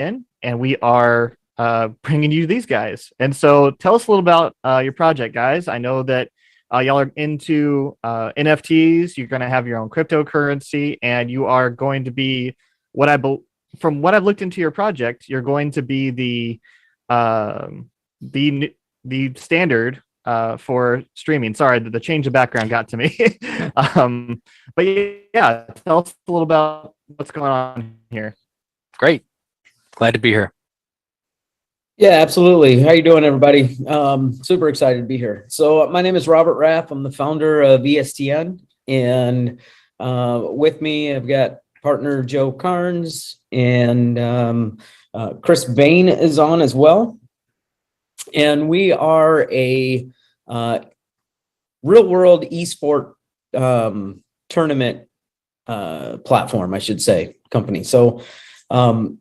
in, and we are bringing you these guys. And so tell us a little about your project, guys. I know that y'all are into NFTs. You're going to have your own cryptocurrency, and you are going to be from what I've looked into your project, you're going to be the standard for streaming. Sorry, the change of background got to me. But yeah, tell us a little about what's going on here. Great. Glad to be here. Yeah, absolutely. How you doing, everybody? Super excited to be here. So my name is Robert Raff. I'm the founder of ESTN, and with me, I've got partner Joe Carnes, and Chris Bain is on as well. And we are a real-world esport tournament platform, I should say, company. So I'll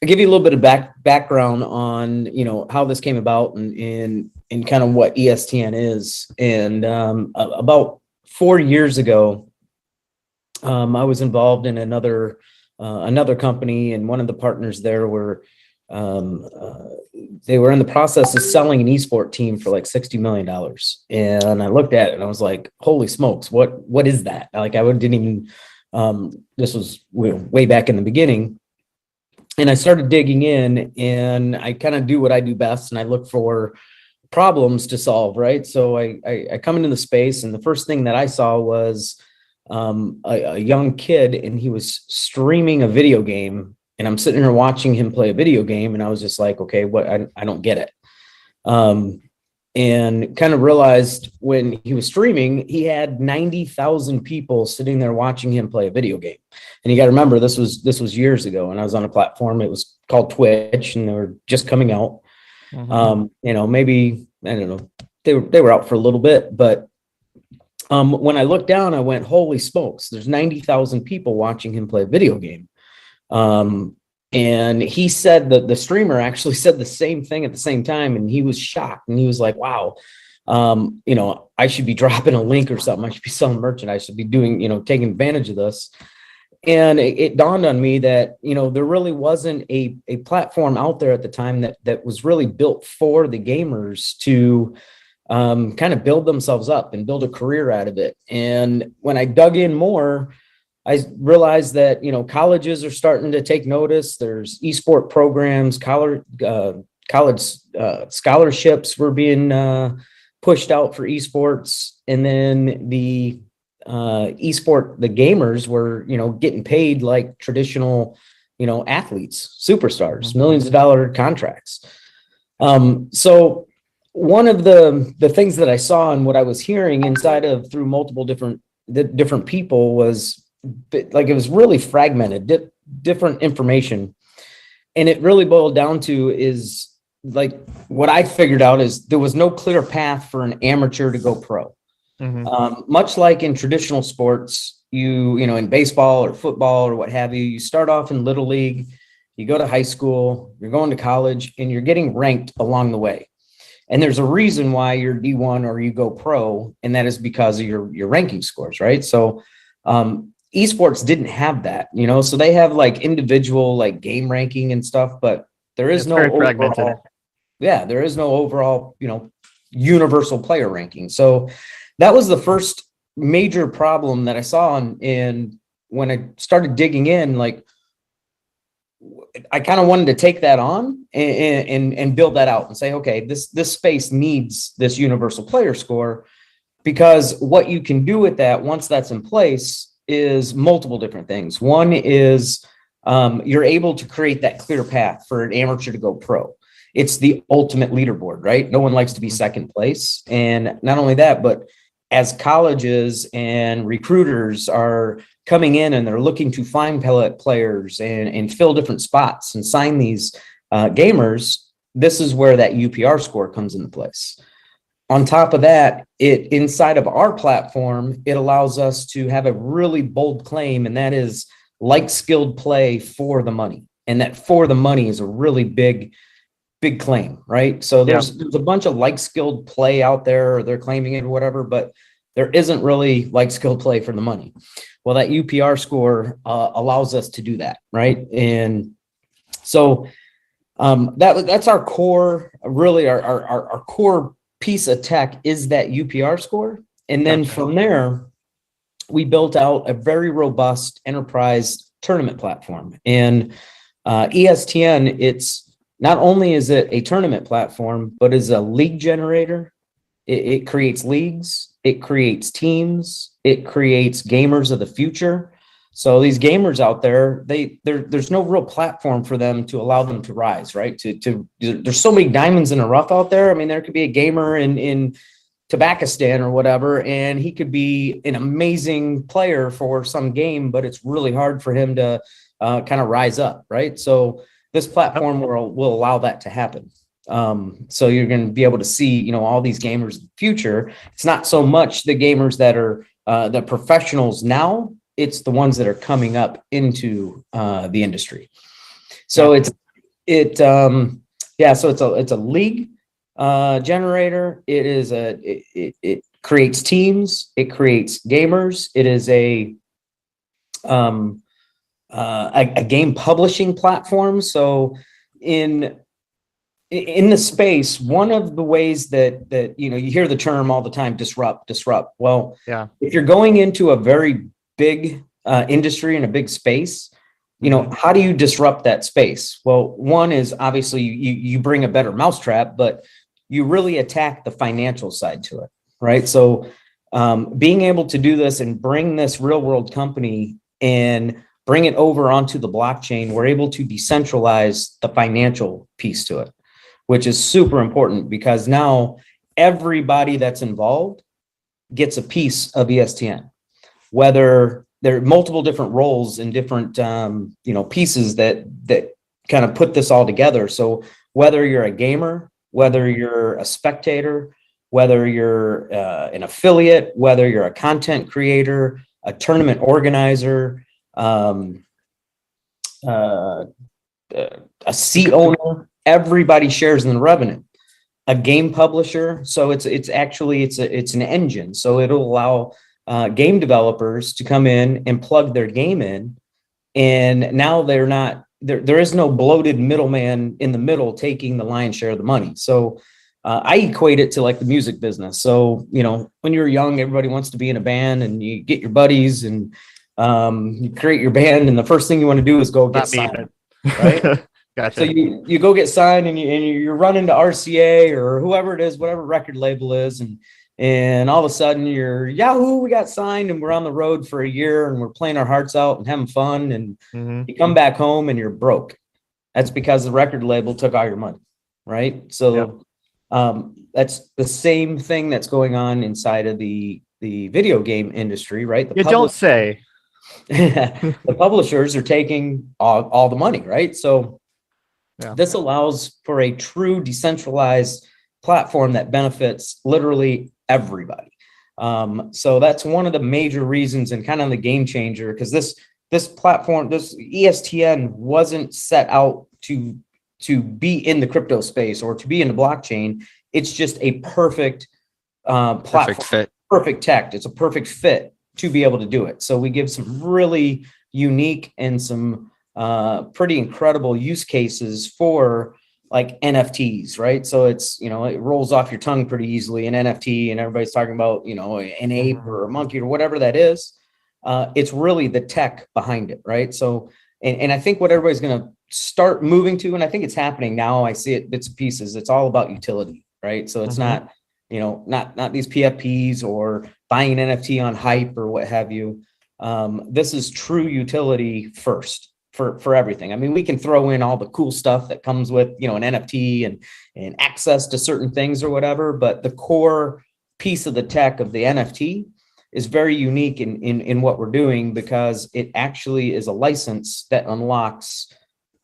give you a little bit of background on, how this came about and kind of what ESTN is. And about 4 years ago, I was involved in another company, and one of the partners there were they were in the process of selling an esport team for like $60 million. And I looked at it and I was like, holy smokes, what is that? Like, I didn't even, this was way back in the beginning. And I started digging in, and I kind of do what I do best, and I look for problems to solve, right? So I come into the space, and the first thing that I saw was a young kid, and he was streaming a video game, and I'm sitting here watching him play a video game, and I was just like, okay, I don't get it. And kind of realized when he was streaming, he had 90,000 people sitting there watching him play a video game. And you got to remember, this was years ago, and I was on a platform. It was called Twitch, and they were just coming out. Mm-hmm. Maybe, I don't know, they were out for a little bit, but when I looked down, I went, holy smokes, there's 90,000 people watching him play a video game. And he said that the streamer actually said the same thing at the same time, and he was shocked, and he was like, wow, I should be dropping a link or something. I should be selling merchandise. I should be doing, taking advantage of this. And it dawned on me that, there really wasn't a platform out there at the time that was really built for the gamers to kind of build themselves up and build a career out of it. And when I dug in more, I realized that, colleges are starting to take notice. There's esport programs, college scholarships were being pushed out for esports. And then the gamers were, getting paid like traditional, athletes, superstars, millions of dollar contracts. So one of the things that I saw and what I was hearing inside of through multiple different people was like, it was really fragmented, different information. And it really boiled down to is like, what I figured out is there was no clear path for an amateur to go pro. Mm-hmm. Much like in traditional sports, in baseball or football or what have you, you start off in little league, you go to high school, you're going to college, and you're getting ranked along the way. And there's a reason why you're D1 or you go pro, and that is because of your ranking scores, right? So esports didn't have that, so they have like individual like game ranking and stuff, but there is no overall, there is no overall, universal player ranking. So that was the first major problem that I saw. And when I started digging in, like, I kind of wanted to take that on and build that out and say, okay, this space needs this universal player score, because what you can do with that once that's in place is multiple different things. One is you're able to create that clear path for an amateur to go pro. It's the ultimate leaderboard, right? No one likes to be second place. And not only that, but as colleges and recruiters are coming in and they're looking to find players and fill different spots and sign these gamers, this is where that UPR score comes into place. On top of that, inside of our platform, it allows us to have a really bold claim, and that is like skilled play for the money. And that for the money is a really big claim, right? So there's a bunch of like skilled play out there, or they're claiming it or whatever, but there isn't really like skilled play for the money. Well, that UPR score allows us to do that, right? And so That's our core, really our core piece of tech is that UPR score. And then from there, we built out a very robust enterprise tournament platform. And ESTN, it's not only is it a tournament platform, but is a league generator. It creates leagues, it creates teams, it creates gamers of the future. So these gamers out there, there's no real platform for them to allow them to rise, right? There's so many diamonds in the rough out there. I mean, there could be a gamer in Tabakistan or whatever, and he could be an amazing player for some game, but it's really hard for him to kind of rise up, right? So this platform will allow that to happen. So you're going to be able to see, all these gamers in the future. It's not so much the gamers that are the professionals now, it's the ones that are coming up into the industry. So it's a league generator. It creates teams, it creates gamers. It is a game publishing platform. So in the space, one of the ways that you hear the term all the time, disrupt. Well, if you're going into a very big industry in a big space, how do you disrupt that space? Well, one is obviously you bring a better mousetrap, but you really attack the financial side to it, right? So being able to do this and bring this real world company and bring it over onto the blockchain, we're able to decentralize the financial piece to it, which is super important because now everybody that's involved gets a piece of ESTN, whether there are multiple different roles and different, pieces that kind of put this all together. So whether you're a gamer, whether you're a spectator, whether you're an affiliate, whether you're a content creator, a tournament organizer, a seat owner, everybody shares in the revenue. A game publisher, so it's an engine, so it'll allow game developers to come in and plug their game in, and now there is no bloated middleman in the middle taking the lion's share of the money. So I equate it to like the music business. So when you're young, everybody wants to be in a band, and you get your buddies and you create your band, and the first thing you want to do is go get signed, right? Gotcha. So you go get signed, and you're running to RCA or whoever it is, whatever record label is, and all of a sudden you're Yahoo, we got signed, and we're on the road for a year, and we're playing our hearts out and having fun, and you come back home and you're broke. That's because the record label took all your money, right? So that's the same thing that's going on inside of the video game industry, right? Don't say. The publishers are taking all the money, right? So this allows for a true decentralized platform that benefits literally everybody. So that's one of the major reasons and kind of the game changer, because this platform, this ESTN wasn't set out to be in the crypto space or to be in the blockchain. It's just a perfect platform, perfect fit, perfect tech. It's a perfect fit to be able to do it. So we give some really unique and some pretty incredible use cases for like NFTs, right? So it's, it rolls off your tongue pretty easily, an NFT, and everybody's talking about, an ape or a monkey or whatever that is. It's really the tech behind it, right? So, and I think what everybody's going to start moving to, and I think it's happening now, I see it bits and pieces, it's all about utility, right? So it's not, not these PFPs or buying an NFT on hype or what have you. This is true utility first. For everything. I mean, we can throw in all the cool stuff that comes with, an NFT and access to certain things or whatever, but the core piece of the tech of the NFT is very unique in what we're doing, because it actually is a license that unlocks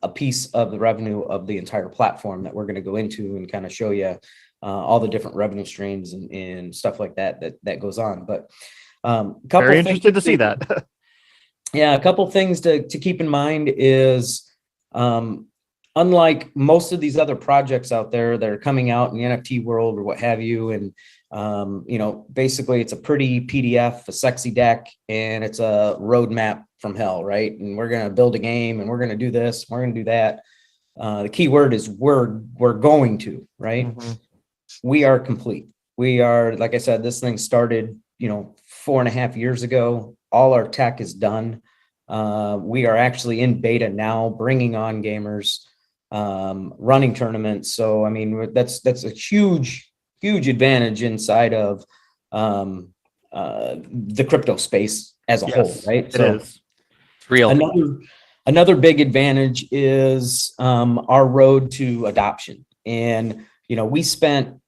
a piece of the revenue of the entire platform that we're going to go into and kind of show you all the different revenue streams and stuff like that goes on. But very interested to see that. Yeah, a couple things to keep in mind is, unlike most of these other projects out there that are coming out in the NFT world or what have you, and basically it's a pretty PDF, a sexy deck, and it's a roadmap from hell, right? And we're going to build a game, and we're going to do this, we're going to do that. the key word is we're going to, right? We are complete. We are, like I said, this thing started, 4.5 years ago. All our tech is done. We are actually in beta now, bringing on gamers, running tournaments. So, I mean, that's a huge advantage inside of the crypto space as a whole, right? It is. It's real. Another big advantage is our road to adoption. And, we spent,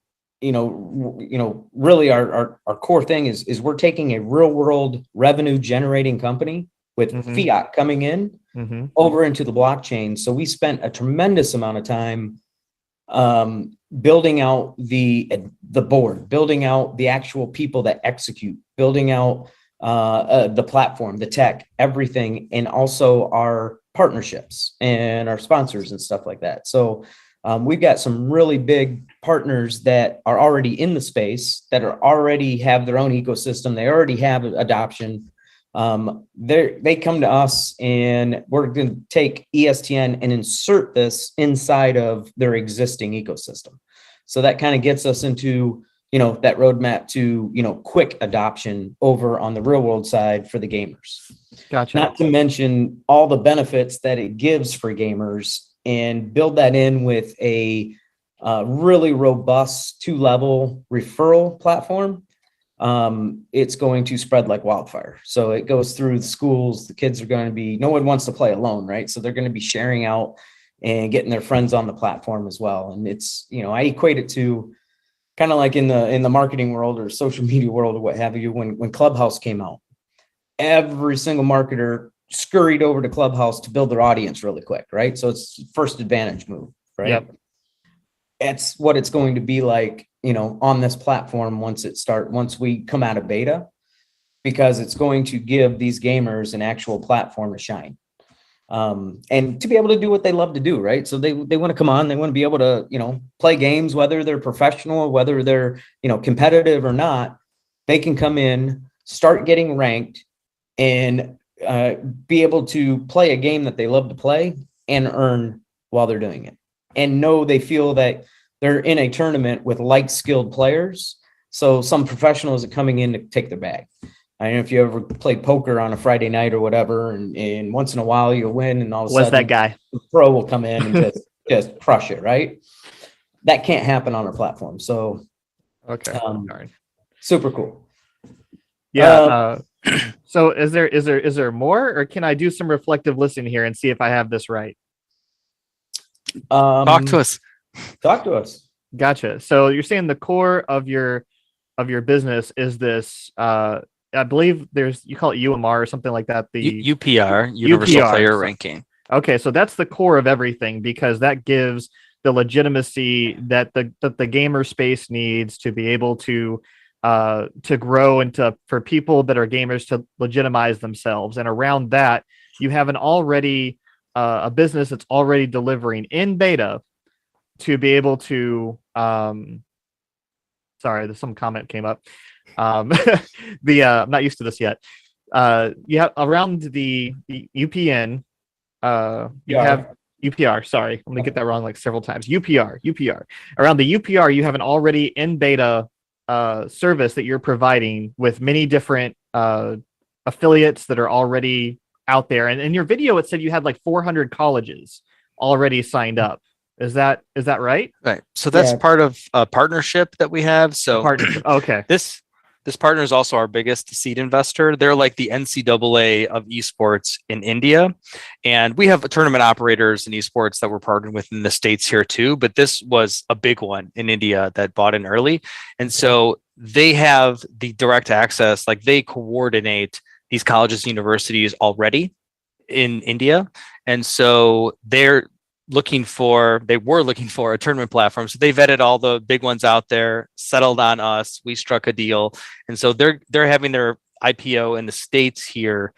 really our core thing is we're taking a real world revenue generating company with fiat coming in over into the blockchain. So we spent a tremendous amount of time building out the board, building out the actual people that execute, building out the platform, the tech, everything, and also our partnerships and our sponsors and stuff like that. So we've got some really big partners that are already in the space, that are already have their own ecosystem. They already have adoption. They come to us, and we're going to take ESTN and insert this inside of their existing ecosystem. So that kind of gets us into, that roadmap to, quick adoption over on the real world side for the gamers. Gotcha. Not to mention all the benefits that it gives for gamers, and build that in with a really robust 2-level referral platform. It's going to spread like wildfire. So it goes through the schools. The kids are going to be, no one wants to play alone, right? So they're going to be sharing out and getting their friends on the platform as well. And it's, I equate it to kind of like in the marketing world or social media world or what have you, when Clubhouse came out, every single marketer scurried over to Clubhouse to build their audience really quick, right? So it's first advantage move, right? Yep. It's what it's going to be like, on this platform once we come out of beta, because it's going to give these gamers an actual platform to shine. And to be able to do what they love to do, right? So they want to come on, they want to be able to, play games, whether they're professional, whether they're, competitive or not. They can come in, start getting ranked, and be able to play a game that they love to play and earn while they're doing it, and know they feel that they're in a tournament with like skilled players. So some professionals are coming in to take their bag. I don't know if you ever played poker on a Friday night or whatever, and once in a while you'll win, and all of a sudden that guy? The pro will come in and just crush it, right? That can't happen on our platform. So Okay. super cool. Yeah. So is there more, or can I do some reflective listening here and see if I have this right? Talk to us. Talk to us. Gotcha. So you're saying the core of your business is this, I believe you call it UMR or something like that. The UPR, Universal Player Ranking. Okay. So that's the core of everything, because that gives the legitimacy that the gamer space needs to be able to grow, and for people that are gamers to legitimize themselves. And around that, you have a business that's already delivering in beta to be able to, sorry, there's some comment came up. I'm not used to this yet. You have around the UPN, you have UPR. Sorry, I'm gonna get that wrong like several times. UPR. Around the UPR, you have an already in beta service that you're providing with many different affiliates that are already out there. And in your video, it said you had like 400 colleges already signed up. Is that right? Right. So that's part of a partnership that we have. So okay. This partner is also our biggest seed investor. They're like the NCAA of esports in India. And we have tournament operators in esports that we're partnered with in the States here too. But this was a big one in India that bought in early. And so they have the direct access, like they coordinate these colleges and universities already in India. And so they were looking for a tournament platform. So they vetted all the big ones out there, settled on us. We struck a deal. And so they're having their IPO in the States here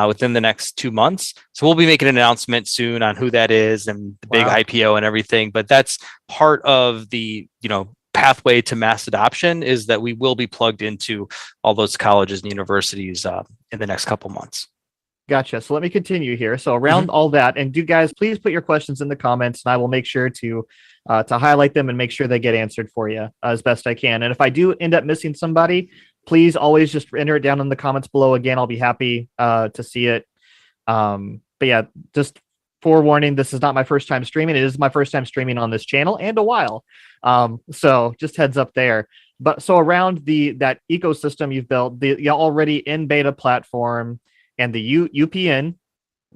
within the next 2 months. So we'll be making an announcement soon on who that is and the big IPO and everything. But that's part of the, pathway to mass adoption, is that we will be plugged into all those colleges and universities in the next couple months. Gotcha. So let me continue here. So around all that, and do guys, please put your questions in the comments, and I will make sure to highlight them and make sure they get answered for you as best I can. And if I do end up missing somebody, please always just enter it down in the comments below. Again, I'll be happy to see it. But yeah, just forewarning, this is not my first time streaming. It is my first time streaming on this channel and a while. So just heads up there. But so around that ecosystem you've built, the already in beta platform and the UPN,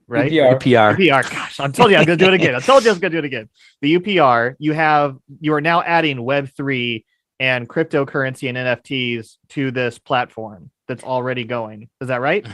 right? UPR. UPR. Gosh, I told you I'm going to do it again. I told you I was going to do it again. The UPR, you are now adding Web3 and cryptocurrency and NFTs to this platform that's already going. Is that right?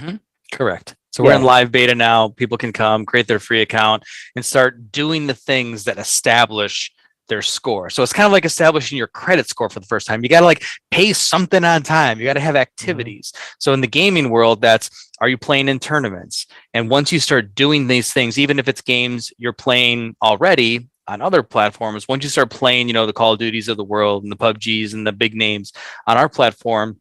Correct. So we're in live beta now. People can come, create their free account, and start doing the things that establish their score. So it's kind of like establishing your credit score for the first time. You got to like pay something on time. You got to have activities. So in the gaming world, are you playing in tournaments? And once you start doing these things, even if it's games you're playing already on other platforms, once you start playing, the Call of Duties of the world and the PUBGs and the big names on our platform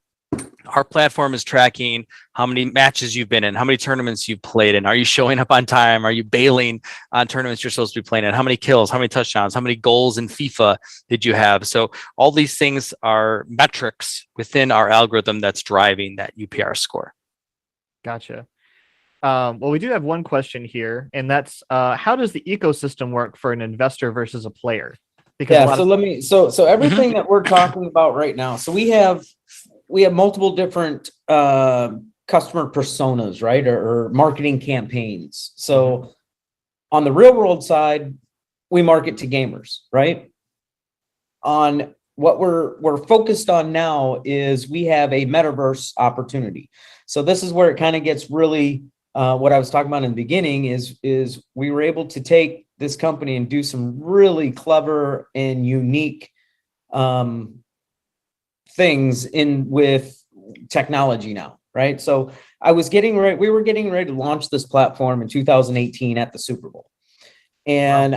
is tracking how many matches you've been in, how many tournaments you've played in. Are you showing up on time? Are you bailing on tournaments you're supposed to be playing in? How many kills, how many touchdowns, how many goals in FIFA did you have? So all these things are metrics within our algorithm that's driving that UPR score. Gotcha. Well, we do have one question here, and that's how does the ecosystem work for an investor versus a player? Because so everything that we're talking about right now, so we have multiple different customer personas, right? Or marketing campaigns. So on the real world side, we market to gamers, right? On what we're focused on now is we have a metaverse opportunity. So this is where it kind of gets really what I was talking about in the beginning is we were able to take this company and do some really clever and unique things with technology now, right? So we were getting ready to launch this platform in 2018 at the Super Bowl. And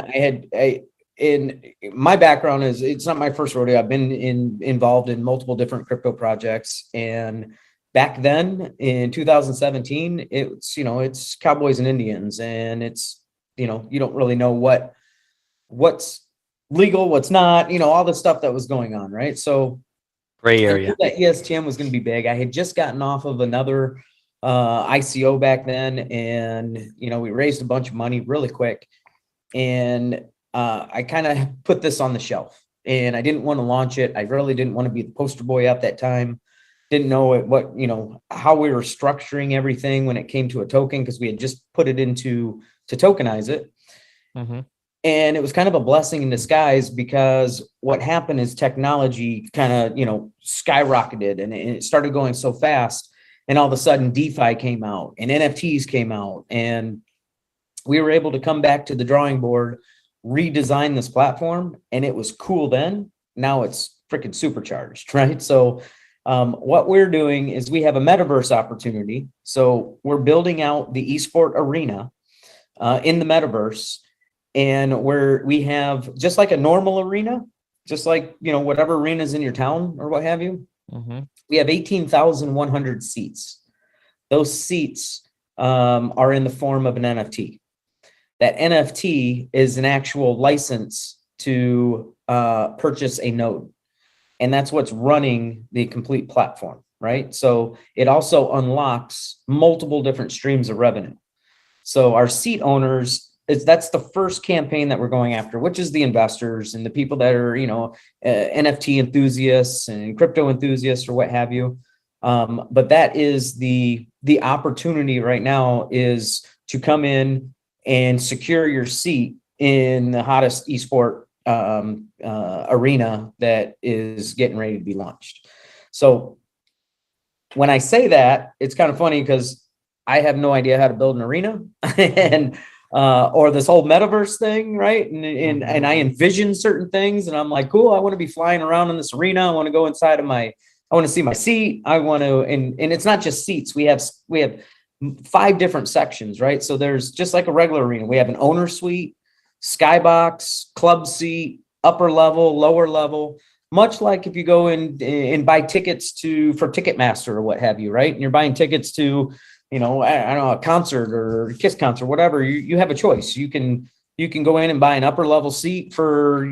in my background it's not my first rodeo. I've been involved in multiple different crypto projects. And back then in 2017, it's Cowboys and Indians, and it's, you don't really know what's legal, what's not, all the stuff that was going on, right? So gray area. That ESTN was going to be big. I had just gotten off of another ICO back then, and we raised a bunch of money really quick, and I kind of put this on the shelf, and I didn't want to launch it. I really didn't want to be the poster boy at that time. Didn't know how we were structuring everything when it came to a token, because we had just put it to tokenize it. And it was kind of a blessing in disguise, because what happened is technology kind of, skyrocketed, and it started going so fast. And all of a sudden DeFi came out and NFTs came out, and we were able to come back to the drawing board, redesign this platform, and it was cool then. Now it's freaking supercharged, right? So what we're doing is we have a metaverse opportunity. So we're building out the esport arena in the metaverse. And we have, just like a normal arena, just like, whatever arena's in your town or what have you, we have 18,100 seats. Those seats are in the form of an NFT. That NFT is an actual license to purchase a node. And that's what's running the complete platform, right? So it also unlocks multiple different streams of revenue. So our seat owners, that's the first campaign that we're going after, which is the investors and the people that are, NFT enthusiasts and crypto enthusiasts or what have you. But that is the opportunity right now, is to come in and secure your seat in the hottest esport arena that is getting ready to be launched. So when I say that, it's kind of funny because I have no idea how to build an arena and or this whole metaverse thing, right? And I envision certain things, and I'm like, cool, I want to be flying around in this arena. I want to go inside of I want to see my seat. I want to, and it's not just seats. We have 5 different sections, right? So there's just like a regular arena. We have an owner suite, skybox, club seat, upper level, lower level, much like if you go and buy tickets for Ticketmaster or what have you, right? And you're buying tickets to I don't know, a concert or a Kiss concert, whatever, you have a choice. You can go in and buy an upper level seat for,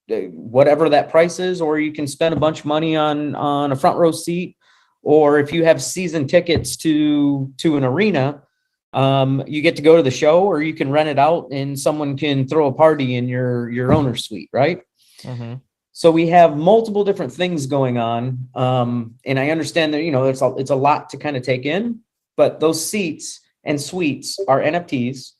whatever that price is, or you can spend a bunch of money on a front row seat. Or if you have season tickets to an arena, you get to go to the show, or you can rent it out and someone can throw a party in your owner's suite, right? Mm-hmm. So we have multiple different things going on. And I understand that, it's a lot to kind of take in, but those seats and suites are NFTs.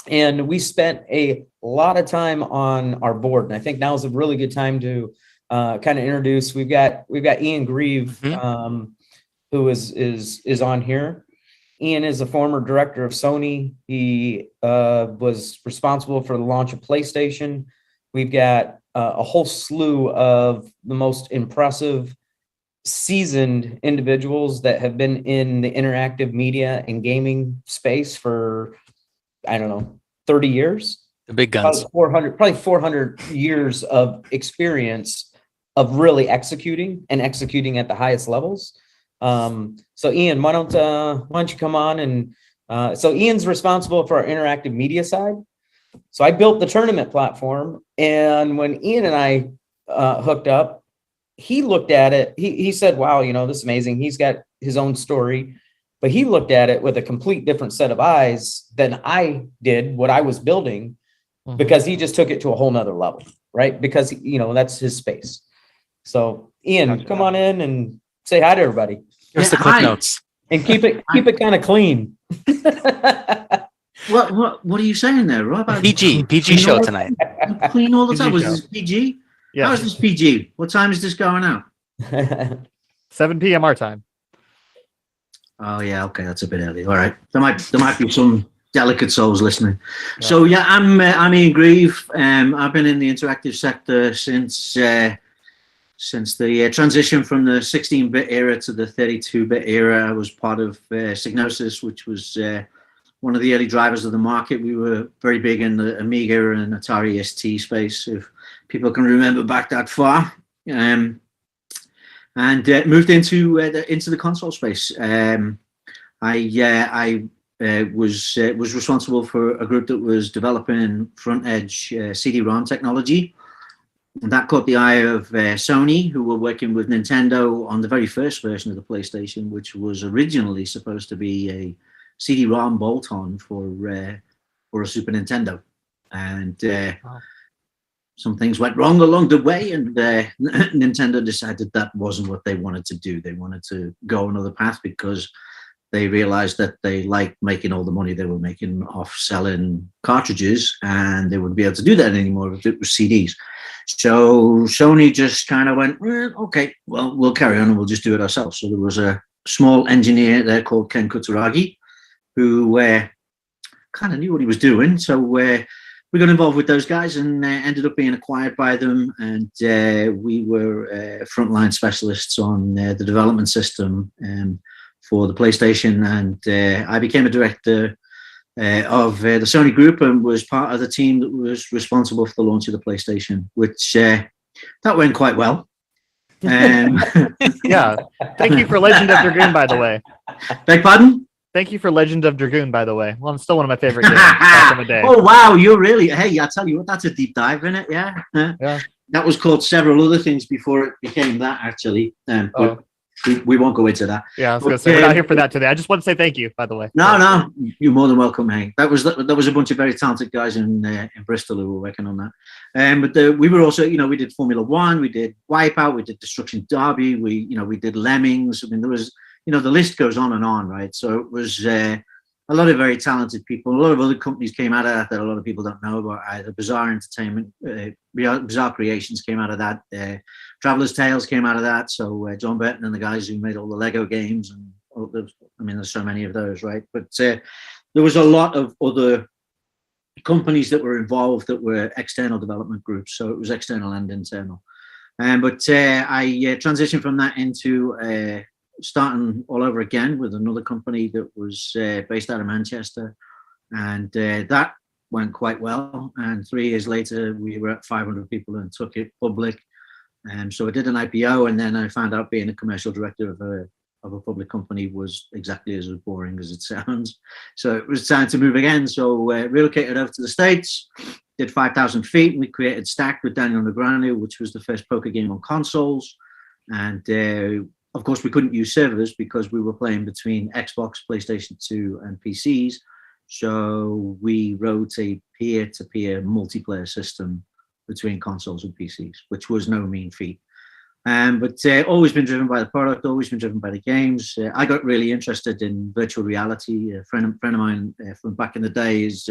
And we spent a lot of time on our board. And I think now is a really good time to kind of introduce. We've got Ian Grieve, who is on here. Ian is a former director of Sony. He was responsible for the launch of PlayStation. We've got a whole slew of the most impressive, seasoned individuals that have been in the interactive media and gaming space for, I don't know, 30 years. The big guns. Probably 400 years of experience of really executing at the highest levels. So Ian, why don't you come on? And so Ian's responsible for our interactive media side. So I built the tournament platform, and when Ian and I hooked up, he looked at it. He said, "Wow, this is amazing." He's got his own story, but he looked at it with a complete different set of eyes than I did what I was building, because he just took it to a whole nother level, right? Because that's his space. So Ian, come on in and say hi to everybody. Give us the clip notes and keep it kind of clean. What are you saying there, Rob? PG show tonight. Clean all the time. PG Was show. this PG? Yeah. How is this PG? What time is this going out? 7 p.m. our time. Oh yeah, okay, that's a bit early. All right, there might be some delicate souls listening. Yeah. So yeah, I'm Ian Grieve. I've been in the interactive sector since the transition from the 16-bit era to the 32-bit era. I was part of Signosis, which was one of the early drivers of the market. We were very big in the Amiga and Atari ST space, if people can remember back that far. And moved into the console space. I was responsible for a group that was developing front edge CD-ROM technology. And that caught the eye of Sony, who were working with Nintendo on the very first version of the PlayStation, which was originally supposed to be a CD-ROM bolt-on for a Super Nintendo. And some things went wrong along the way, and Nintendo decided that wasn't what they wanted to do. They wanted to go another path because they realized that they liked making all the money they were making off selling cartridges, and they wouldn't be able to do that anymore if it was CDs. So Sony just kind of went, okay, well, we'll carry on and we'll just do it ourselves. So there was a small engineer there called Ken Kutaragi, who kind of knew what he was doing. So we got involved with those guys and ended up being acquired by them. And we were frontline specialists on the development system for the PlayStation. And I became a director of the Sony group and was part of the team that was responsible for the launch of the PlayStation, which that went quite well. Yeah. Thank you for Legend of Dragoon, by the way. Beg pardon? Thank you for Legend of Dragoon, by the way. Well, it's still one of my favorite games back in the day. Oh, wow. You're really, hey, I tell you what, that's a deep dive in it. Yeah. Yeah. That was called several other things before it became that, actually. We won't go into that. Yeah, I was going to say, we're not here for that today. I just want to say thank you, by the way. No, you're more than welcome, hey. That was a bunch of very talented guys in Bristol who were working on that. But we were also, we did Formula One, we did Wipeout, we did Destruction Derby, we did Lemmings. I mean, there was, the list goes on, right? So it was a lot of very talented people. A lot of other companies came out of that a lot of people don't know about. Either Bizarre Entertainment, Bizarre Creations came out of that. Traveler's Tales came out of that. So John Burton and the guys who made all the Lego games, and there's so many of those, right? But there was a lot of other companies that were involved that were external development groups. So it was external and internal. But I transitioned from that into starting all over again with another company that was based out of Manchester, and that went quite well. And 3 years later, we were at 500 people and took it public. So I did an IPO, and then I found out being a commercial director of of a public company was exactly as boring as it sounds. So it was time to move again. So relocated over to the States, did 5,000 feet. We created Stacked with Daniel Negreanu, which was the first poker game on consoles. And of course, we couldn't use servers because we were playing between Xbox, PlayStation 2, and PCs. So we wrote a peer-to-peer multiplayer system between consoles and PCs, which was no mean feat. But always been driven by the product, always been driven by the games. I got really interested in virtual reality. A friend of mine from back in the day is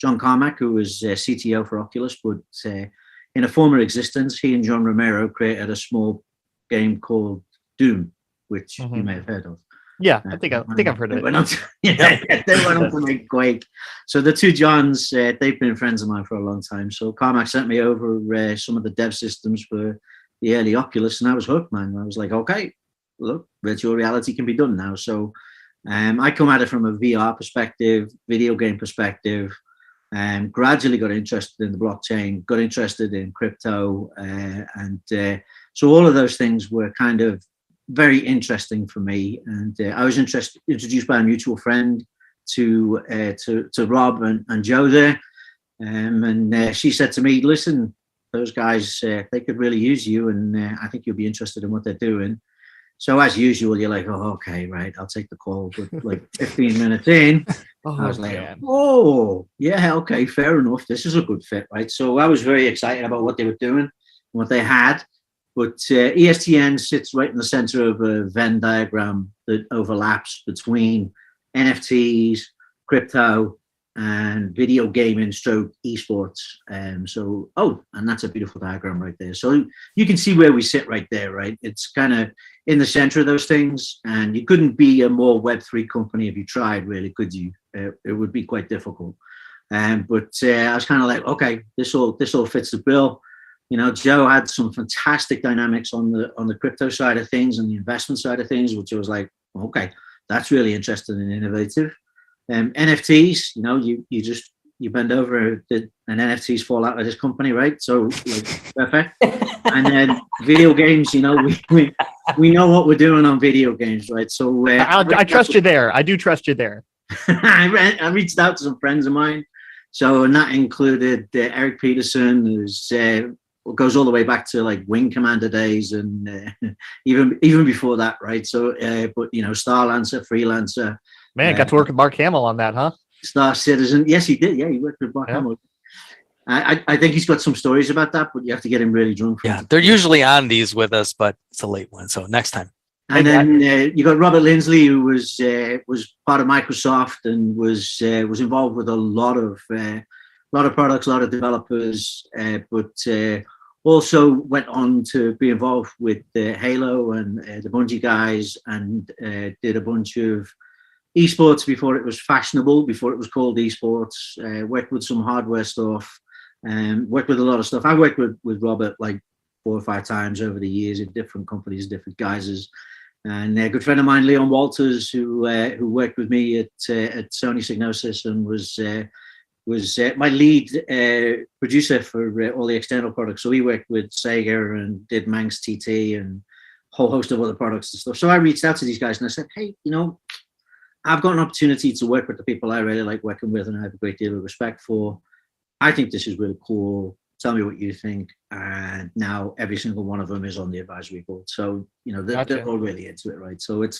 John Carmack, who was CTO for Oculus, but in a former existence, he and John Romero created a small game called Doom, which you may have heard of. Yeah, I think I've heard of it. They went on to make Quake. So the two Johns, they've been friends of mine for a long time. So Carmack sent me over some of the dev systems for the early Oculus, and I was hooked, man. I was like, okay, look, virtual reality can be done now. So I come at it from a VR perspective, video game perspective, and gradually got interested in the blockchain, got interested in crypto, and so all of those things were kind of very interesting for me. And I was introduced by a mutual friend to Rob and Joe there, and she said to me, "Listen, those guys, they could really use you, and I think you'll be interested in what they're doing." So as usual, you're like, "Oh, okay, right, I'll take the call." But like 15 minutes in, I was like, "Oh, yeah, okay, fair enough. This is a good fit, right?" So I was very excited about what they were doing, what they had. But ESTN sits right in the center of a Venn diagram that overlaps between NFTs, crypto, and video gaming stroke esports. And that's a beautiful diagram right there. So you can see where we sit right there, right? It's kind of in the center of those things, and you couldn't be a more Web3 company if you tried, really, could you? It would be quite difficult. But I was kind of like, okay, this all fits the bill. You know, Joe had some fantastic dynamics on the crypto side of things and the investment side of things, which I was like, okay, that's really interesting and innovative. NFTs, you know, you bend over and NFTs fall out of this company, right? So like, perfect. And then video games, you know, we know what we're doing on video games, right? So I trust you there. I do trust you there. I reached out to some friends of mine. So, and that included Eric Peterson, who's goes all the way back to like Wing Commander days, and even before that, right? So, but you know, Starlancer, Freelancer. Man, got to work with Mark Hamill on that, huh? Star Citizen. Yes, he did. Yeah, he worked with Mark Hamill. I think he's got some stories about that, but you have to get him really drunk. Yeah, they're usually on these with us, but it's a late one, so next time. And then you got Robert Linsley, who was part of Microsoft and was involved with a lot of products, a lot of developers, but also went on to be involved with Halo and the Bungie guys, and did a bunch of esports before it was fashionable, before it was called esports. Worked with some hardware stuff, and worked with a lot of stuff. I worked with Robert like 4 or 5 times over the years in different companies, different guises. And a good friend of mine, Leon Walters, who worked with me at Sony Psygnosis and was my lead producer for all the external products. So he worked with Sega and did Manx TT and a whole host of other products and stuff. So I reached out to these guys and I said, hey, you know, I've got an opportunity to work with the people I really like working with and I have a great deal of respect for. I think this is really cool. Tell me what you think. And now every single one of them is on the advisory board. So, you know, they're all really into it, right? So it's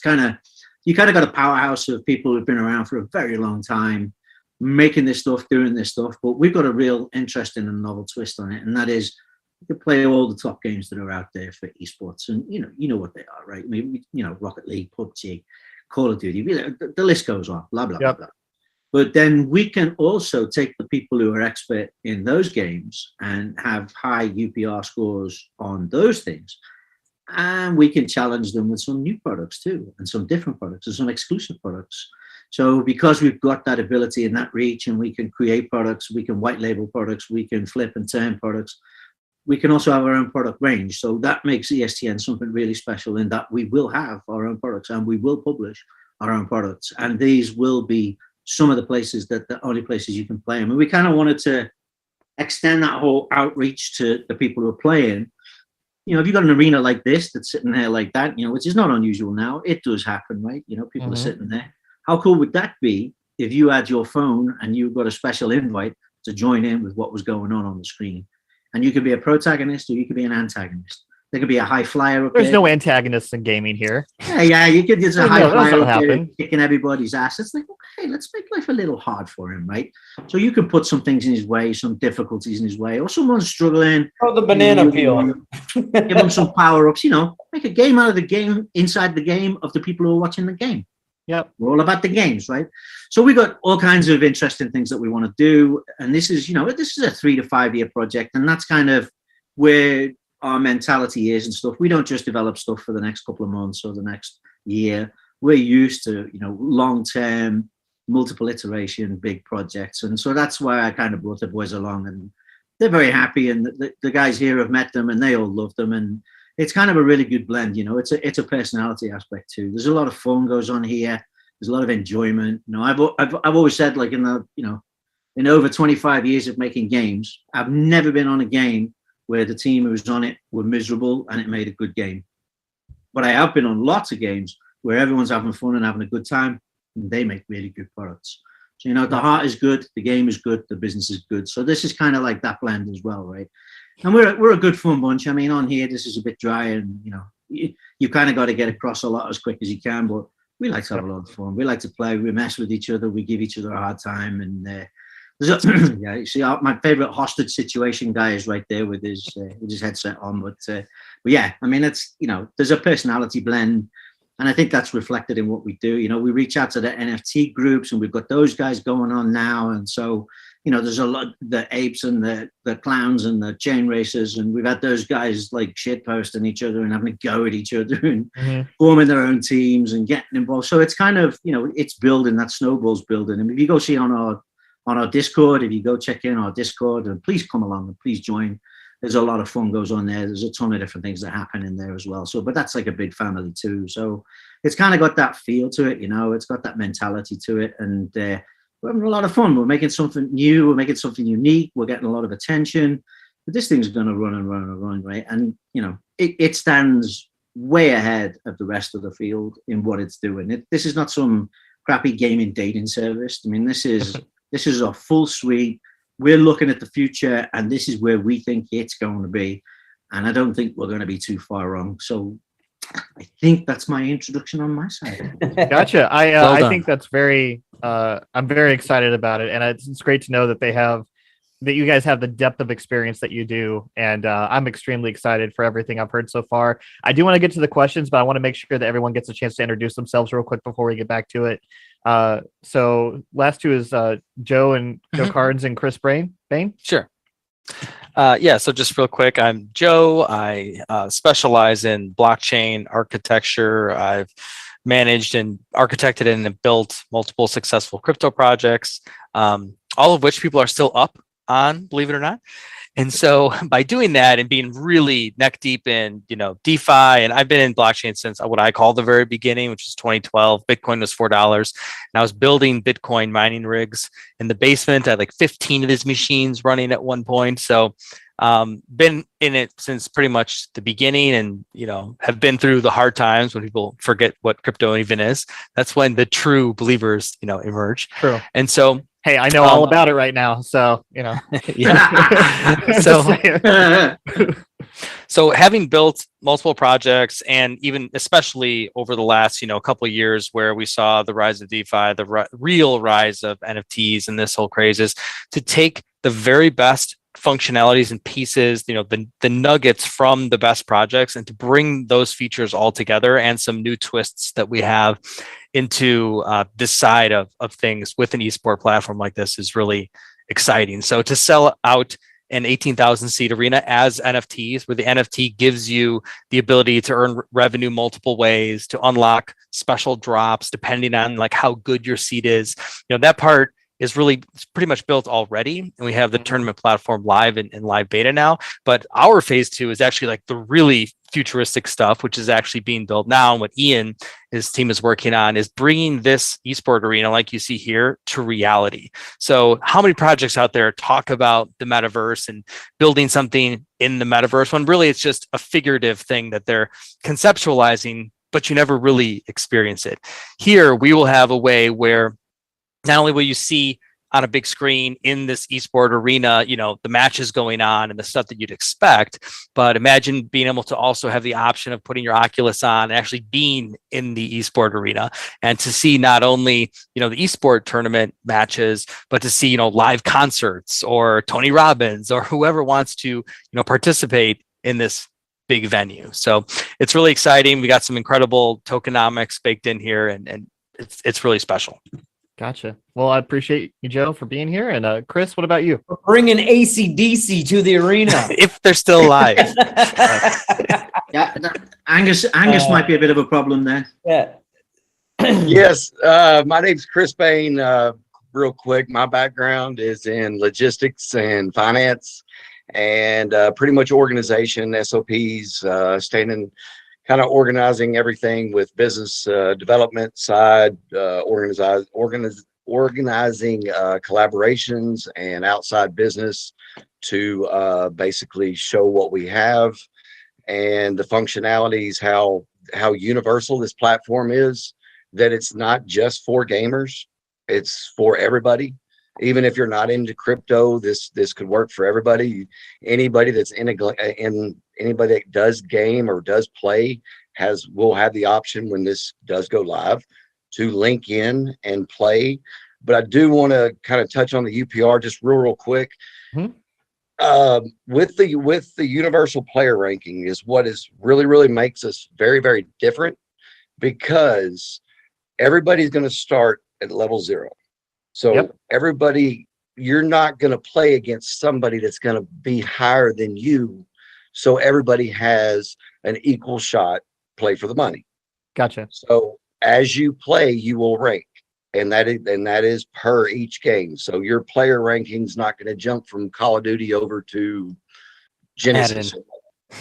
you kind of got a powerhouse of people who've been around for a very long time, making this stuff, doing this stuff. But we've got a real interesting and novel twist on it. And that is, you can play all the top games that are out there for esports. And, you know what they are, right? I mean, you know, Rocket League, PUBG, Call of Duty, the list goes on, blah, blah, blah, blah. But then we can also take the people who are expert in those games and have high UPR scores on those things, and we can challenge them with some new products too, and some different products and some exclusive products. So because we've got that ability and that reach, and we can create products, we can white label products, we can flip and turn products, we can also have our own product range. So that makes ESTN something really special in that we will have our own products and we will publish our own products. And these will be some of the places the only places you can play them. And we kind of wanted to extend that whole outreach to the people who are playing if you've got an arena like this that's sitting there like that, which is not unusual now, it does happen, right? People are sitting there. How cool would that be if you had your phone and you got a special invite to join in with what was going on the screen? And you could be a protagonist or you could be an antagonist. There could be a high flyer up There's there. no antagonists in gaming here. Yeah, you could just a high flyer that'll up there happen. kicking everybody's ass. It's like, okay, let's make life a little hard for him, right? So you could put some things in his way, some difficulties in his way, or someone's struggling. Oh, the banana peel. Give them some power-ups, make a game out of the game, inside the game, of the people who are watching the game. Yep. We're all about the games, right? So we got all kinds of interesting things that we want to do. And this is, this is a 3 to 5 year project. And that's kind of where our mentality is and stuff. We don't just develop stuff for the next couple of months or the next year. We're used to, long-term, multiple iteration, big projects. And so that's why I kind of brought the boys along, and they're very happy. And the guys here have met them and they all love them. And it's kind of a really good blend. It's a personality aspect too. There's a lot of fun goes on here. There's a lot of enjoyment. I've always said, like, in over 25 years of making games, I've never been on a game where the team who was on it were miserable and it made a good game. But I have been on lots of games where everyone's having fun and having a good time, and they make really good products. So, the heart is good, the game is good, the business is good. So this is kind of like that blend as well, right? And we're a good fun bunch. I mean, on here, this is a bit dry, and, you kind of got to get across a lot as quick as you can, but we like to have a lot of fun. We like to play, we mess with each other, we give each other a hard time, and yeah, you see, my favorite hostage situation guy is right there with his headset on. But yeah, I mean, it's there's a personality blend, and I think that's reflected in what we do. We reach out to the NFT groups, and we've got those guys going on now, and so there's a lot, the apes and the clowns and the chain racers, and we've had those guys like shit posting each other and having a go at each other and forming their own teams and getting involved. So it's kind of it's building, that snowball's building. And if you go see on our Discord, if you go check in our Discord, and please come along and please join. There's a lot of fun goes on there. There's a ton of different things that happen in there as well. So, but that's like a big family too. So it's kind of got that feel to it, it's got that mentality to it. And we're having a lot of fun. We're making something new. We're making something unique. We're getting a lot of attention. But this thing's going to run and run and run, right? And, it stands way ahead of the rest of the field in what it's doing. This is not some crappy gaming dating service. I mean, this is a full suite. We're looking at the future, and this is where we think it's going to be. And I don't think we're going to be too far wrong. So I think that's my introduction on my side. Gotcha. Well I done. think that's very, I'm very excited about it. And it's great to know that that you guys have the depth of experience that you do. And I'm extremely excited for everything I've heard so far. I do want to get to the questions, but I want to make sure that everyone gets a chance to introduce themselves real quick before we get back to it. So last two is Joe Carnes and Chris Bain. Sure. Yeah, so just real quick, I'm Joe. I specialize in blockchain architecture. I've managed and architected and built multiple successful crypto projects, all of which people are still up on, believe it or not. And so by doing that and being really neck deep in, DeFi, and I've been in blockchain since what I call the very beginning, which is 2012. Bitcoin was $4. And I was building Bitcoin mining rigs in the basement. I had like 15 of these machines running at one point. So been in it since pretty much the beginning, and, have been through the hard times when people forget what crypto even is. That's when the true believers, emerge. True. And so, hey, I know all about it right now. So, yeah. So having built multiple projects, and even especially over the last, couple of years where we saw the rise of DeFi, the real rise of NFTs and this whole craze, is to take the very best functionalities and pieces, the nuggets from the best projects, and to bring those features all together and some new twists that we have into this side of things with an esport platform like this is really exciting. So to sell out an 18,000 seat arena as NFTs, where the NFT gives you the ability to earn revenue multiple ways, to unlock special drops depending on like how good your seat is, that part is really it's pretty much built already, and we have the tournament platform live in live beta now. But our phase 2 is actually like the really futuristic stuff, which is actually being built now. And what Ian, his team, is working on is bringing this esport arena, like you see here, to reality. So how many projects out there talk about the metaverse and building something in the metaverse when really it's just a figurative thing that they're conceptualizing, but you never really experience it? Here, we will have a way where not only will you see on a big screen in this esport arena, the matches going on and the stuff that you'd expect, but imagine being able to also have the option of putting your Oculus on and actually being in the esport arena and to see not only, the esport tournament matches, but to see, live concerts or Tony Robbins or whoever wants to, participate in this big venue. So it's really exciting. We got some incredible tokenomics baked in here, and it's really special. Gotcha. Well, I appreciate you, Joe, for being here. And Chris, what about you? Bringing AC/DC to the arena. If they're still alive. Yeah, Angus might be a bit of a problem there. Yeah. Yes, my name's Chris Payne. Real quick, my background is in logistics and finance, and pretty much organization, SOPs, staying kind of organizing everything with business development side, organizing collaborations and outside business to basically show what we have and the functionalities, how universal this platform is, that it's not just for gamers, it's for everybody. Even if you're not into crypto, this could work for everybody. Anybody that's anybody that does game or does play will have the option when this does go live to link in and play. But I do want to kind of touch on the UPR just real quick. Mm-hmm. With the universal player ranking is what is really makes us very, very different, because everybody's going to start at level 0. So everybody, you're not going to play against somebody that's going to be higher than you. So everybody has an equal shot, play for the money. Gotcha. So as you play, you will rank, and that is per each game. So your player ranking is not going to jump from Call of Duty over to Genesis.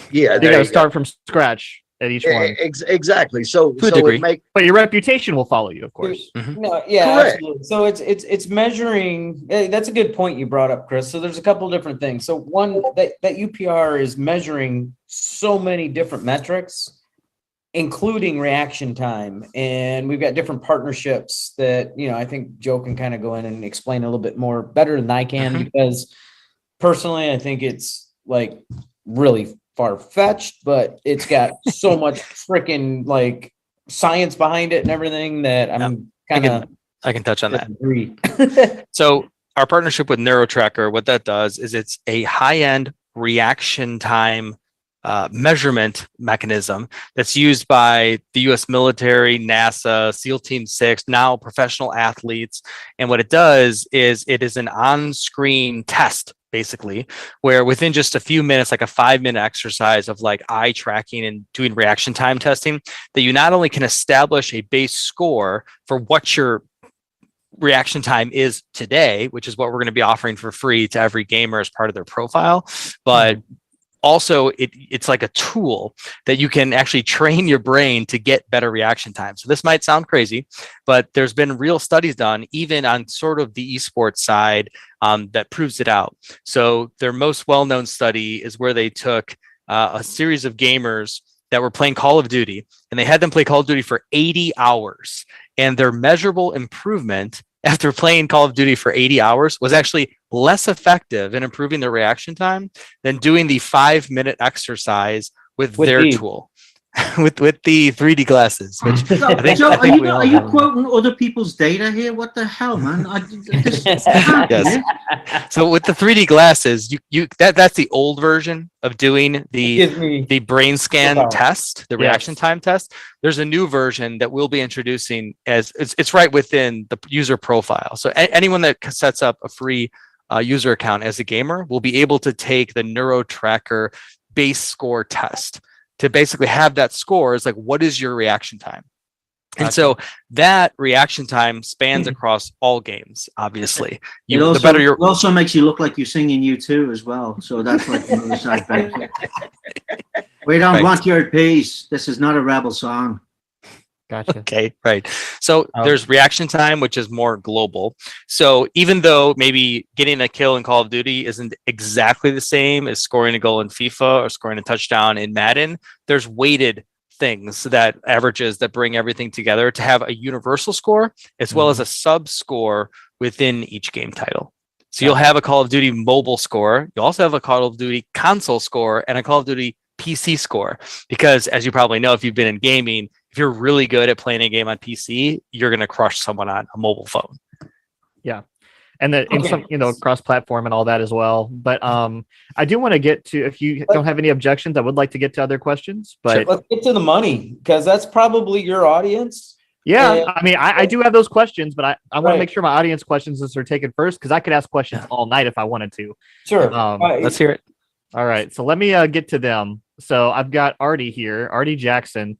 Yeah, you got to start from scratch at each one. Exactly. So but your reputation will follow you, of course. Mm-hmm. No, yeah, correct. Absolutely. So it's measuring. That's a good point you brought up, Chris. So there's a couple different things. So one, that UPR is measuring so many different metrics, including reaction time, and we've got different partnerships that I think Joe can kind of go in and explain a little bit more better than I can, because personally I think it's like really far-fetched, but it's got so much freaking like science behind it and everything that I'm kind of I can touch on that. So our partnership with NeuroTracker, what that does is it's a high-end reaction time measurement mechanism that's used by the US military, NASA, SEAL Team 6, now professional athletes. And what it does is it is an on-screen test, basically, where within just a few minutes, like a 5-minute exercise of like eye tracking and doing reaction time testing, that you not only can establish a base score for what your reaction time is today, which is what we're going to be offering for free to every gamer as part of their profile, but also it's like a tool that you can actually train your brain to get better reaction time. So this might sound crazy, but there's been real studies done even on sort of the esports side that proves it out. So their most well-known study is where they took a series of gamers that were playing Call of Duty, and they had them play Call of Duty for 80 hours. And their measurable improvement after playing Call of Duty for 80 hours was actually less effective in improving their reaction time than doing the 5-minute exercise with their tool, with the 3D glasses. Which Joe, are you quoting other people's data here? What the hell, man? Yes. So with the 3D glasses, that's the old version of doing the brain scan test, the reaction time test. There's a new version that we'll be introducing as it's right within the user profile. So anyone that sets up a free user account as a gamer will be able to take the NeuroTracker base score test to basically have that score is like, what is your reaction time? And Gotcha. so that reaction time spans across all games, obviously. It also, the better your it also makes you look like you're singing U2 as well. So that's like another side benefit. We don't Right. want your peace. This is not a rebel song. Gotcha. Okay, right. So there's reaction time, which is more global. So even though maybe getting a kill in Call of Duty isn't exactly the same as scoring a goal in FIFA or scoring a touchdown in Madden, there's weighted things that averages that bring everything together to have a universal score as well as a sub score within each game title. So you'll have a Call of Duty mobile score. You also have a Call of Duty console score and a Call of Duty PC score, because as you probably know, if you've been in gaming, if you're really good at playing a game on PC, you're going to crush someone on a mobile phone. Yeah. And that in some, cross-platform and all that as well. But I do want to get to, if you don't have any objections, I would like to get to other questions. But Let's get to the money, because that's probably your audience. yeah, And- I mean, I do have those questions, but I want to Right. make sure my audience questions are taken first, because I could ask questions all night if I wanted to. Sure. Let's hear it. All right, so let me get to them. So I've got Artie here, Artie Jackson.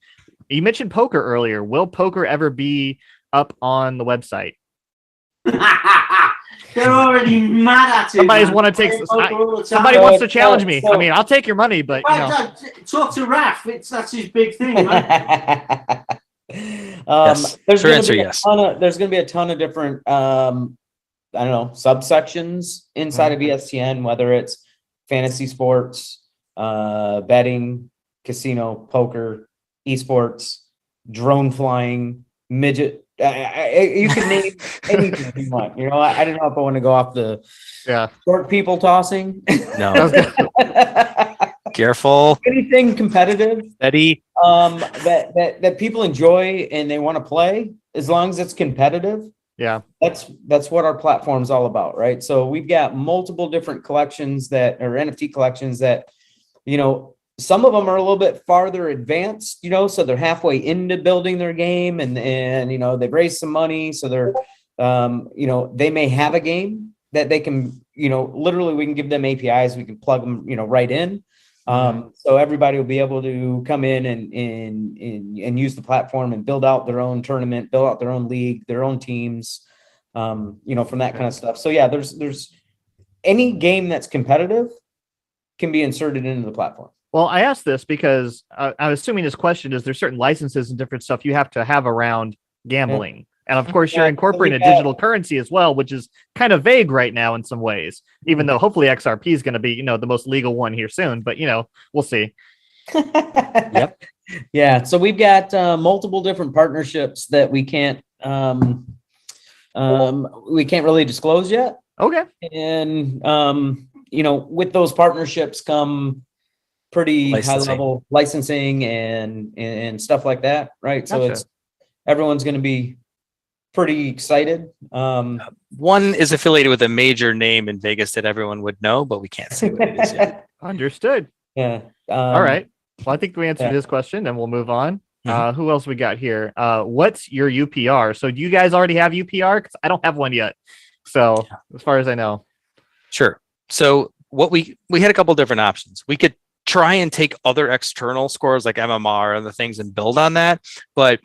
You mentioned poker earlier. Will poker ever be up on the website? They're already mad at you. Somebody's man. want to take. Playing poker all the time. Somebody wants to challenge me. so- I mean, I'll take your money, but you know. Right, talk to Raph. That's his big thing, man. Yes. There's Sure gonna answer, be yes. there's going to be a ton of different, I don't know, subsections inside of ESTN, whether it's fantasy sports, betting, casino, poker, esports, drone flying, midget. You can name anything you want. You know, I don't know if I want to go off the short people tossing. No, careful. Anything competitive Steady. that people enjoy and they want to play, as long as it's competitive. Yeah. That's what our platform's all about, right? So we've got multiple different collections that are NFT collections that, some of them are a little bit farther advanced, so they're halfway into building their game and they've raised some money. So they're, they may have a game that they can, literally we can give them APIs, we can plug them, right in. So everybody will be able to come in and use the platform and build out their own tournament, build out their own league, their own teams, from that kind of stuff. So yeah, there's any game that's competitive can be inserted into the platform. Well, I asked this because I'm assuming this question is there's certain licenses and different stuff you have to have around gambling. And of course, you're incorporating a digital currency as well, which is kind of vague right now in some ways, even though hopefully XRP is going to be, the most legal one here soon. But, we'll see. Yep. Yeah. So we've got multiple different partnerships that we can't really disclose yet. Okay. And, with those partnerships come pretty high level licensing and stuff like that. Right. So everyone's going to be pretty excited. One is affiliated with a major name in Vegas that everyone would know, but we can't say what it is yet. Understood. Yeah. All right. Well, I think we answered his question and we'll move on. Who else we got here? What's your UPR? So do you guys already have UPR? Because I don't have one yet. So as far as I know. Sure. So what we had a couple different options. We could try and take other external scores like MMR and the things and build on that, but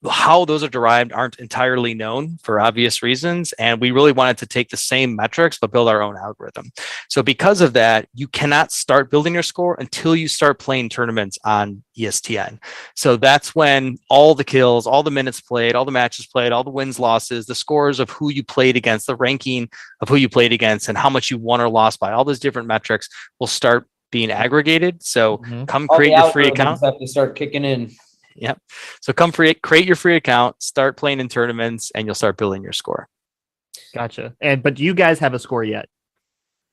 how those are derived aren't entirely known for obvious reasons. And we really wanted to take the same metrics, but build our own algorithm. So because of that, you cannot start building your score until you start playing tournaments on ESTN. So that's when all the kills, all the minutes played, all the matches played, all the wins, losses, the scores of who you played against, the ranking of who you played against, and how much you won or lost by, all those different metrics will start being aggregated. So come All create the your free algorithms account. have to start kicking in. Yep. So come create your free account, start playing in tournaments, and you'll start building your score. Gotcha. But do you guys have a score yet?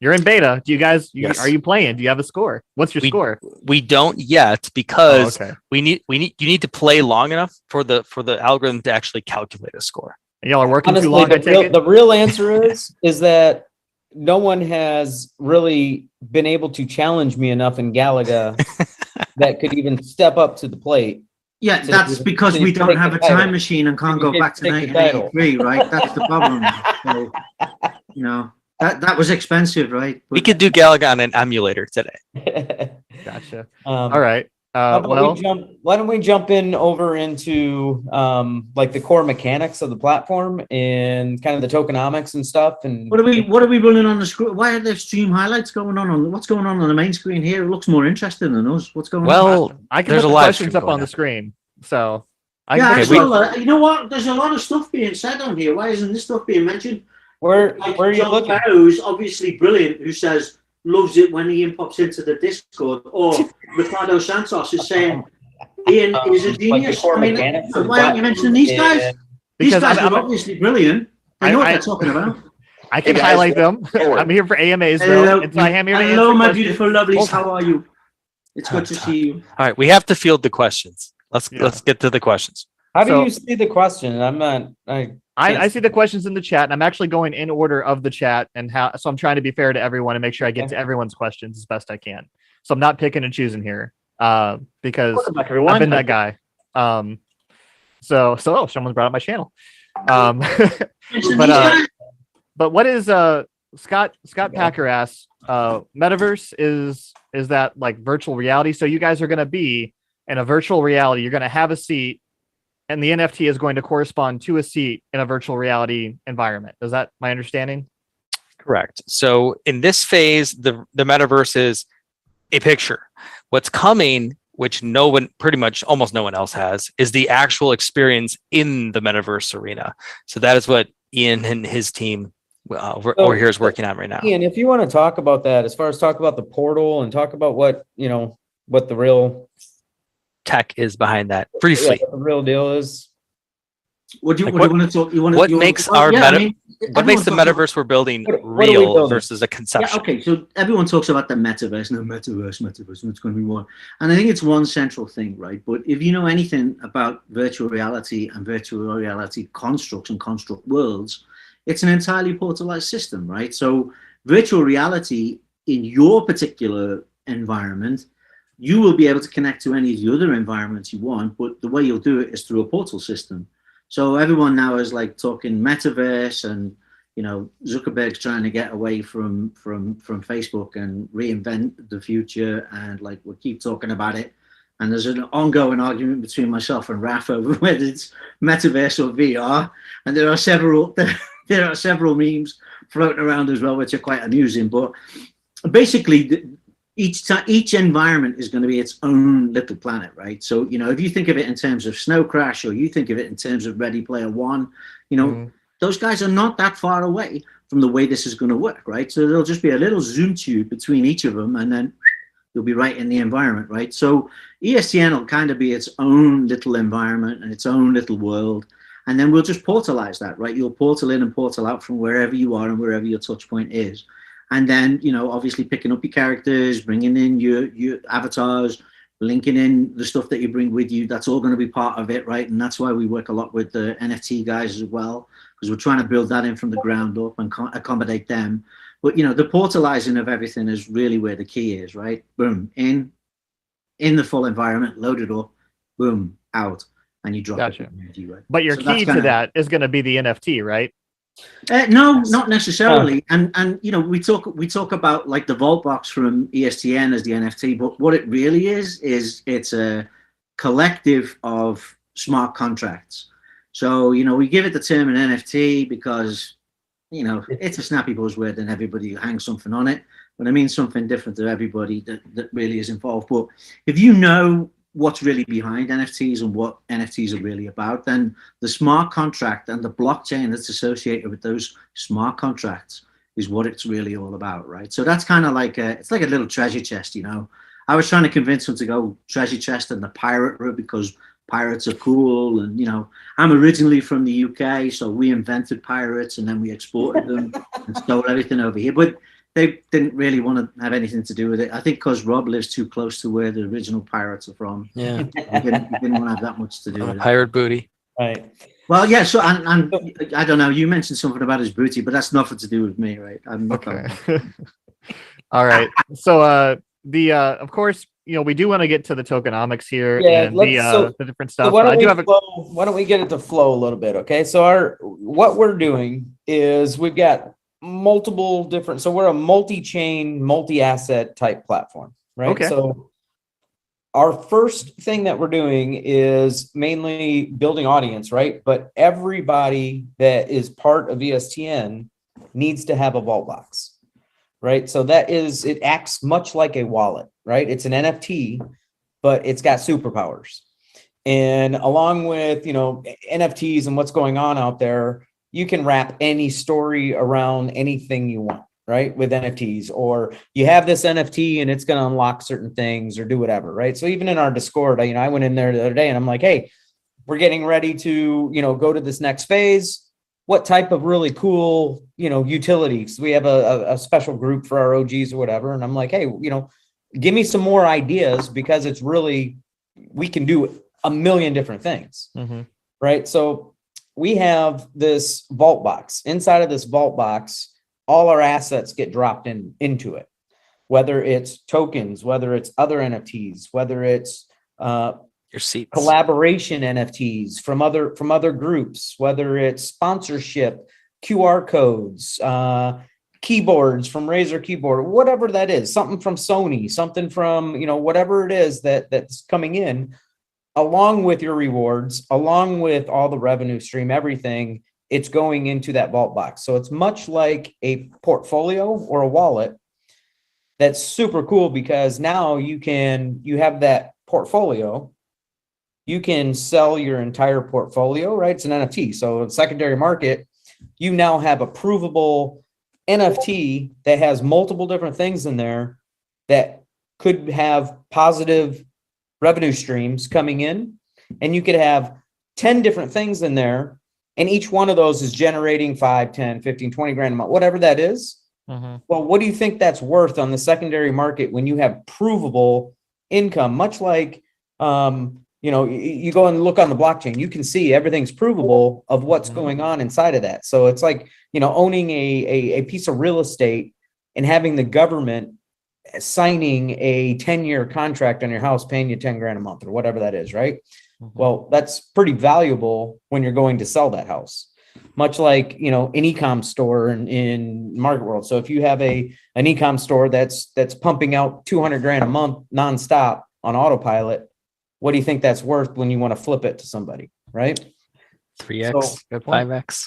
You're in beta. Do you guys, Yes. are you playing? Do you have a score? What's your score? We don't yet because okay. you need to play long enough for the algorithm to actually calculate a score. And y'all are working Honestly, too long, I take it? the real answer is that no one has really been able to challenge me enough in Galaga that could even step up to the plate. Yeah, that's because we don't have a time machine and can't go back to 1983, right? That's the problem. So, that was expensive, right? We could do Galaga on an emulator today. Gotcha. All right. Well, why don't we jump in over into like the core mechanics of the platform and kind of the tokenomics and stuff? And what are we running on the screen? Why are there stream highlights going on? What's going on the main screen here? It looks more interesting than us. What's going on? Well, I can there's put a the live questions stream up on going the on. screen. So Yeah, I I can saw, you know what? There's a lot of stuff being said on here. Why isn't this stuff being mentioned? where Like are you John looking? Barrow's obviously brilliant, who says loves it when Ian pops into the Discord, or Ricardo Santos is saying Ian is a Like the genius. core I mean, mechanics of the why aren't you mentioning these guys? and- These Because guys I'm are obviously brilliant. They know what they're talking about. I can Hey, guys, highlight them. forward. I'm here for AMAs Hello, though. And so I'm here to answer hello, my questions. beautiful lovelies. Hold How are you? It's good to see you. All right, we have to field the questions. Let's Yeah. let's get to the questions. How do So- you see the question? I'm not. I see the questions in the chat, and I'm actually going in order of the chat, and how. So I'm trying to be fair to everyone and make sure I get to everyone's questions as best I can. So I'm not picking and choosing here, because Welcome back, everyone. I've been that guy. So oh, someone's brought up my channel. But but what is Scott Packer asks, Metaverse is that like virtual reality? So you guys are going to be in a virtual reality. You're going to have a seat, and the NFT is going to correspond to a seat in a virtual reality environment. Is that my understanding? Correct. So in this phase, the metaverse is a picture. What's coming, which no one, pretty much almost no one else has, is the actual experience in the metaverse arena. So that is what Ian and his team over here is working on right now. Ian, if you want to talk about that, as far as talk about the portal and talk about what what the real Tech is behind that briefly. what the real deal is. What do you Like want to talk? What makes our what makes the metaverse we're building What are we real building? versus a conception? Yeah, okay. So everyone talks about the metaverse, metaverse, and it's going to be more. And I think it's one central thing, right? But if you know anything about virtual reality and virtual reality constructs and construct worlds, it's an entirely portalized system, right? So virtual reality in your particular environment, you will be able to connect to any of the other environments you want, but the way you'll do it is through a portal system. So everyone now is like talking metaverse, and Zuckerberg's trying to get away from Facebook and reinvent the future, and like we'll keep talking about it. And there's an ongoing argument between myself and Raf over whether it's metaverse or VR, and there are several memes floating around as well, which are quite amusing. But basically, each environment is going to be its own little planet, right? So, if you think of it in terms of Snow Crash, or you think of it in terms of Ready Player One, those guys are not that far away from the way this is going to work, right? So there'll just be a little zoom tube between each of them, and then you'll be right in the environment, right? So ESTN will kind of be its own little environment and its own little world. And then we'll just portalize that, right? You'll portal in and portal out from wherever you are and wherever your touch point is. And then, obviously picking up your characters, bringing in your avatars, linking in the stuff that you bring with you. That's all going to be part of it, right? And that's why we work a lot with the NFT guys as well, because we're trying to build that in from the ground up and accommodate them. But, the portalizing of everything is really where the key is, right? Boom, in the full environment, load it up, boom, out, and you drop it. Right? But your key to that is going to be the NFT, right? No, not necessarily. And we talk about like the vault box from ESTN as the NFT, but what it really is it's a collective of smart contracts. So we give it the term an NFT because it's a snappy buzzword and everybody hangs something on it, but it means something different to everybody that really is involved. But if you know what's really behind NFTs and what NFTs are really about, then the smart contract and the blockchain that's associated with those smart contracts is what it's really all about, right? So that's kind of like it's like a little treasure chest, I was trying to convince them to go treasure chest and the pirate route because pirates are cool, and I'm originally from the UK, so we invented pirates and then we exported them and stole everything over here, but they didn't really want to have anything to do with it. I think because Rob lives too close to where the original pirates are from. Yeah, he didn't want to have that much to do with it. Pirate booty. Right. Well, yeah. So, and I don't know. You mentioned something about his booty, but that's nothing to do with me, right? I'm not okay. All right. So, of course, we do want to get to the tokenomics here and the different stuff. So why don't we get it to flow a little bit? Okay. So what we're doing is we've got multiple different, so we're a multi-chain, multi-asset type platform, right? Okay. So our first thing that we're doing is mainly building audience, right? But everybody that is part of ESTN needs to have a vault box, right? So it acts much like a wallet, right? It's an NFT, but it's got superpowers. And along with, NFTs and what's going on out there, you can wrap any story around anything you want, right? With NFTs, or you have this NFT and it's going to unlock certain things or do whatever, right? So even in our Discord, I went in there the other day and I'm like, hey, we're getting ready to, go to this next phase. What type of really cool, utilities? We have a special group for our OGs or whatever. And I'm like, hey, give me some more ideas, because it's really, we can do a million different things, right? So we have this vault box. Inside of this vault box, all our assets get dropped into it, whether it's tokens, whether it's other NFTs, whether it's Your seats. collaboration NFTs from other groups, whether it's sponsorship, QR codes, keyboards from Razer keyboard, whatever that is, something from Sony, something from, whatever it is that's coming in, along with your rewards, along with all the revenue stream, everything, it's going into that vault box. So it's much like a portfolio or a wallet. That's super cool, because now you have that portfolio. You can sell your entire portfolio, right? It's an NFT. So in secondary market, you now have a provable NFT that has multiple different things in there that could have positive revenue streams coming in. And you could have 10 different things in there, and each one of those is generating 5, 10, 15, 20 grand a month, whatever that is. Well, what do you think that's worth on the secondary market when you have provable income? Much like, you go and look on the blockchain, you can see everything's provable of what's going on inside of that. So it's like, owning a piece of real estate and having the government signing a 10-year contract on your house, paying you 10 grand a month or whatever that is, right? Well, that's pretty valuable when you're going to sell that house. Much like, an e-com store in market world. So if you have an e-com store that's pumping out 200 grand a month nonstop on autopilot, what do you think that's worth when you want to flip it to somebody, right? 3x, 5x.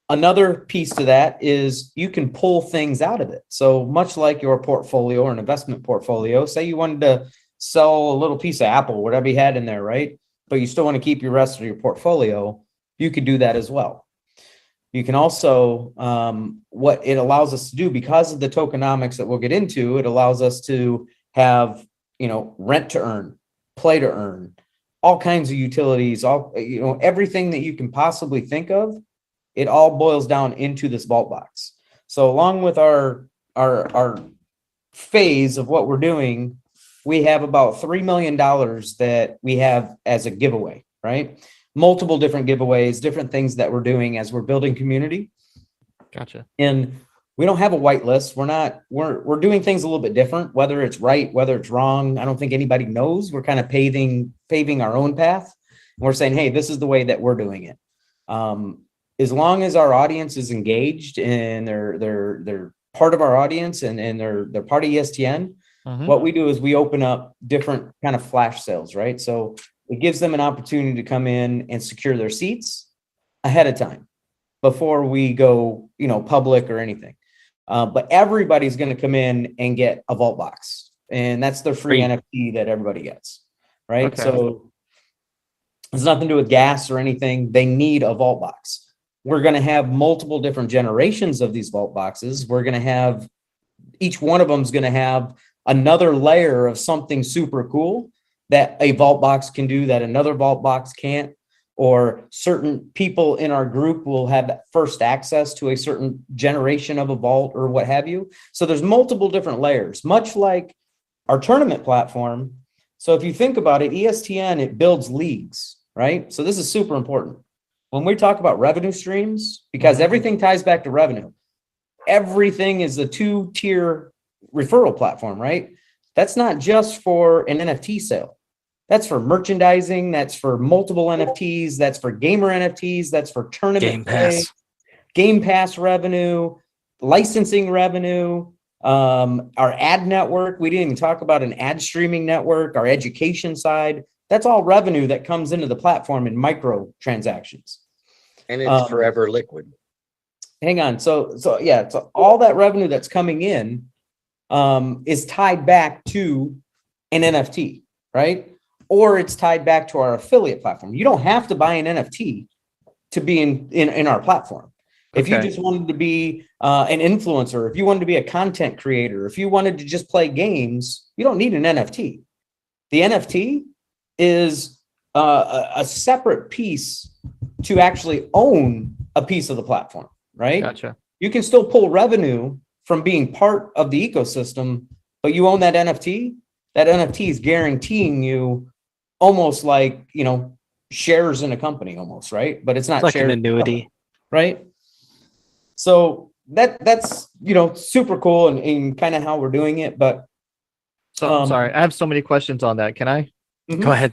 Another piece to that is you can pull things out of it. So much like your portfolio or an investment portfolio, say you wanted to sell a little piece of Apple, whatever you had in there, right? But you still want to keep your rest of your portfolio, you could do that as well. You can also, what it allows us to do, because of the tokenomics that we'll get into, it allows us to have, rent to earn, play to earn, all kinds of utilities, everything that you can possibly think of. It all boils down into this vault box. So along with our phase of what we're doing, we have about $3 million that we have as a giveaway, right? Multiple different giveaways, different things that we're doing as we're building community. Gotcha. And we don't have a whitelist. We're doing things a little bit different, whether it's right, whether it's wrong. I don't think anybody knows. We're kind of paving our own path. And we're saying, hey, this is the way that we're doing it. As long as our audience is engaged and they're part of our audience and they're part of ESTN, what we do is we open up different kind of flash sales, right? So it gives them an opportunity to come in and secure their seats ahead of time before we go, public or anything. But everybody's going to come in and get a vault box, and that's the free NFT that everybody gets, right? Okay. So it's nothing to do with gas or anything. They need a vault box. We're going to have multiple different generations of these vault boxes. We're going to have, each one of them is going to have another layer of something super cool that a vault box can do that another vault box can't, or certain people in our group will have first access to a certain generation of a vault or what have you. So there's multiple different layers, much like our tournament platform. So if you think about it, ESTN, it builds leagues, right? So this is super important. When we talk about revenue streams, because everything ties back to revenue, everything is a 2-tier referral platform, right? That's not just for an NFT sale. That's for merchandising. That's for multiple NFTs. That's for gamer NFTs. That's for tournament Game Pass. Game Pass revenue, licensing revenue, our ad network. We didn't even talk about an ad streaming network, our education side. That's all revenue that comes into the platform in micro transactions. And it's forever liquid. Hang on. So all that revenue that's coming in is tied back to an NFT, right? Or it's tied back to our affiliate platform. You don't have to buy an NFT to be in our platform. If you just wanted to be an influencer, if you wanted to be a content creator, if you wanted to just play games, you don't need an NFT. The NFT is a separate piece to actually own a piece of the platform, right? Gotcha. You can still pull revenue from being part of the ecosystem, but you own that NFT. That NFT is guaranteeing you almost like, shares in a company almost, right? But it's not Like shares an annuity. right? So that's super cool and kind of how we're doing it. But So sorry, I have so many questions on that. Can I? Go ahead.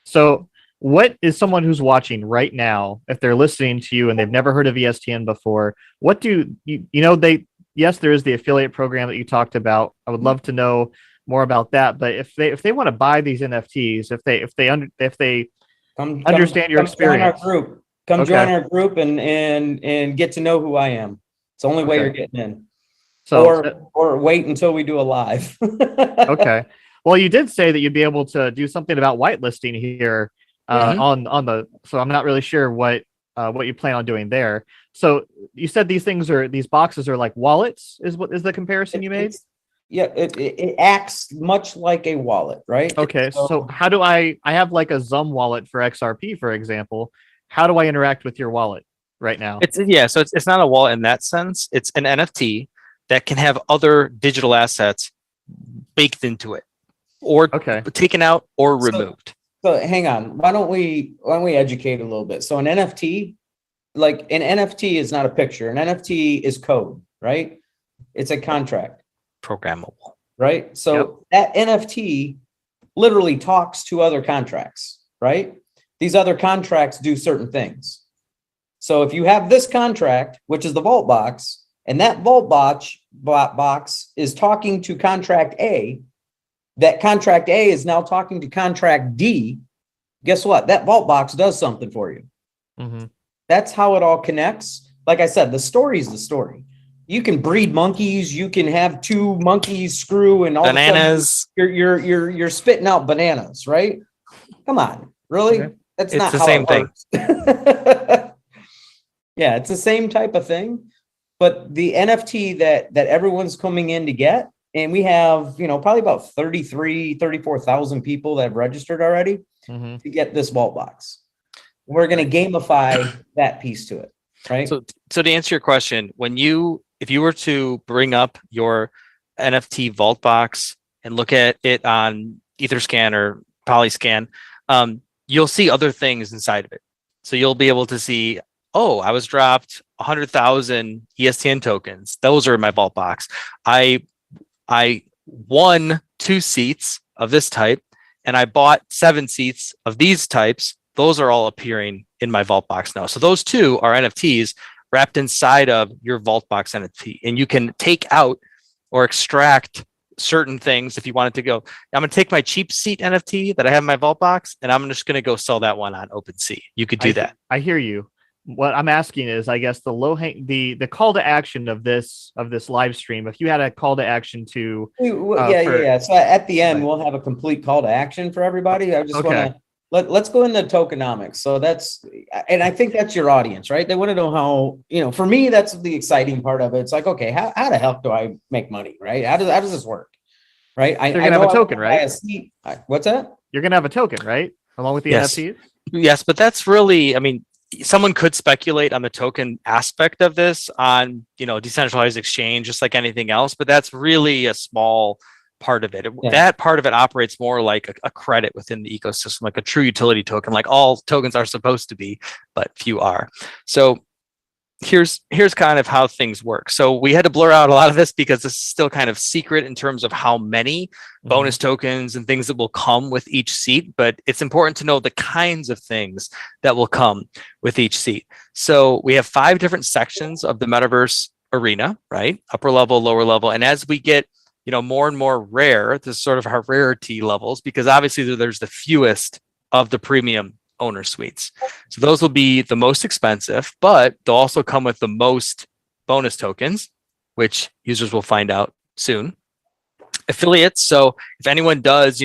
So what is someone who's watching right now, if they're listening to you and they've never heard of ESTN before, what do yes, there is the affiliate program that you talked about. I would love to know more about that. But if they want to buy these NFTs, if they understand your experience, come join our group and get to know who I am. It's the only way you're getting in. So or wait until we do a live. Okay. Well, you did say that you'd be able to do something about whitelisting here on the. So I'm not really sure what you plan on doing there. So you said these boxes are like wallets. Is the comparison you made? Yeah, it acts much like a wallet, right? Okay. So how do I have like a Zum wallet for XRP, for example? How do I interact with your wallet right now? So it's not a wallet in that sense. It's an NFT that can have other digital assets baked into it, or taken out or removed. So hang on. Why don't we educate a little bit? So an NFT, like an NFT is not a picture. An NFT is code, right? It's a contract. Programmable. Right? So that NFT literally talks to other contracts, right? These other contracts do certain things. So if you have this contract, which is the vault box, and that vault box is talking to contract A, that contract A is now talking to contract D, guess what? That vault box does something for you. Mm-hmm. That's how it all connects. Like I said, the story is the story. You can breed monkeys. You can have two monkeys screw and all bananas. Of a sudden you're spitting out bananas, right? Come on, really? Okay. That's It's not the how same it thing. works. Yeah, it's the same type of thing. But the NFT that everyone's coming in to get, and we have probably about 34,000 people that have registered already to get this vault box. We're going to gamify that piece to it, right? So to answer your question, if you were to bring up your NFT vault box and look at it on Etherscan or Polyscan, you'll see other things inside of it. So you'll be able to see, oh, I was dropped 100,000 ESTN tokens. Those are in my vault box. I won 2 seats of this type, and I bought 7 seats of these types. Those are all appearing in my vault box now. So those 2 are NFTs wrapped inside of your vault box NFT, and you can take out or extract certain things if you wanted to go. I'm going to take my cheap seat NFT that I have in my vault box, and I'm just going to go sell that one on OpenSea. You could do that. I hear you. What I'm asking is, I guess the call to action of this live stream. If you had a call to action to, So at the end, we'll have a complete call to action for everybody. I just want to let's go into tokenomics. So and I think that's your audience, right? They want to know how, for me, that's the exciting part of it. It's like, okay, how the heck do I make money, right? How does this work, right? You're gonna have a token, right? What's that? You're gonna have a token, right? Along with the NFTs? Yes, but that's really, someone could speculate on the token aspect of this on, decentralized exchange, just like anything else, but that's really a small part of it. That part of it operates more like a credit within the ecosystem, like a true utility token, like all tokens are supposed to be, but few are. So here's kind of how things work. So we had to blur out a lot of this because this is still kind of secret in terms of how many bonus tokens and things that will come with each seat, but it's important to know the kinds of things that will come with each seat. So we have 5 different sections of the Metaverse arena, right? Upper level, lower level. And as we get, more and more rare, this is sort of our rarity levels, because obviously there's the fewest of the premium owner suites. So those will be the most expensive, but they'll also come with the most bonus tokens, which users will find out soon. Affiliates. So if anyone does,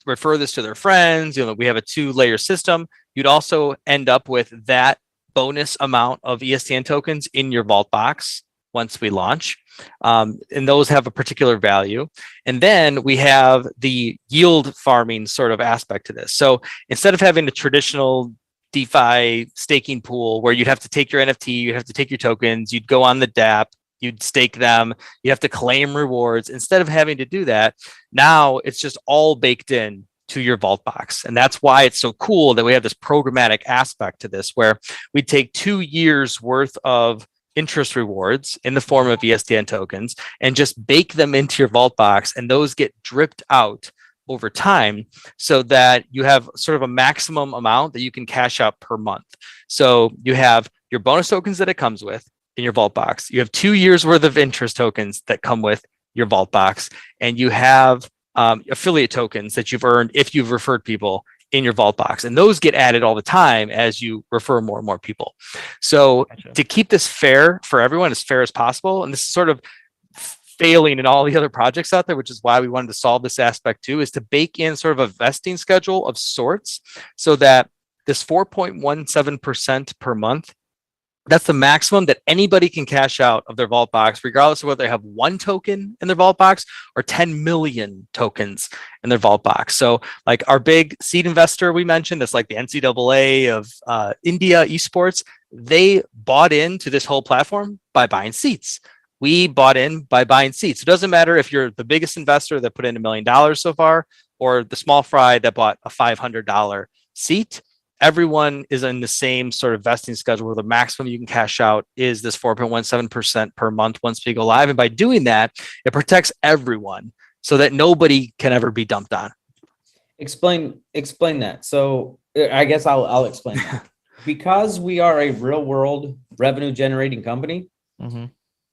refer this to their friends, we have a 2-layer system. You'd also end up with that bonus amount of ESTN tokens in your vault box once we launch. And those have a particular value. And then we have the yield farming sort of aspect to this. So instead of having a traditional DeFi staking pool where you'd have to take your NFT, you'd have to take your tokens, you'd go on the DApp, you'd stake them, you have to claim rewards. Instead of having to do that, now it's just all baked in to your vault box. And that's why it's so cool that we have this programmatic aspect to this, where we take 2 years worth of interest rewards in the form of ESTN tokens and just bake them into your vault box. And those get dripped out over time so that you have sort of a maximum amount that you can cash out per month. So you have your bonus tokens that it comes with in your vault box. You have 2 years worth of interest tokens that come with your vault box, and you have affiliate tokens that you've earned if you've referred people in your vault box. And those get added all the time as you refer more and more people. So to keep this fair for everyone, as fair as possible, and this is sort of failing in all the other projects out there, which is why we wanted to solve this aspect too, is to bake in sort of a vesting schedule of sorts so that this 4.17% per month, that's the maximum that anybody can cash out of their vault box, regardless of whether they have 1 token in their vault box or 10 million tokens in their vault box. So like our big seed investor we mentioned, that's like the NCAA of India esports, they bought into this whole platform by buying seats. We bought in by buying seats. It doesn't matter if you're the biggest investor that put in $1 million so far, or the small fry that bought a $500 seat. Everyone is in the same sort of vesting schedule where the maximum you can cash out is this 4.17% per month once we go live. And by doing that, it protects everyone so that nobody can ever be dumped on. Explain that. So I guess I'll explain that. Because we are a real world revenue generating company,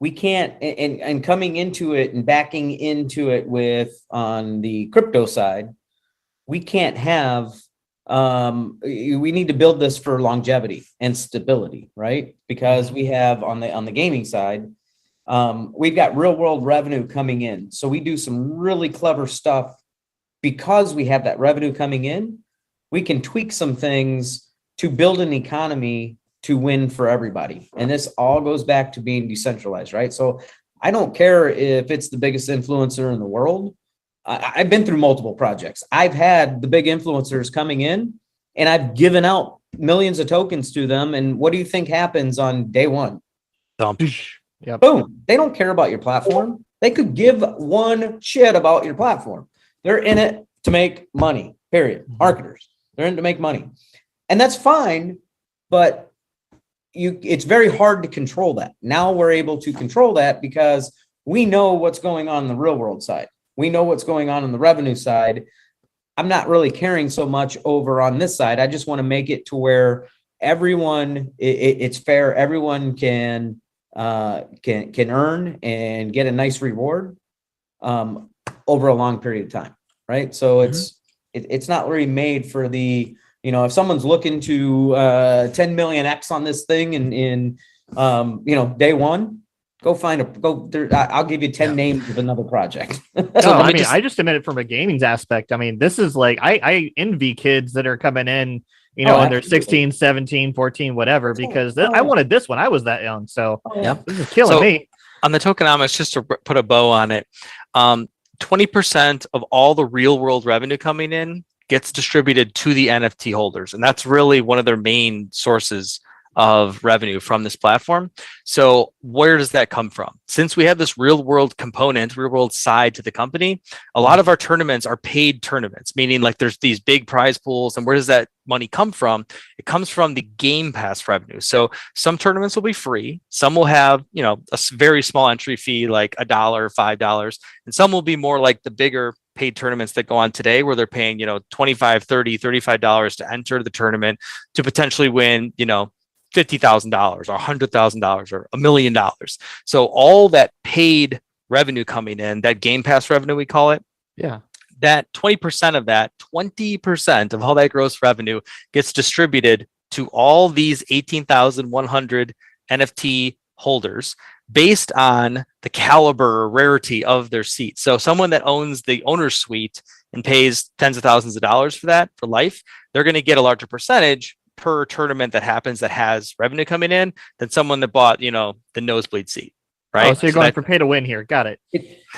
we can't, and coming into it and backing into it with on the crypto side, we can't have, we need to build this for longevity and stability, right? Because we have on the gaming side, we've got real world revenue coming in. So we do some really clever stuff because we have that revenue coming in. We can tweak some things to build an economy to win for everybody. And this all goes back to being decentralized, right? So I don't care if it's the biggest influencer in the world. I've been through multiple projects. I've had the big influencers coming in and I've given out millions of tokens to them. And what do you think happens on day one? Dump. Yep. Boom. They don't care about your platform. They could give one shit about your platform. They're in it to make money, period. Marketers, they're in it to make money. And that's fine, but it's very hard to control that. Now we're able to control that because we know what's going on in the real world side. We know what's going on the revenue side. I'm not really caring so much over on this side. I just want to make it to where everyone, it's fair. Everyone can earn and get a nice reward over a long period of time, right? So it's not really made for the, if someone's looking to 10 million X on this thing in day one, I'll give you 10 names of another project. I just meant it from a gaming aspect. I mean, this is like, I envy kids that are coming in, and they're 16, 17, 14, whatever, because I wanted this when I was that young. So this is killing me. On the tokenomics, just to put a bow on it, 20% of all the real world revenue coming in gets distributed to the NFT holders. And that's really one of their main sources of revenue from this platform. So where does that come from? Since we have this real world component, real world side to the company, a lot of our tournaments are paid tournaments, meaning like there's these big prize pools. And where does that money come from? It comes from the Game Pass revenue. So some tournaments will be free. Some will have, a very small entry fee, like $1, $5, and some will be more like the bigger paid tournaments that go on today where they're paying, $25, $30, $35 to enter the tournament to potentially win, $50,000 or $100,000 or $1 million. So all that paid revenue coming in, that Game Pass revenue, we call it, Yeah. that 20% of that, 20% of all that gross revenue gets distributed to all these 18,100 NFT holders based on the caliber or rarity of their seat. So someone that owns the owner's suite and pays tens of thousands of dollars for that for life, they're going to get a larger percentage per tournament that happens that has revenue coming in than someone that bought, the nosebleed seat. Right. Oh, so you're going for pay to win here. Got it.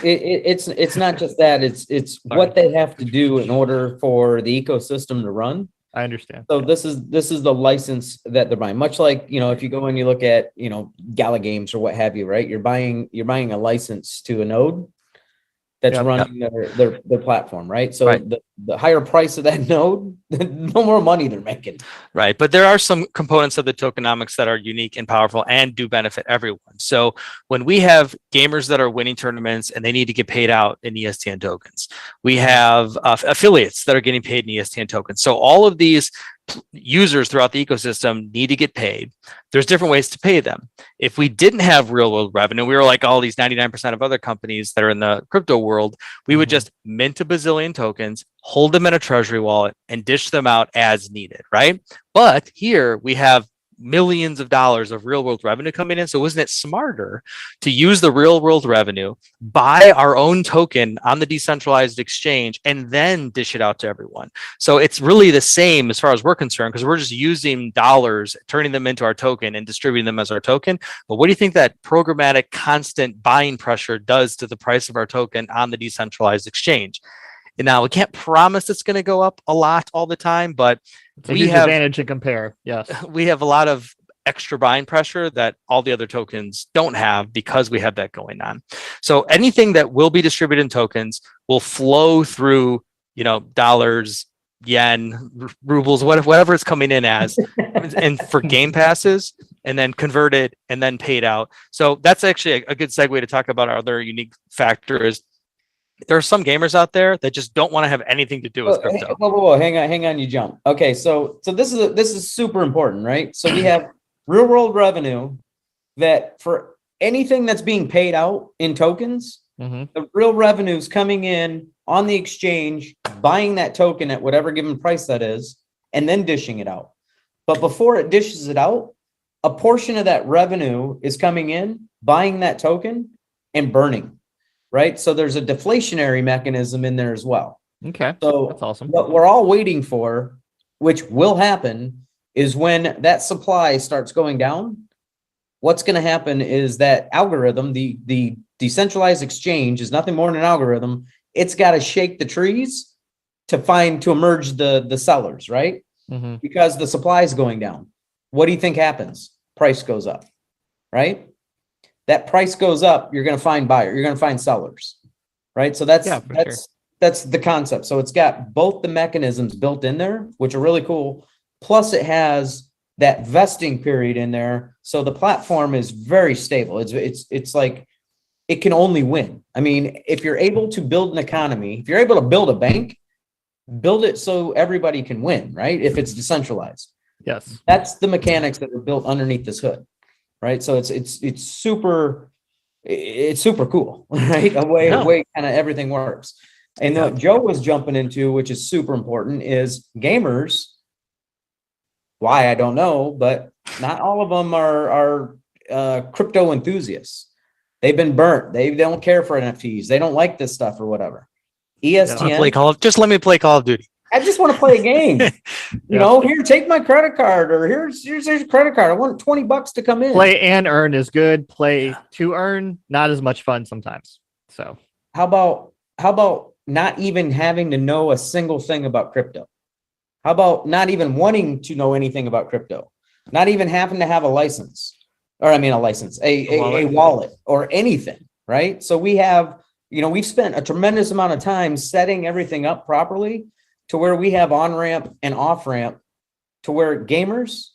It's not just that. It's what they have to do in order for the ecosystem to run. I understand. So this is the license that they're buying. Much like, if you go and you look at, Gala Games or what have you, right? You're buying a license to a node that's running their platform, right? So the higher price of that node, no more money they're making. Right. But there are some components of the tokenomics that are unique and powerful and do benefit everyone. So when we have gamers that are winning tournaments and they need to get paid out in ESTN tokens, we have affiliates that are getting paid in ESTN tokens. So all of these users throughout the ecosystem need to get paid. There's different ways to pay them. If we didn't have real world revenue, we were like all these 99% of other companies that are in the crypto world, we would just mint a bazillion tokens, hold them in a treasury wallet, and dish them out as needed, right? But here we have millions of dollars of real world revenue coming in. So wasn't it smarter to use the real world revenue, buy our own token on the decentralized exchange, and then dish it out to everyone? So it's really the same as far as we're concerned, because we're just using dollars, turning them into our token and distributing them as our token. But what do you think that programmatic constant buying pressure does to the price of our token on the decentralized exchange? And now we can't promise it's going to go up a lot all the time, but it's a huge advantage to compare. Yes. We have a lot of extra buying pressure that all the other tokens don't have because we have that going on. So anything that will be distributed in tokens will flow through, dollars, yen, rubles, whatever it's coming in as, and for game passes, and then converted and then paid out. So that's actually a good segue to talk about our other unique factor is there are some gamers out there that just don't want to have anything to do with crypto. Whoa, hang on, you jump. Okay, so this is super important, right? So we have real world revenue that for anything that's being paid out in tokens, the real revenue is coming in on the exchange, buying that token at whatever given price that is, and then dishing it out. But before it dishes it out, a portion of that revenue is coming in, buying that token, and burning. Right. So there's a deflationary mechanism in there as well. Okay. So that's awesome. What we're all waiting for, which will happen, is when that supply starts going down, what's going to happen is that algorithm, the decentralized exchange is nothing more than an algorithm. It's got to shake the trees to emerge the sellers, right? Because the supply is going down. What do you think happens? Price goes up, right? That price goes up, you're going to find buyers, you're going to find sellers, right? So that's the concept. So it's got both the mechanisms built in there, which are really cool. Plus it has that vesting period in there. So the platform is very stable. It's like it can only win. I mean, if you're able to build an economy, if you're able to build a bank, build it so everybody can win, right? If it's decentralized. Yes. That's the mechanics that are built underneath this hood. Right. So it's super cool, right? A way kind of everything works. And what Joe was jumping into, which is super important, is gamers. Why, I don't know, but not all of them are crypto enthusiasts. They've been burnt. They don't care for NFTs. They don't like this stuff or whatever. ESTN. Just let me play Call of Duty. I just want to play a game. Here, take my credit card, or here's your credit card. I want $20 to come in. Play and earn is good. Play to earn, not as much fun sometimes. So how about not even having to know a single thing about crypto? How about not even wanting to know anything about crypto? Not even having to have a license, a wallet or anything, right? So we have, we've spent a tremendous amount of time setting everything up properly to where we have on-ramp and off-ramp to where gamers,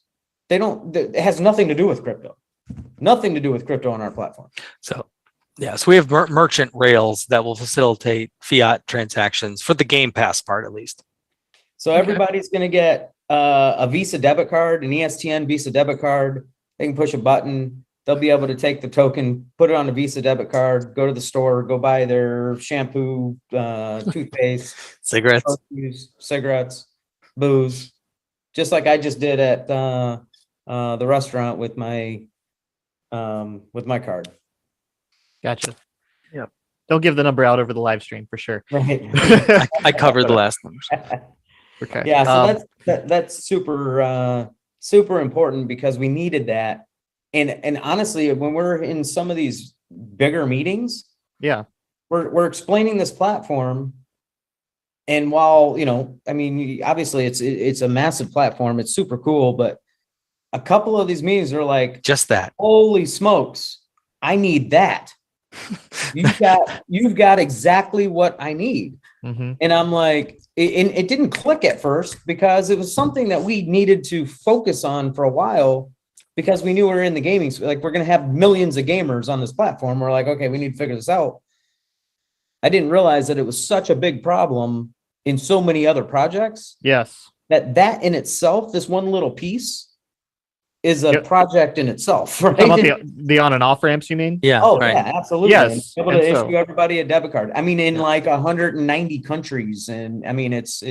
it has nothing to do with crypto. Nothing to do with crypto on our platform. So we have merchant rails that will facilitate fiat transactions for the Game Pass part, at least. So everybody's going to get a Visa debit card, an ESTN Visa debit card. They can push a button. They'll be able to take the token, put it on a Visa debit card, go to the store, go buy their shampoo, toothpaste, Cigarettes. cigarettes, booze, just like I just did at the restaurant with my card. Gotcha. Yep. Don't give the number out over the live stream for sure. Right. I covered the last numbers. Okay. Yeah. So that's super super important because we needed that. And honestly, when we're in some of these bigger meetings, yeah, we're explaining this platform. And while, I mean, obviously it's a massive platform, it's super cool, but a couple of these meetings are like, just that. Holy smokes, I need that. You've got exactly what I need. Mm-hmm. And I'm like, it didn't click at first because it was something that we needed to focus on for a while because we knew we were in the gaming. Like, we're going to have millions of gamers on this platform. We're like, okay, we need to figure this out. I didn't realize that it was such a big problem in so many other projects. Yes. That in itself, this one little piece is a project in itself, right? About the on and off ramps, you mean? Yeah. Oh, right. yeah, absolutely. Yes. And able to issue everybody a debit card. I mean, in like 190 countries. And I mean, it's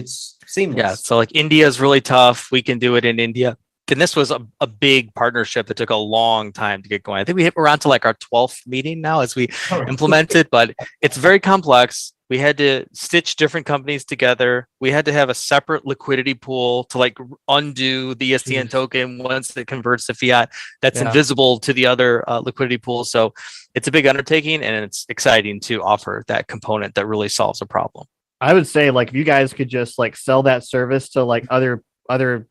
seamless. Yeah. So like India is really tough. We can do it in India. And this was a big partnership that took a long time to get going. I think we're on to like our 12th meeting now as we implement it, but it's very complex. We had to stitch different companies together. We had to have a separate liquidity pool to like undo the ESTN token once it converts to fiat. That's invisible to the other liquidity pools. So it's a big undertaking, and it's exciting to offer that component that really solves a problem. I would say, like, if you guys could just like sell that service to like other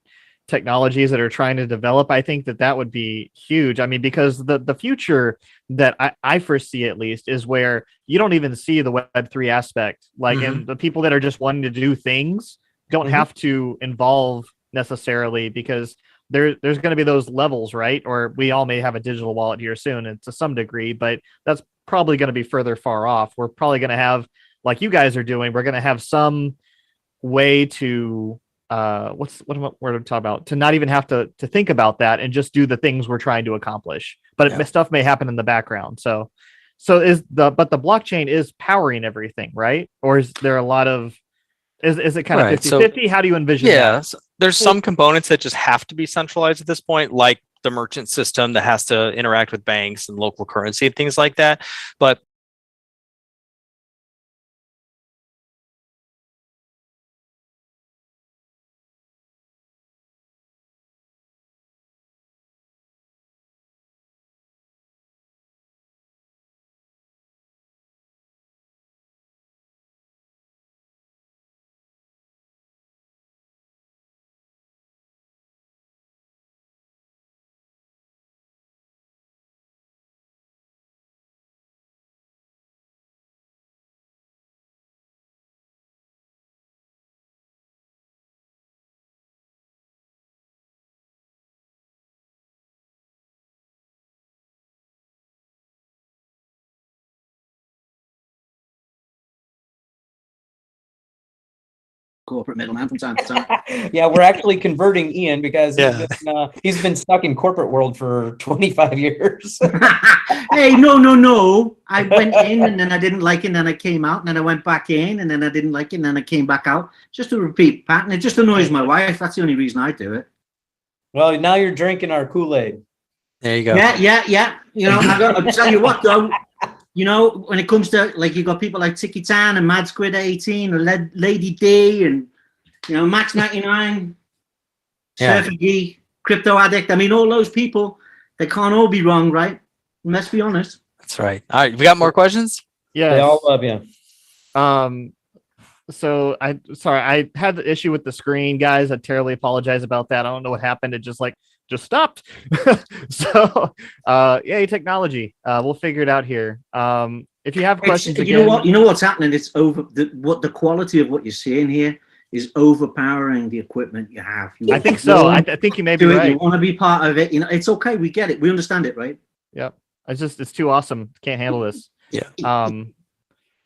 technologies that are trying to develop, I think that would be huge. I mean, because the future that I foresee, at least, is where you don't even see the Web3 aspect. Like, and the people that are just wanting to do things don't have to involve necessarily, because there's going to be those levels, right? Or we all may have a digital wallet here soon, and to some degree, but that's probably going to be further far off. We're probably going to have, like you guys are doing, we're going to have some way to what am I talking about, to not even have to think about that and just do the things we're trying to accomplish, but stuff may happen in the background. So the blockchain is powering everything, right? Or is there a lot of, is it kind of 50-50? How do you envision that? So there's some components that just have to be centralized at this point, like the merchant system that has to interact with banks and local currency and things like that. But corporate middleman from time to time. Yeah, we're actually converting Ian because he's been stuck in corporate world for 25 years. Hey, no. I went in and then I didn't like it, and then I came out, and then I went back in, and then I didn't like it, and then I came back out. Just a repeat pattern. It just annoys my wife. That's the only reason I do it. Well, now you're drinking our Kool-Aid. There you go. Yeah. You know, I'll tell you what though. You know, when it comes to, like, you got people like Tiki Tan and Mad Squid 18 or Lady D and, you know, Max 99, Surfer G, Crypto Addict. I mean, all those people, they can't all be wrong, right? Let's be honest. That's right. All right, we got more questions? Yeah. They all love you. So I had the issue with the screen, guys. I terribly apologize about that. I don't know what happened. It just stopped. So technology. We'll figure it out here. If you have questions, you know what's happening? It's over the quality of what you're seeing here is overpowering the equipment you have. I think so. I think you may be right. You want to be part of it. You know, it's okay. We get it. We understand it, right? Yep. It's too awesome. Can't handle this. Yeah.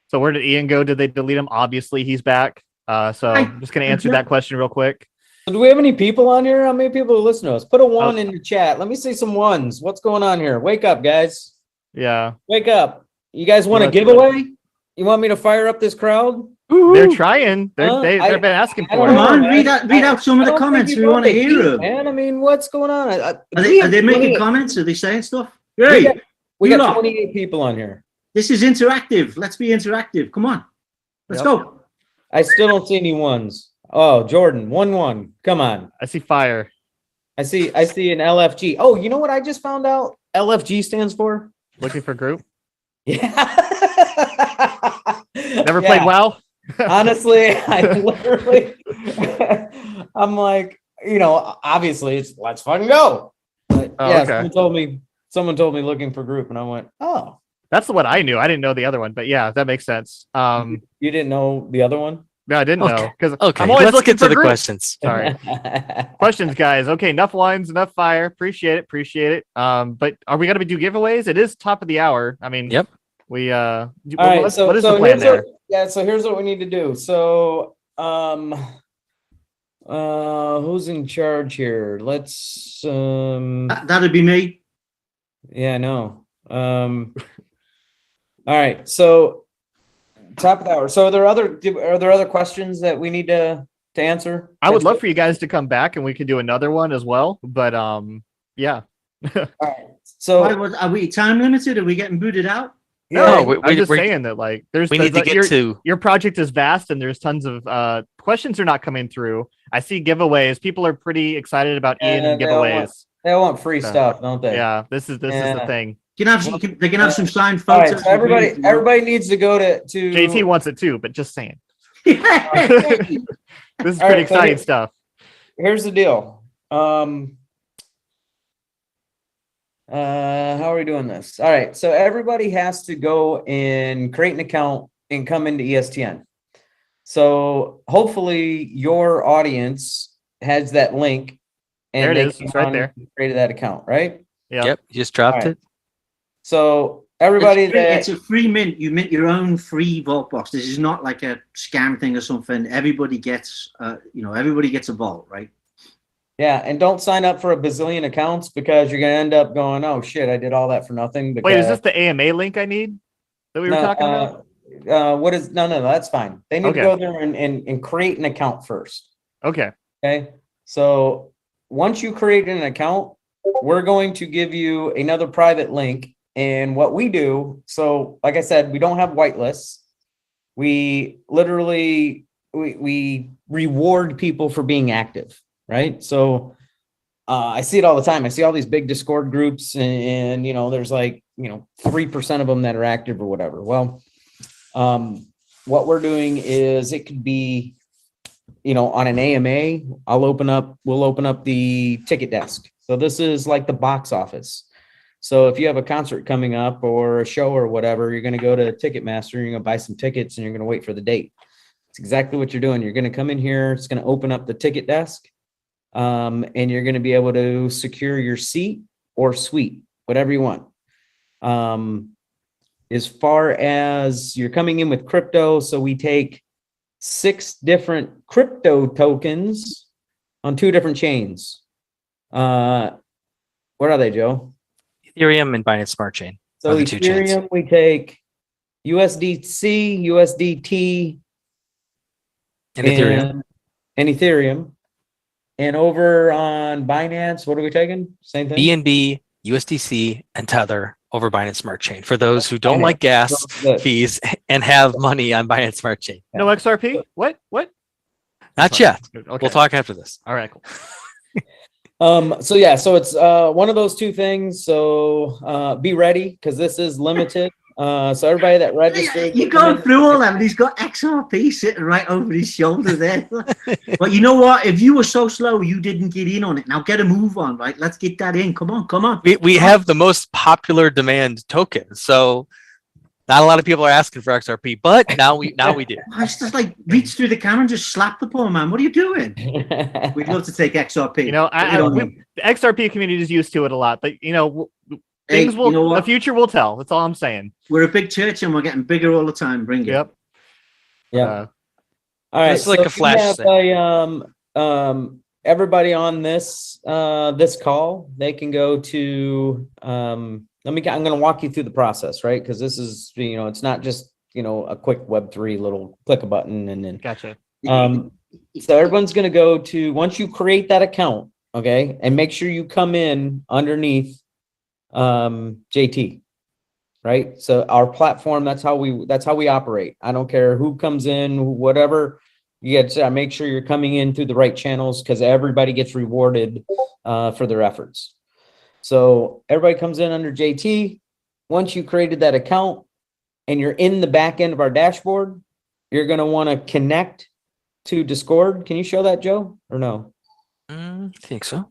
So where did Ian go? Did they delete him? Obviously, he's back. So I'm just going to answer that question real quick. So do we have any people on here? How many people listen to us? Put a one in the chat. Let me see some ones. What's going on here? Wake up, guys. Yeah. Wake up. You guys want a Let's- giveaway? You want me to fire up this crowd? They're trying. Huh? They've been asking I for don't it. Come know, on, man. read out some of the I don't comments. think We you want to know the hear heat, them. man. I mean, what's going on? Are they making comments? Are they saying stuff? Hey, We you got lot. 28 people on here. This is interactive. Let's be interactive. Come on. Let's go. I still don't see any ones. Oh, Jordan, 1-1. Come on. I see fire. I see an LFG. Oh, you know what I just found out? LFG stands for? Looking for group. Yeah. Never Yeah. played WoW. Honestly, I literally, I'm like, obviously it's let's fucking go. But Oh, yeah, okay. someone told me looking for group, and I went, oh, That's the one I knew. I didn't know the other one, but yeah, that makes sense. you didn't know the other one? No, I didn't Okay. know because Okay, I'm always let's looking get to for the groups. questions. Sorry. Questions, guys. Okay, enough lines, enough fire. Appreciate it. But are we gonna do giveaways? It is top of the hour. I mean, Yep. We All right, what is the plan there? So here's what we need to do. So who's in charge here? Let's That'd be me. yeah, no. All right, so top of the hour. So are there other questions that we need to answer? I would love for you guys to come back and we could do another one as well. But yeah. All right. So Are we time limited? Are we getting booted out? No, we- I'm just we're- saying that like there's We need to get to. your project is vast and there's tons of questions are not coming through. I see giveaways. People are pretty excited about Ian and they all giveaways. they all want free stuff, don't they? Yeah, this is the thing. They can have some signed All photos. right, so everybody needs to go to JT wants it too, but just saying. JT. This is All pretty right, so exciting stuff. Here's the deal. How are we doing this? All right, so everybody has to go and create an account and come into ESTN. So hopefully your audience has that link and There it they is. can It's right run there. and created that account, right? Yeah. Yep, you just dropped All right. it. So everybody It's a free mint. You mint your own free vault box. This is not like a scam thing or something. Everybody gets, everybody gets a vault, right? yeah, and don't sign up for a bazillion accounts because you're gonna end up going, oh shit, I did all that for nothing. Wait, is because- this the AMA link I need that we were No, talking about? what is no, that's fine. They need to Okay. go there and create an account first. Okay. Okay. So once you create an account, we're going to give you another private link. And what we do, so like I said, we don't have whitelists. We literally we reward people for being active, right? So I see it all the time. I see all these big Discord groups and there's like, 3% of them that are active or whatever. Well, what we're doing is it could be, on an AMA, we'll open up the ticket desk. So this is like the box office. So if you have a concert coming up or a show or whatever, you're going to go to Ticketmaster, you're going to buy some tickets and you're going to wait for the date. It's exactly what you're doing. You're going to come in here. It's going to open up the ticket desk. And you're going to be able to secure your seat or suite, whatever you want. As far as you're coming in with crypto, so we take 6 different crypto tokens on 2 different chains. What are they, Joe? Ethereum and Binance Smart Chain. So Are the 2 chains. Ethereum, we take USDC, USDT, And Ethereum. and Ethereum. And over on Binance, what are we taking? Same thing. BNB, USDC, and Tether over Binance Smart Chain. For those who don't Okay. like gas Good. fees and have money on Binance Smart Chain. No XRP? What? Not yet. Okay. We'll talk after this. All right. Cool. So yeah, so it's one of those 2 things. So be ready because this is limited. So everybody that registered, You're going through all that, and he's got XRP sitting right over his shoulder there. But you know what? If you were so slow, you didn't get in on it. Now get a move on, right? Let's get that in. Come on. We have the most popular demand token. So not a lot of people are asking for XRP, but now we do. It's just like reach through the camera and just slap the poor man. What are you doing? We'd love to take XRP. The XRP community is used to it a lot, but things will. you know what? The future will tell. That's all I'm saying. We're a big church and we're getting bigger all the time. Bring it. Yep. Yeah. Uh, All right. This is like a you flash have everybody on this this call, they can go to I'm going to walk you through the process, right? Because this is, it's not just, a quick Web3 little click a button and then Gotcha. so everyone's going to go to, once you create that account, okay, and make sure you come in underneath JT, right? So our platform, that's how we operate. I don't care who comes in, whatever. You got to make sure you're coming in through the right channels, because everybody gets rewarded for their efforts. So everybody comes in under JT. Once you created that account and you're in the back end of our dashboard, you're going to want to connect to Discord. Can you show that, Joe, or no? I think so.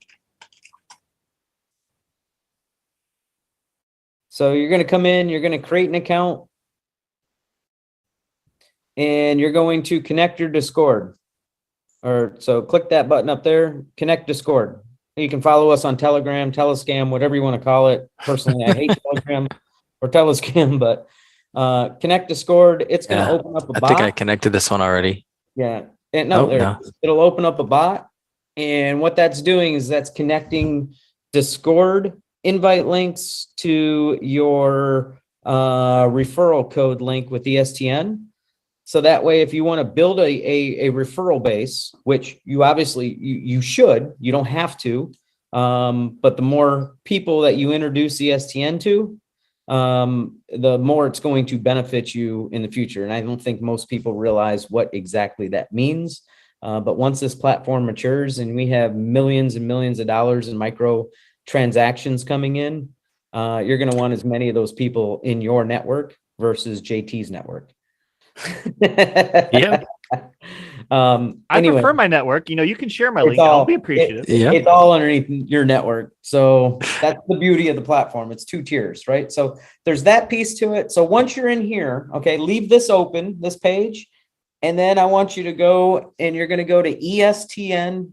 So you're going to come in, you're going to create an account, and you're going to connect your Discord. So click that button up there, connect Discord. You can follow us on Telegram, Telescam, whatever you want to call it. Personally, I hate Telegram or Telescam, but connect Discord. It's going to open up a bot. I think I connected this one already. Yeah. And no. It'll open up a bot. And what that's doing is that's connecting Discord invite links to your referral code link with ESTN. So that way, if you want to build a referral base, which you obviously you should, you don't have to, but the more people that you introduce ESTN to, the more it's going to benefit you in the future. And I don't think most people realize what exactly that means. But once this platform matures and we have millions and millions of dollars in micro transactions coming in, you're going to want as many of those people in your network versus JT's network. Yeah. I prefer my network. You can share my link. I'll be appreciative. It's all underneath your network. So that's the beauty of the platform. It's 2 tiers, right? So there's that piece to it. So once you're in here, okay, leave this open, this page. And then I want you to go, and you're going to go to estn.io/AMA.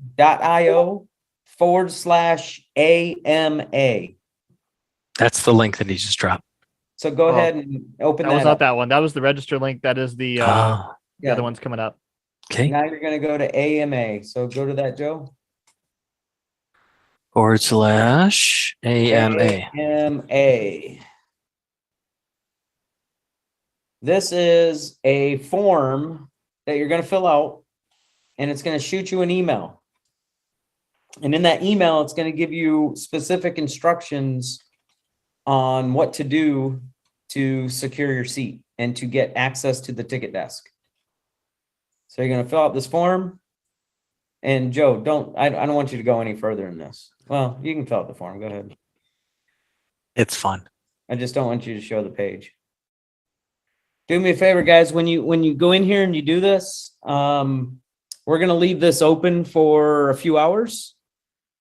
That's the link that he just dropped. So go ahead and open that. That was not that one. That was the register link. That is the other one's coming up. Okay. Now you're going to go to AMA. So go to that, Joe. /AMA. AMA. This is a form that you're going to fill out, and it's going to shoot you an email. And in that email, it's going to give you specific instructions on what to do to secure your seat and to get access to the ticket desk. So you're going to fill out this form. And Joe, I don't want you to go any further in this. Well, you can fill out the form. Go ahead. It's fun. I just don't want you to show the page. Do me a favor, guys. When you go in here and you do this, we're going to leave this open for a few hours.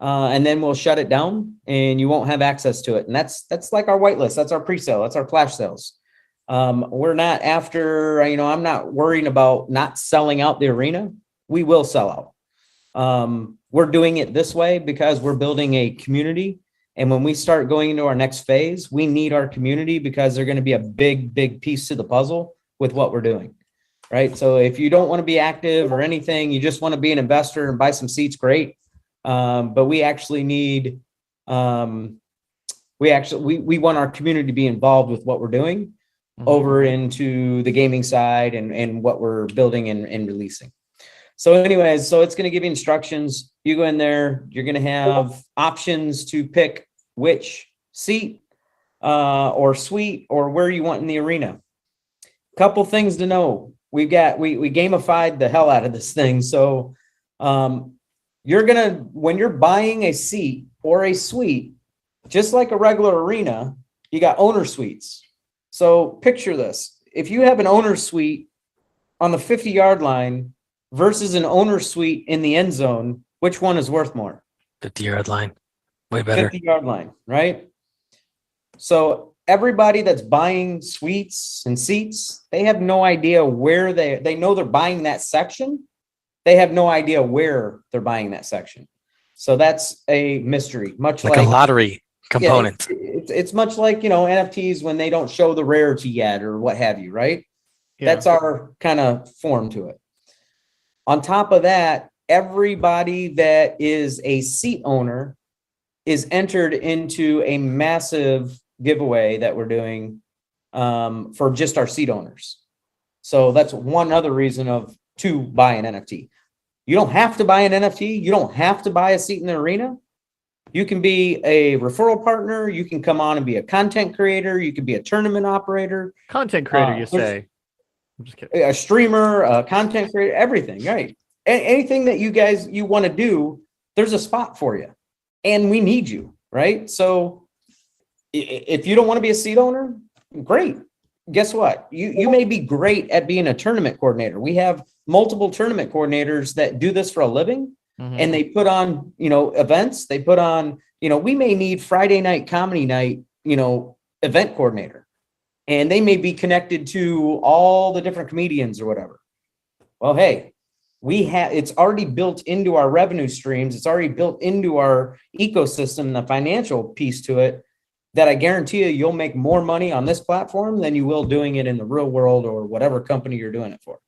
And then we'll shut it down and you won't have access to it. And that's like our whitelist. That's our pre-sale. That's our flash sales. We're not after, I'm not worrying about not selling out the arena. We will sell out. We're doing it this way because we're building a community. And when we start going into our next phase, we need our community because they're going to be a big, big piece to the puzzle with what we're doing. Right. So if you don't want to be active or anything, you just want to be an investor and buy some seats, great. But we actually need, we want our community to be involved with what we're doing over into the gaming side and what we're building and releasing. So anyways, so it's going to give you instructions. You go in there, you're going to have options to pick which seat, or suite or where you want in the arena. Couple things to know. We gamified the hell out of this thing. So, when you're buying a seat or a suite, just like a regular arena, you got owner suites. So picture this. If you have an owner suite on the 50-yard line versus an owner suite in the end zone, which one is worth more? 50-yard line. Way better. 50-yard line, right? So everybody that's buying suites and seats, they have no idea where they know they're buying that section. They have no idea where they're buying that section. So that's a mystery, much like a lottery component. Yeah, it's much like, NFTs when they don't show the rarity yet or what have you, right? Yeah. That's our kind of form to it. On top of that, everybody that is a seat owner is entered into a massive giveaway that we're doing for just our seat owners. So that's one other reason to buy an NFT. You don't have to buy an NFT. You don't have to buy a seat in the arena. You can be a referral partner. You can come on and be a content creator. You can be a tournament operator. Content creator, you say? I'm just kidding. A streamer, a content creator, everything, right? Anything that you want to do, there's a spot for you, and we need you, right? So if you don't want to be a seat owner, great. Guess what? You may be great at being a tournament coordinator. We have multiple tournament coordinators that do this for a living, and they put on, events. They put on, we may need Friday night comedy night, event coordinator, and they may be connected to all the different comedians or whatever. Well, hey, it's already built into our revenue streams. It's already built into our ecosystem, the financial piece to it, that I guarantee you'll make more money on this platform than you will doing it in the real world or whatever company you're doing it for.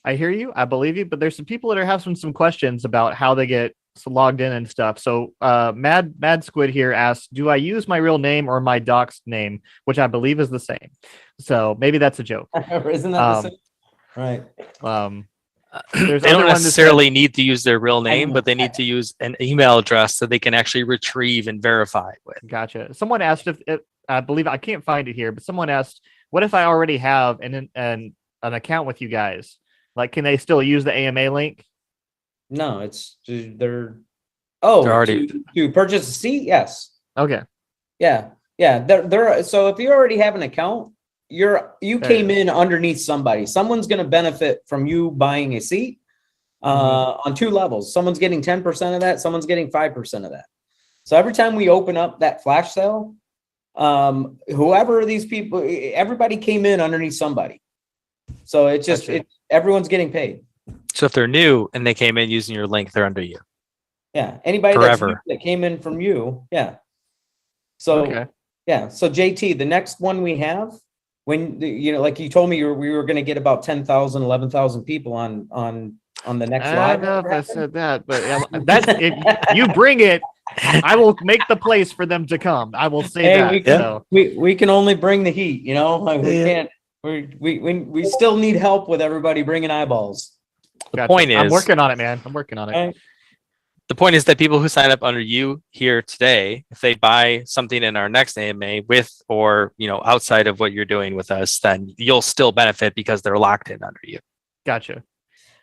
I hear you. I believe you. But there's some people that are having some questions about how they get logged in and stuff. So Mad Squid here asks, do I use my real name or my doxed name, which I believe is the same? So maybe that's a joke. Isn't that the same? Right. They don't necessarily need to use their real name, but they need to use an email address that they can actually retrieve and verify with. Gotcha. Someone asked if I believe, I can't find it here, but someone asked, what if I already have an account with you guys? Like, can they still use the AMA link? No, they're already to purchase a seat. Yes. Okay. Yeah. They're so if you already have an account, you came in underneath somebody. Someone's going to benefit from you buying a seat on two levels. Someone's getting 10% of that. Someone's getting 5% of that. So every time we open up that flash sale, whoever these people, everybody came in underneath somebody. So it's just, everyone's getting paid. So if they're new and they came in using your link, they're under you. Yeah. Anybody that came in from you. Yeah. So, yeah. So JT, the next one we have, when like you told me we were going to get about 10,000, 11,000 people on the next live. I don't know if I said that, but that's if you bring it, I will make the place for them to come. I will say that. We can only bring the heat, we can't. We still need help with everybody bringing eyeballs. The point is, I'm working on it, man. I'm working on it. Right. The point is that people who sign up under you here today, if they buy something in our next AMA with or outside of what you're doing with us, then you'll still benefit because they're locked in under you. Gotcha.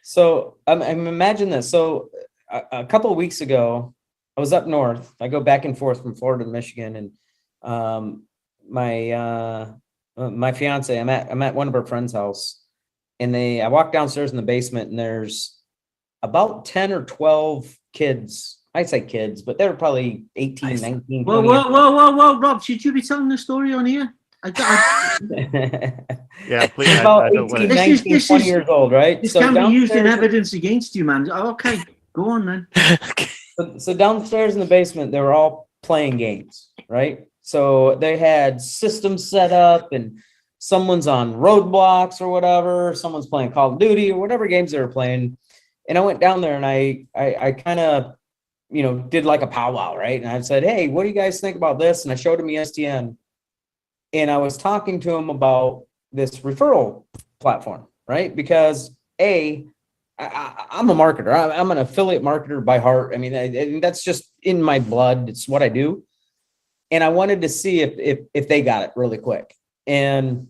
So imagine this. So a couple of weeks ago, I was up north. I go back and forth from Florida to Michigan, and my fiance, I'm at one of her friend's house, and I walk downstairs in the basement, and there's about 10 or 12 kids. I say kids, but they're probably 18, 19. Whoa, Rob, should you be telling the story on here? Yeah, please. About 18, 19, 20 years old, right? This can be used in evidence against you, man. Okay, go on then. So downstairs in the basement, they were all playing games, right? So they had systems set up, and someone's on Roadblocks or whatever. Someone's playing Call of Duty or whatever games they were playing. And I went down there and I kind of, did like a powwow, right? And I said, hey, what do you guys think about this? And I showed him ESTN. And I was talking to him about this referral platform, right? Because I'm a marketer. I'm an affiliate marketer by heart. I mean, that's just in my blood. It's what I do. And I wanted to see if they got it really quick. And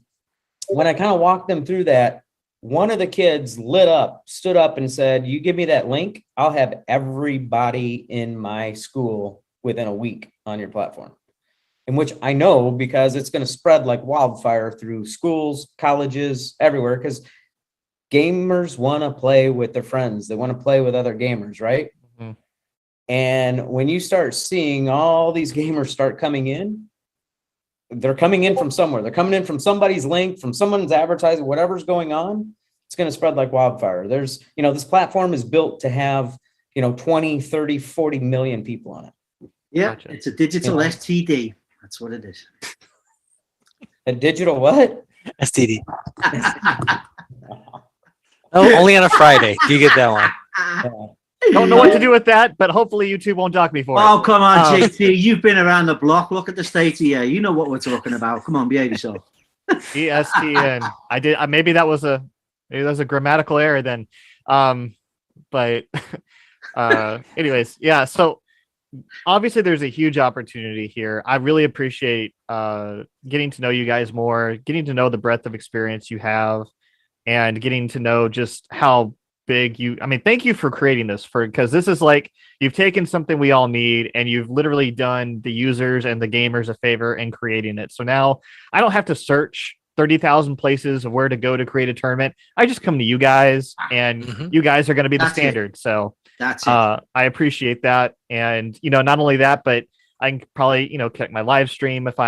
when I kind of walked them through that, one of the kids stood up and said, you give me that link, I'll have everybody in my school within a week on your platform. In which I know, because it's going to spread like wildfire through schools, colleges, everywhere, because gamers want to play with their friends. They want to play with other gamers, right? Mm-hmm. And when you start seeing all these gamers start coming in, they're coming in from somewhere. They're coming in from somebody's link, from someone's advertising, whatever's going on, it's going to spread like wildfire. There's, this platform is built to have, 20, 30, 40 million people on it. Yeah, gotcha. It's a digital STD. That's what it is. A digital what? STD. Oh, only on a Friday. Do you get that one? Don't know what to do with that, but hopefully YouTube won't dock me for it. Oh, come on, Um, JT. You've been around the block. Look at the state here. You know what we're talking about. Come on, behave yourself. ESTN. I did. Maybe that was a grammatical error then. But anyways, yeah. So obviously there's a huge opportunity here. I really appreciate getting to know you guys more, getting to know the breadth of experience you have, and getting to know just how big you. I mean, thank you for creating this because this is like you've taken something we all need and you've literally done the users and the gamers a favor in creating it. So now I don't have to search 30,000 places of where to go to create a tournament. I just come to you guys and you guys are going to be the standard. So that's it. I appreciate that. And, not only that, but I can probably, connect my live stream if I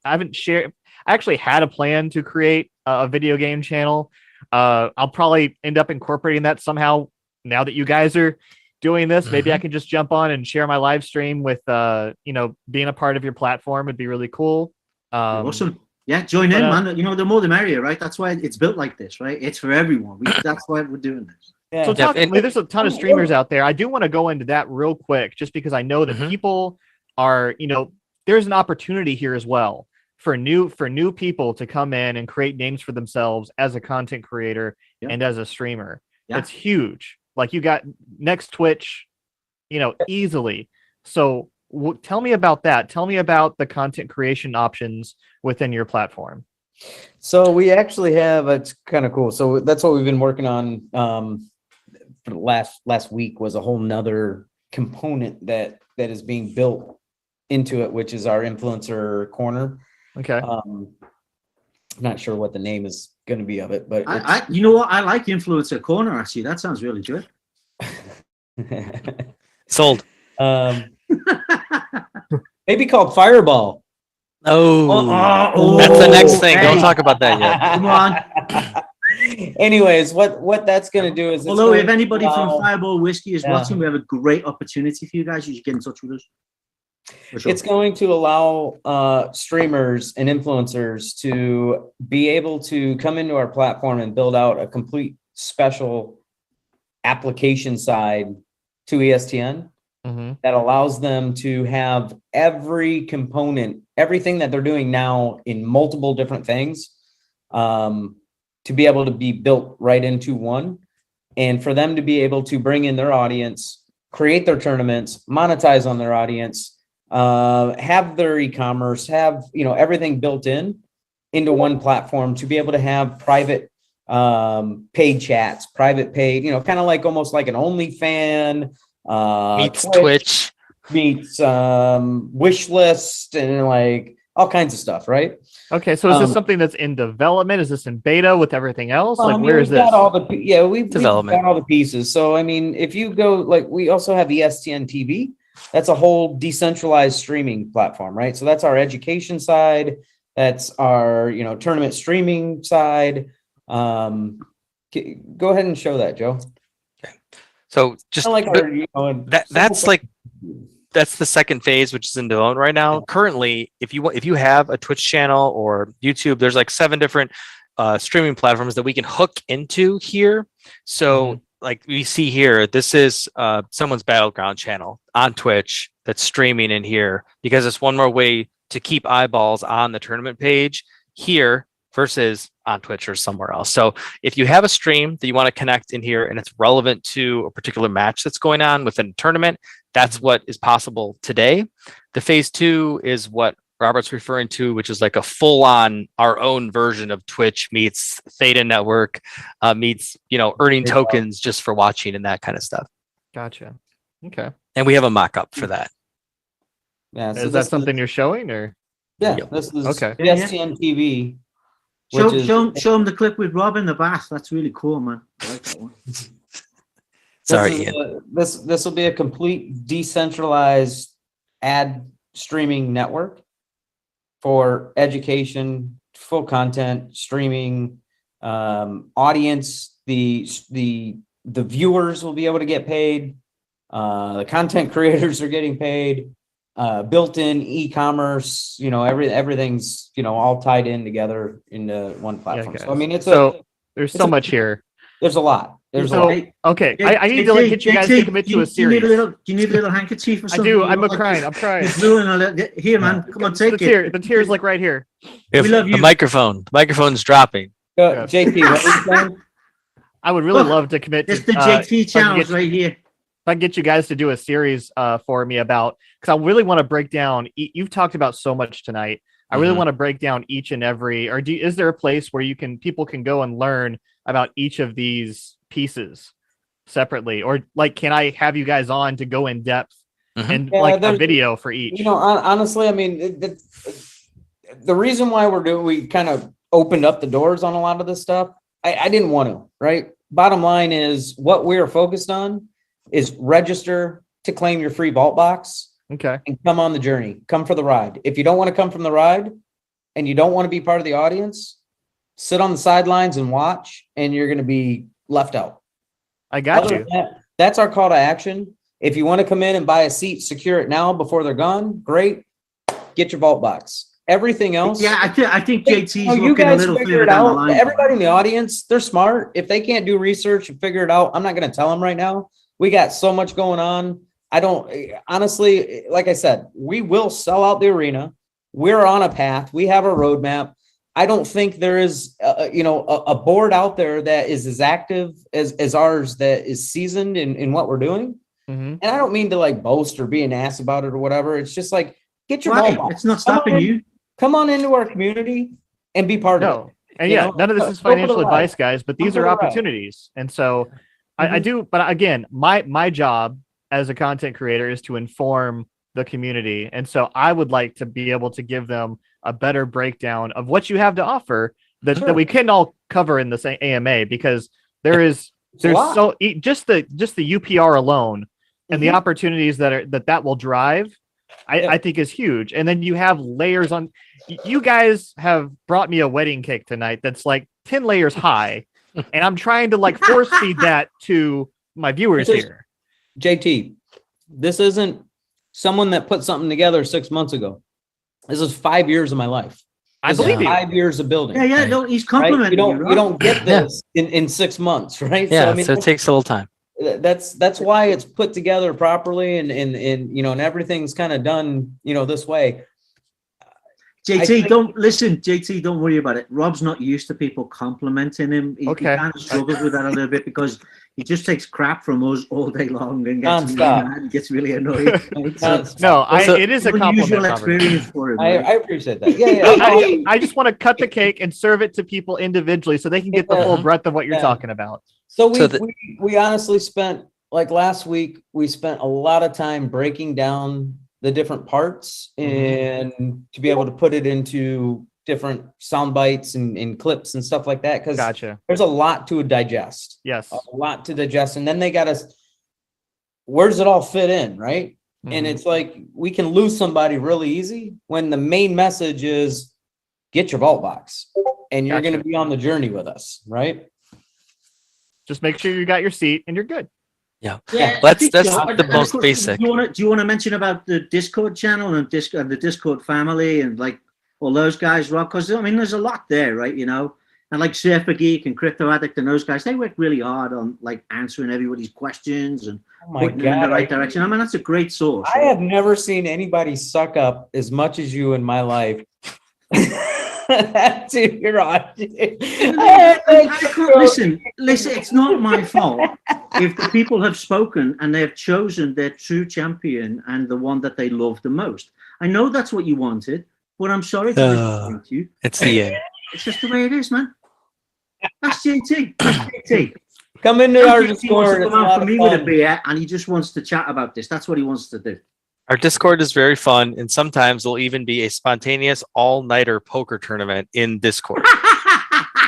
haven't shared, I actually had a plan to create a video game channel. I'll probably end up incorporating that somehow now that you guys are doing this. Maybe I can just jump on and share my live stream with, being a part of your platform would be really cool. Awesome. Yeah, join in, man. The more the merrier, right? That's why it's built like this, right? It's for everyone. That's why we're doing this. Yeah. So there's a ton of streamers out there. I do want to go into that real quick, just because I know that people are, there's an opportunity here as well for new people to come in and create names for themselves as a content creator and as a streamer. It's huge. Like you got next Twitch, easily. So tell me about that. Tell me about the content creation options within your platform. So we actually have, it's kind of cool. So that's what we've been working on for the last week was a whole nother component that is being built into it, which is our influencer corner. Okay. I'm not sure what the name is going to be of it, but you know what? I like influencer corner. Actually, that sounds really good. Sold. Maybe called Fireball. Oh, that's the next thing. Don't talk about that yet. Come on. Anyways, what that's going to do is, although if anybody from Fireball Whiskey is watching, we have a great opportunity for you guys. You should get in touch with us. Sure. It's going to allow streamers and influencers to be able to come into our platform and build out a complete special application side to ESTN that allows them to have every component, everything that they're doing now in multiple different things, to be able to be built right into one, and for them to be able to bring in their audience, create their tournaments, monetize on their audience, have their e-commerce, have everything built into one platform, to be able to have private paid chats, private paid, kind of like almost like an OnlyFan, meets Twitch, meets wish list, and like all kinds of stuff, right? Okay, so is this something that's in development? Is this in beta with everything else? Where is this? Got all we've got all the pieces. So I mean, if you go, we also have ESTN TV. That's a whole decentralized streaming platform, right? So that's our education side. That's our tournament streaming side. Go ahead and show that, Joe. Okay. So just that's the second phase, which is in development right now. Currently, if you have a Twitch channel or YouTube, there's like 7 different streaming platforms that we can hook into here. So like we see here, this is someone's Battleground channel on Twitch that's streaming in here, because it's one more way to keep eyeballs on the tournament page here versus on Twitch or somewhere else. So if you have a stream that you want to connect in here and it's relevant to a particular match that's going on within a tournament, that's what is possible today. The phase 2 is what Robert's referring to, which is like a full-on our own version of Twitch meets Theta Network, meets earning tokens just for watching and that kind of stuff. Gotcha. Okay. And we have a mock-up for that. Yeah. So is that something you're showing, or? Yeah. This is okay. ESTN TV. Show them the clip with Rob in the bath. That's really cool, man. I like that one. Sorry, this will be a complete decentralized ad streaming network for education, full content streaming, audience. The viewers will be able to get paid. The content creators are getting paid. Built-in e-commerce. Everything's all tied in together into one platform. Yeah, so I mean, there's so much here. There's a lot. There's a So, lot. okay, I need to like get you guys to commit to a series. Do you need a little handkerchief or I something? do. You I'm look like crying. you're- I'm crying. you're drooling a little. Here, man. Come on, take it. The tears like right here. If We love the you. microphone's dropping. JT, what are you saying? I would really Look, love to commit to It's the JT if I can channels get- right here. if I can get you guys to do a series for me about, because I really want to break down. You've talked about so much tonight. I really Mhm. want to break down each and every. Or is there a place where people can go and learn about each of these pieces separately, or like can I have you guys on to go in depth Mhm. and Yeah, like a there's- video for each? You know, honestly, I mean, the reason why we kind of opened up the doors on a lot of this stuff, I didn't want to, right? Bottom line is what we're focused on is register to claim your free vault box Okay. and come on the journey, come for the ride. If you don't want to come from the ride and you don't want to be part of the audience, sit on the sidelines and watch, and you're going to be left out. I got Other you. than that, that's our call to action. If you want to come in and buy a seat, secure it now before they're gone, great. Get your vault box. Everything else. Yeah, I think JT's you looking a guys little figure further it down the out. line. Everybody in the audience, they're smart. If they can't do research and figure it out, I'm not going to tell them right now. We got so much going on. I don't honestly, like I said, we will sell out the arena. We're on a path. We have a roadmap. I don't think there is, a board out there that is as active as ours that is seasoned in what we're doing. Mhm. And I don't mean to like boast or be an ass about it or whatever. It's just like, get your Right, ball box. it's not stopping you. Come on into our community and be part of it. No. And You yeah, know, none of this go is for the financial ride. advice, guys, but these Go for are the ride. opportunities. And so I do, but again, my job as a content creator is to inform the community. And so I would like to be able to give them a better breakdown of what you have to offer that, Sure. that we can all cover in the same AMA, because there's a lot. so just the UPR alone and the Mhm. opportunities that will drive, Yeah. I think is huge. And then you have layers on. You guys have brought me a wedding cake tonight that's like 10 layers high, and I'm trying to like force feed that to my viewers This is- here. JT, this isn't someone that put something together 6 months ago. This is 5 years of my life. I This is believe you. 5 years of building. Yeah, no, he's Right? complimenting You you. don't right? you don't get Yeah. this in 6 months, right? Yeah, I mean, so it takes a little time. that's why it's put together properly and and everything's kind of done, this way. I JT, think- don't listen. JT, don't worry about it. Rob's not used to people complimenting him. He Okay. kind of struggles with that a little bit because he just takes crap from us all day long and gets really Nonstop. mad and gets really annoyed. Right? So, Nonstop. No, So- it is a unusual compliment. Robert. experience for him. I right? appreciate that. Yeah. I just want to cut the cake and serve it to people individually so they can get the full Yeah. breadth of what you're Yeah. talking about. So So the- we honestly spent, like last week, we spent a lot of time breaking down the different parts and to be able to put it into different sound bites and clips and stuff like that. Because Gotcha. there's a lot to digest, Yes. a lot to digest. And then they got us, where does it all fit in, right? And Mhm. it's like, we can lose somebody really easy when the main message is get your vault box and you're Gotcha. going to be on the journey with us, right? Just make sure you got your seat and you're good. Yeah. I think that's so. the most Do basic. you want to mention about the Discord channel and the Discord family and like all those guys, Rob? Because I mean, there's a lot there, right? And like Surfer Geek and Crypto Addict and those guys, they work really hard on like answering everybody's questions and Oh my pointing them in the God. right direction. I mean, that's a great source. I have never seen anybody suck up as much as you in my life. Dude, you're on. Listen, it's not my fault if the people have spoken and they have chosen their true champion and the one that they love the most. I know that's what you wanted, but I'm sorry to disappoint you. It's the end. It's just the way it is, man. That's JT. That's JT. Come into our He wants to Discord. It's come a out lot for of me with a fun. beer and he just wants to chat about this. That's what he wants to do. Our Discord is very fun, and sometimes there'll even be a spontaneous all-nighter poker tournament in Discord.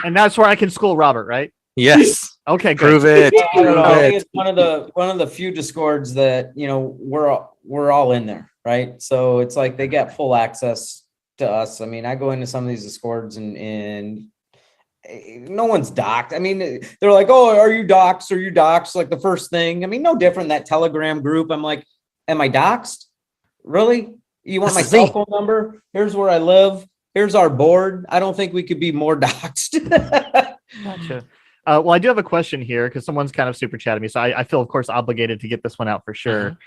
And that's where I can school Robert, right? Yes, Okay, good. prove it. I don't know. I think Prove it's one of the few Discords that we're all in there, right? So it's like they get full access to us. I mean, I go into some of these Discords and no one's doxed. I mean, they're like, "Oh, are you doxed? Are you doxed?" Like the first thing. I mean, no different than that Telegram group. I'm like, "Am I doxed? Really? You want That's my the cell phone number? Here's where I live. Here's our board. I don't think we could be more doxed." Gotcha. Well, I do have a question here because someone's kind of super chatted me, so I feel, of course, obligated to get this one out for sure.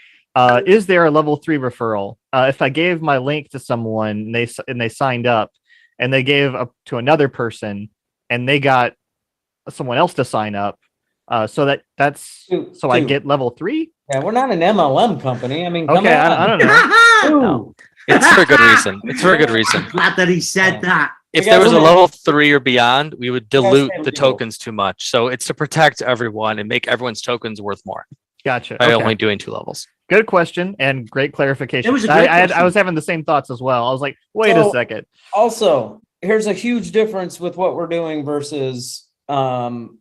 Is there a level 3 referral? If I gave my link to someone and they signed up, and they gave up to another person, and they got someone else to sign up, so I get level 3? Yeah, we're not an MLM company. I mean, come Okay, on. I don't know. Two. It's for a good reason. It's for a good reason. Glad that he said that. If You there guys was a know- level 3 or beyond, we would dilute stay the legal. tokens too much. So it's to protect everyone and make everyone's tokens worth more Gotcha. by Okay. only doing 2 levels. Good question and great clarification. It was a great I question. was having the same thoughts as well. I was like, wait a So- second. Also, here's a huge difference with what we're doing versus an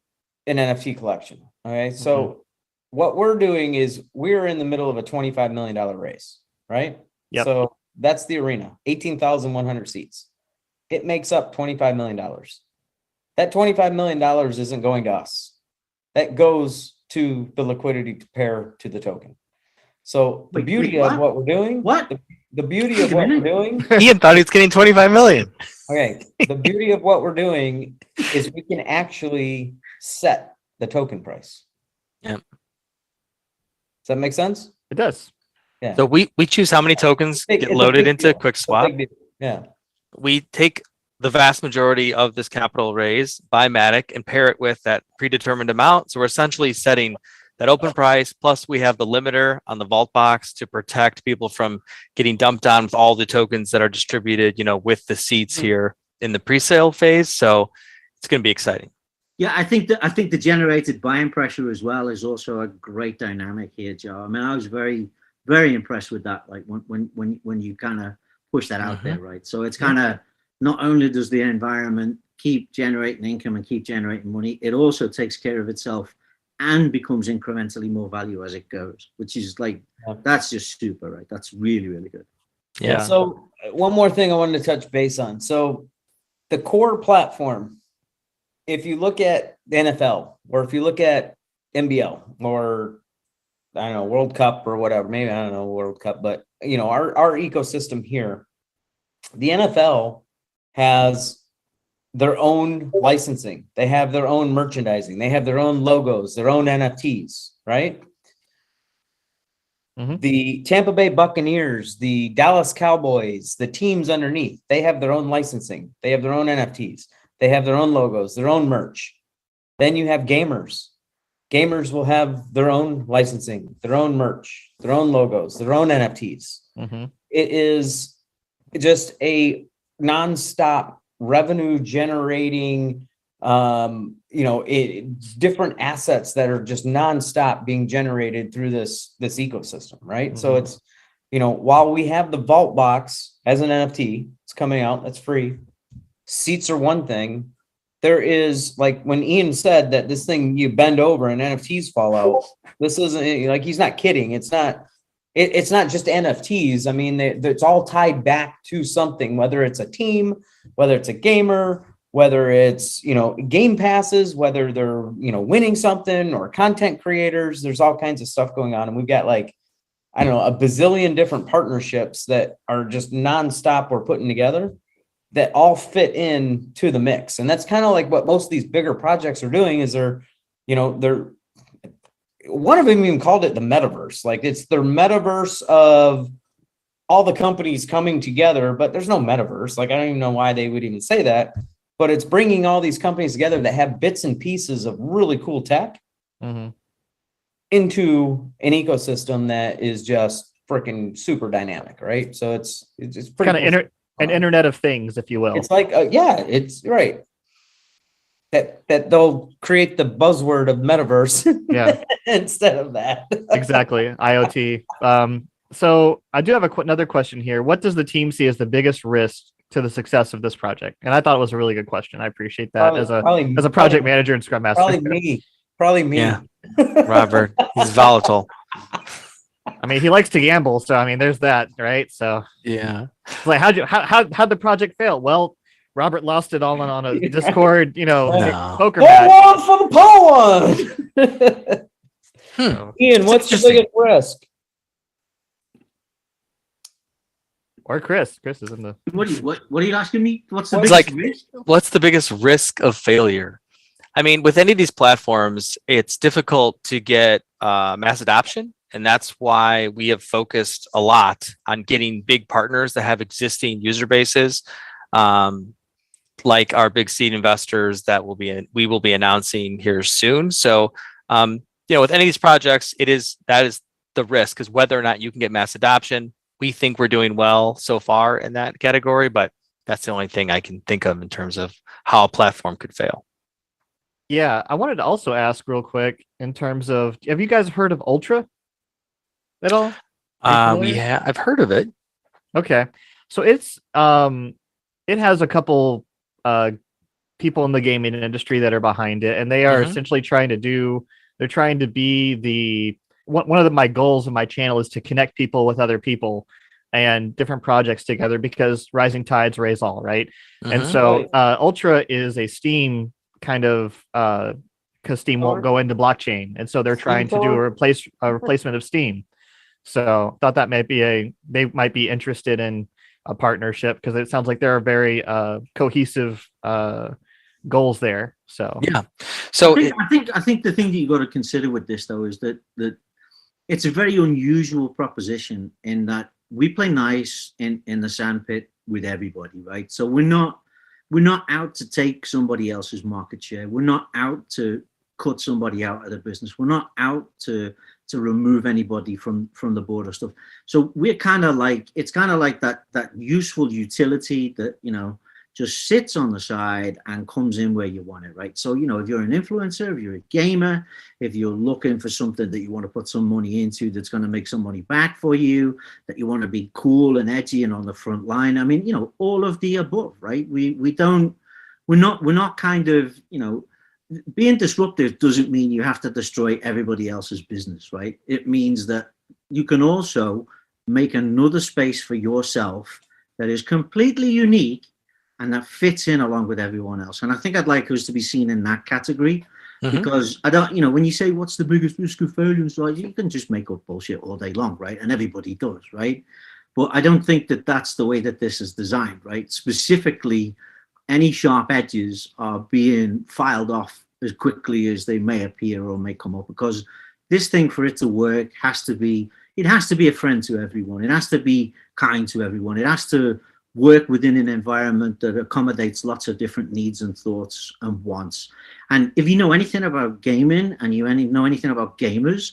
NFT collection. Okay, so what we're doing is we're in the middle of a $25 million race, right? Yep. So that's the arena, 18,100 seats. It makes up $25 million. That $25 million isn't going to us. That goes to the liquidity pair to the token. So the Wait, beauty what? of what we're doing, What? the beauty Wait of a what we're minute. doing, Ian thought he was getting 25 million. okay, the beauty of what we're doing is we can actually set the token price. Yep. Does that make sense? It does. Yeah. So we choose how many tokens Big- get it's a loaded big into deal. Quick It's a Swap. big deal. Yeah. We take the vast majority of this capital raise by Matic and pair it with that predetermined amount. So we're essentially setting that open price. Plus we have the limiter on the vault box to protect people from getting dumped on with all the tokens that are distributed, with the seats here in the pre-sale phase. So it's going to be exciting. Yeah, I think the generated buying pressure as well is also a great dynamic here, Joe. I mean, I was very, very impressed with that. Like when you kind of push that out there, right? So it's kind of not only does the environment keep generating income and keep generating money, it also takes care of itself and becomes incrementally more value as it goes, which is like that's just super, right? That's really, really good. Yeah. So one more thing I wanted to touch base on. So the core platform, if you look at the NFL or if you look at NBL or I don't know, World Cup or whatever, maybe I don't know World Cup, but our ecosystem here, the NFL has their own licensing. They have their own merchandising. They have their own logos, their own NFTs, right? Mhm. The Tampa Bay Buccaneers, the Dallas Cowboys, the teams underneath, they have their own licensing. They have their own NFTs. They have their own logos, their own merch. Then you have gamers. Gamers will have their own licensing, their own merch, their own logos, their own NFTs. Mhm. It is just a nonstop revenue generating, different assets that are just nonstop being generated through this ecosystem, right? So it's, while we have the vault box as an NFT, it's coming out, that's free. Seats are one thing. There is, like when Ian said that this thing you bend over and NFTs fall out, this isn't like, he's not kidding. It's not just NFTs. I mean, it's all tied back to something, whether it's a team, whether it's a gamer, whether it's, game passes, whether they're, winning something or content creators. There's all kinds of stuff going on. And we've got like, I don't know, a bazillion different partnerships that are just nonstop we're putting together that all fit in to the mix. And that's kind of like what most of these bigger projects are doing is they're one of them even called it the metaverse. Like it's their metaverse of all the companies coming together, but there's no metaverse. Like, I don't even know why they would even say that, but it's bringing all these companies together that have bits and pieces of really cool tech into an ecosystem that is just freaking super dynamic. Right. So it's pretty Kind of an internet of things, if you will. It's like, it's right. That they'll create the buzzword of metaverse instead of that. Exactly. IoT. So I do have another question here. What does the team see as the biggest risk to the success of this project? And I thought it was a really good question. I appreciate that as a project manager and Scrum Master. Probably me. Yeah. Robert, he's volatile. I mean, he likes to gamble, so I mean, there's that, right? So Yeah. it's like, how'd the project fail? Well, Robert lost it all on a Discord, No. poker Pull match. one for the pole one. Ian, what's the biggest risk? Or Chris. Chris is in the. What are you asking me? What's the It's biggest like, risk? what's the biggest risk of failure? I mean, with any of these platforms, it's difficult to get mass adoption. And that's why we have focused a lot on getting big partners that have existing user bases, like our big seed investors that we will be announcing here soon. So, with any of these projects, that is the risk, is whether or not you can get mass adoption. We think we're doing well so far in that category, but that's the only thing I can think of in terms of how a platform could fail. Yeah, I wanted to also ask real quick in terms of, have you guys heard of Ultra at all? I've heard of it. Okay. So it has a couple people in the gaming industry that are behind it, and they are essentially trying to be one of my goals of my channel is to connect people with other people and different projects together, because rising tides raise all, right? And so Ultra is a Steam kind of because Steam won't go into blockchain, and so they're trying to do a replacement of Steam. So thought that they might be interested in a partnership, because it sounds like there are very cohesive goals there. So yeah. So I think the thing that you got to consider with this though is that it's a very unusual proposition in that we play nice in the sandpit with everybody, right? So we're not out to take somebody else's market share. We're not out to cut somebody out of the business. We're not out to remove anybody from the board or stuff. So we're kind of like, it's kind of like that useful utility that, just sits on the side and comes in where you want it, right? So, if you're an influencer, if you're a gamer, if you're looking for something that you want to put some money into that's going to make some money back for you, that you want to be cool and edgy and on the front line, I mean, all of the above, right? We're not kind of, being disruptive doesn't mean you have to destroy everybody else's business, right? It means that you can also make another space for yourself that is completely unique and that fits in along with everyone else. And I think I'd like us to be seen in that category, because I don't, when you say what's the biggest risk of failure, so you can just make up bullshit all day long, right? And everybody does, right? But I don't think that that's the way that this is designed, right? Specifically, any sharp edges are being filed off as quickly as they may appear or may come up, because this thing, for it to work, has to be a friend to everyone. It has to be kind to everyone. It has to work within an environment that accommodates lots of different needs and thoughts and wants. And if you know anything about gaming and you know anything about gamers,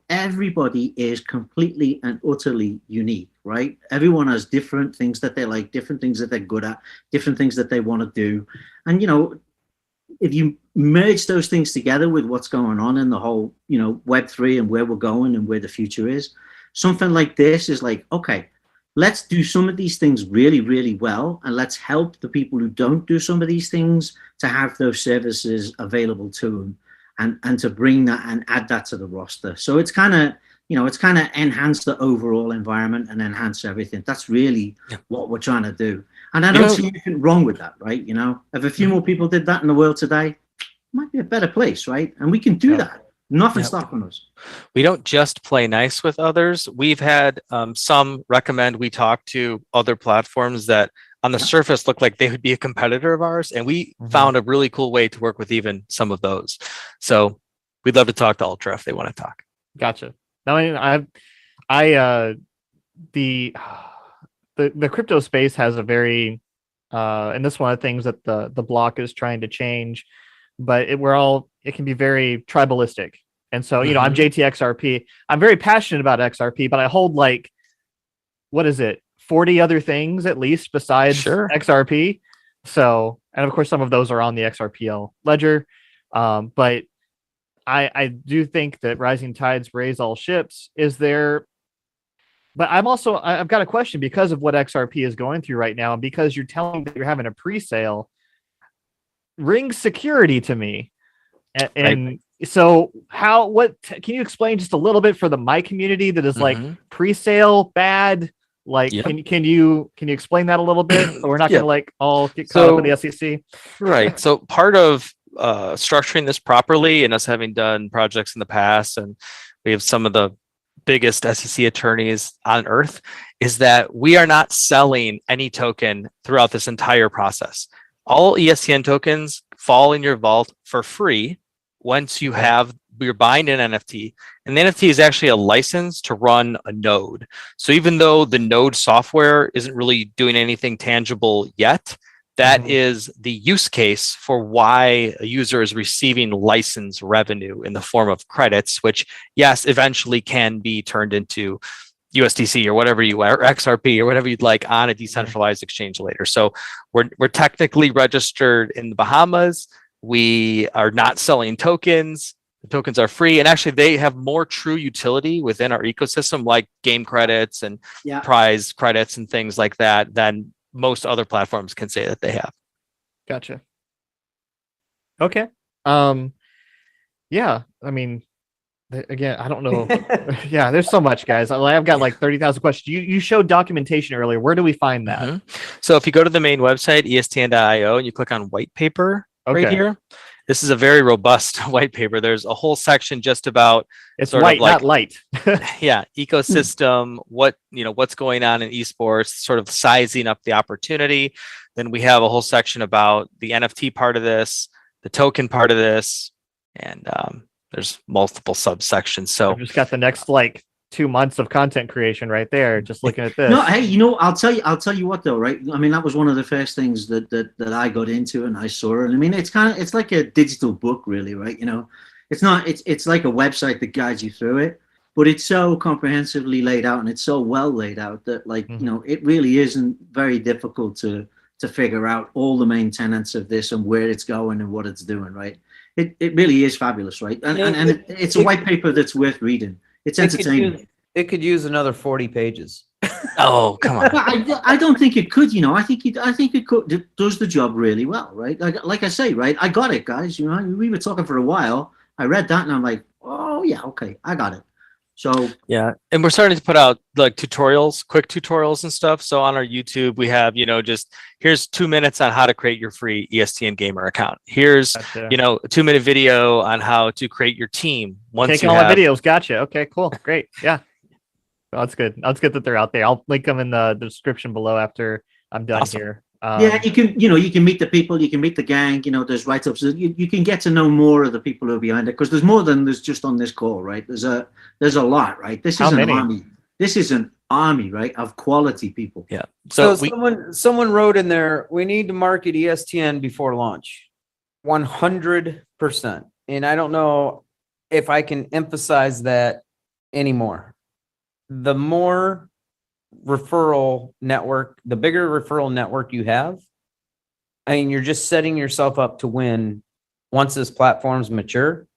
everybody is completely and utterly unique, right? Everyone has different things that they like, different things that they're good at, different things that they want to do. And, if you merge those things together with what's going on in the whole, Web3 and where we're going and where the future is, something like this is like, okay, let's do some of these things really, really well. And let's help the people who don't do some of these things to have those services available to them, and to bring that and add that to the roster. So it's kind of, enhance the overall environment and enhance everything. That's really what we're trying to do. And I don't see anything wrong with that, right? If a few more people did that in the world today, it might be a better place, right? And we can do that. Nothing's stopping us. We don't just play nice with others. We've had some recommend we talk to other platforms that on the surface look like they would be a competitor of ours. And we found a really cool way to work with even some of those. So we'd love to talk to Ultra if they want to talk. Gotcha. I mean, the crypto space has a very, and this is one of the things that the block is trying to change, but it can be very tribalistic. And so, I'm JTXRP. I'm very passionate about XRP, but I hold like, what is it? 40 other things at least besides XRP. So, and of course, some of those are on the XRPL ledger. But I do think that rising tides raise all ships. But I've got a question because of what XRP is going through right now, and because you're telling me that you're having a pre-sale, rings security to me. And so can you explain just a little bit for the my community that is like pre-sale bad? Like, can you explain that a little bit? So we're not going to like all get caught up in the SEC. Right. So part of structuring this properly, and us having done projects in the past, and we have some of the biggest SEC attorneys on earth, is that we are not selling any token throughout this entire process. All ESTN tokens fall in your vault for free once you're buying an NFT. And the NFT is actually a license to run a node. So even though the node software isn't really doing anything tangible yet, that is the use case for why a user is receiving license revenue in the form of credits, which, yes, eventually can be turned into USDC or whatever or XRP or whatever you'd like on a decentralized exchange later. So we're technically registered in the Bahamas. We are not selling tokens. The tokens are free, and actually they have more true utility within our ecosystem, like game credits and prize credits and things like that, than most other platforms can say that they have. Gotcha. Okay. Yeah, I mean, again, I don't know. Yeah, there's so much, guys. I've got like 30,000 questions. You showed documentation earlier. Where do we find that? So if you go to the main website, ESTN.io, and you click on white paper right here, this is a very robust white paper. There's a whole section just about it's white, not light. Yeah, ecosystem, what's going on in esports, sort of sizing up the opportunity. Then we have a whole section about the NFT part of this, the token part of this, and there's multiple subsections. So I've just got the next like 2 months of content creation right there, just looking at this. No, hey, I'll tell you what though, right? I mean, that was one of the first things that I got into and I saw it. I mean, it's like a digital book, really, right? It's like a website that guides you through it, but it's so comprehensively laid out and it's so well laid out that it really isn't very difficult to figure out all the main tenets of this and where it's going and what it's doing, right? It really is fabulous, right? And it's a white paper that's worth reading. It's entertaining. It could use another 40 pages. Oh, come on. I don't think it could, I think it could. It does the job really well, right? Like I say, right? I got it, guys. We were talking for a while. I read that and I'm like, oh yeah, okay, I got it. So yeah, and we're starting to put out like tutorials, quick tutorials and stuff. So on our YouTube, we have, just here's 2 minutes on how to create your free ESTN gamer account. Here's, a 2-minute video on how to create your team. Taking all my videos. Gotcha. Okay, cool. Great. Yeah. Well, that's good. That's good that they're out there. I'll link them in the description below after I'm done here. Yeah, you can meet the people, you can meet the gang, there's write-ups, you can get to know more of the people who are behind it, because there's more than there's just on this call, right? There's a lot, right? This is an army. This is an army, right, of quality people. Yeah. So someone wrote in there, we need to market ESTN before launch. 100%. And I don't know if I can emphasize that anymore. The more referral network, the bigger referral network you have, I mean, you're just setting yourself up to win. Once this platform's mature,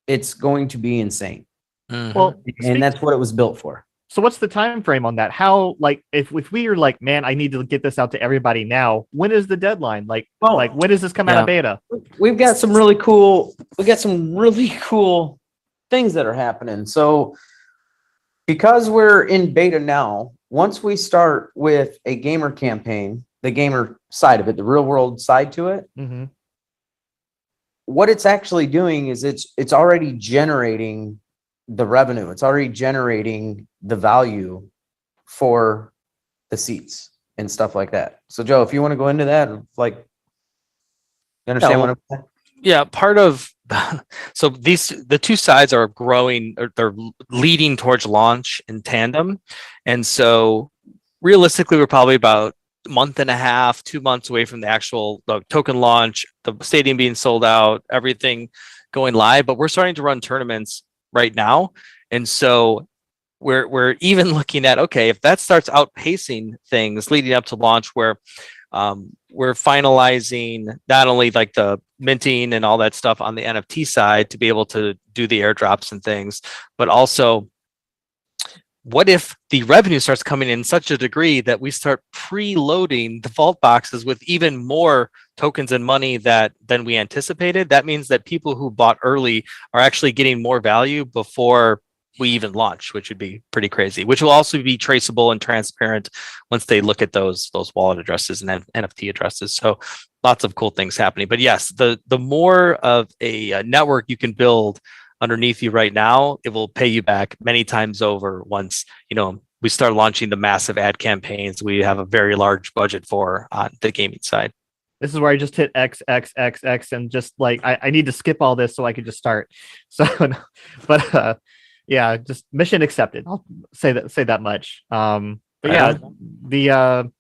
it's going to be insane. Well, and that's what it was built for. So what's the time frame on that? How, like, if we are like, man, I need to get this out to everybody now, when is the deadline? Like when does this come out of beta? We've got some really cool things that are happening. So because we're in beta now, once we start with a gamer campaign, the gamer side of it, the real world side to it, what it's actually doing is it's already generating the revenue. It's already generating the value for the seats and stuff like that. So Joe, if you want to go into that, like, you understand what I'm saying? Yeah, part of so the two sides are growing, or they're leading towards launch in tandem. And so realistically, we're probably about a month and a half, 2 months away from the actual token launch, the stadium being sold out, everything going live. But we're starting to run tournaments right now. And so we're even looking at, okay, if that starts outpacing things leading up to launch, where we're finalizing not only like the minting and all that stuff on the NFT side to be able to do the airdrops and things, but also what if the revenue starts coming in such a degree that we start preloading the vault boxes with even more tokens and money than we anticipated? That means that people who bought early are actually getting more value before we even launch, which would be pretty crazy, which will also be traceable and transparent once they look at those wallet addresses and NFT addresses. So lots of cool things happening. But yes, the more of a network you can build underneath you right now, it will pay you back many times over once, we start launching the massive ad campaigns we have a very large budget for on the gaming side. This is where I just hit X, X, X, X, and just like I need to skip all this so I could just start. So, but yeah, just mission accepted. I'll say that much. But yeah, the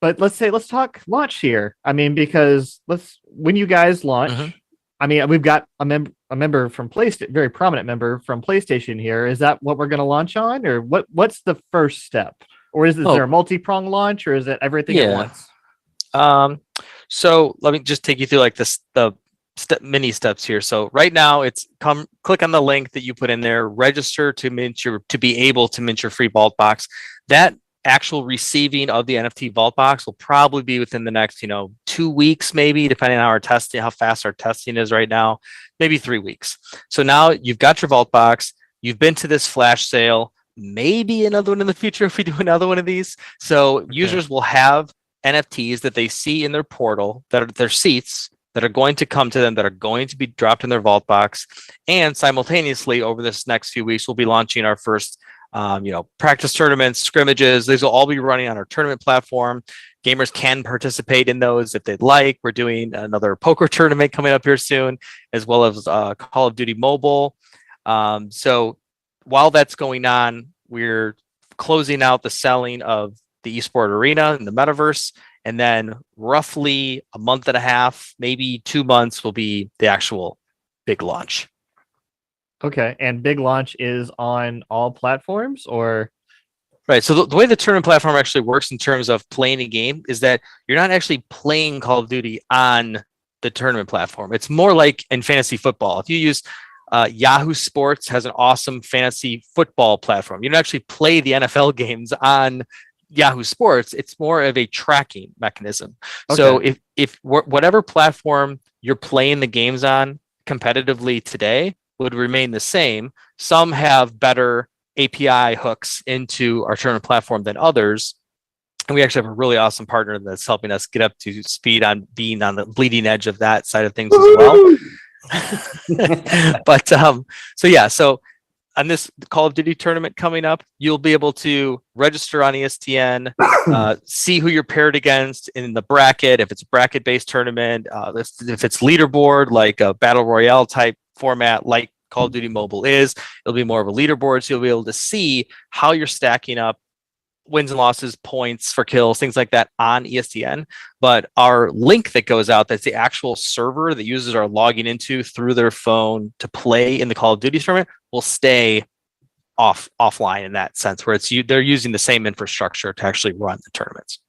but let's talk launch here. I mean, because when you guys launch, I mean, we've got a member from PlayStation, very prominent member from PlayStation here. Is that what we're going to launch on, or what's the first step, or is there a multi-prong launch, or is it everything at once? So let me just take you through like the mini steps here. So right now it's click on the link that you put in there, register to be able to mint your free vault box. That actual receiving of the NFT vault box will probably be within the next, 2 weeks, maybe, depending on how fast our testing is right now, maybe 3 weeks. So now you've got your vault box, you've been to this flash sale, maybe another one in the future if we do another one of these. So users will have NFTs that they see in their portal that are their seats that are going to come to them, that are going to be dropped in their vault box. And simultaneously, over this next few weeks, we'll be launching our first practice tournaments, scrimmages. These will all be running on our tournament platform. Gamers can participate in those if they'd like. We're doing another poker tournament coming up here soon, as well as Call of Duty Mobile. So while that's going on, we're closing out the selling of the eSport Arena and the Metaverse. And then roughly a month and a half, maybe 2 months will be the actual big launch. Okay, and big launch is on all platforms, or? Right, so the way the tournament platform actually works in terms of playing a game is that you're not actually playing Call of Duty on the tournament platform. It's more like in fantasy football. If you use Yahoo Sports has an awesome fantasy football platform. You don't actually play the NFL games on Yahoo Sports. It's more of a tracking mechanism. Okay. So if whatever platform you're playing the games on competitively today would remain the same. Some have better API hooks into our tournament platform than others. And we actually have a really awesome partner that's helping us get up to speed on being on the bleeding edge of that side of things as well. But so on this Call of Duty tournament coming up, you'll be able to register on ESTN, see who you're paired against in the bracket, if it's a bracket-based tournament, if it's leaderboard, like a battle royale type format, like Call of Duty Mobile is, it'll be more of a leaderboard, so you'll be able to see how you're stacking up, wins and losses, points for kills, things like that on ESTN. But our link that goes out, that's the actual server that users are logging into through their phone to play in the Call of Duty tournament, will stay offline in that sense, where they're using the same infrastructure to actually run the tournaments.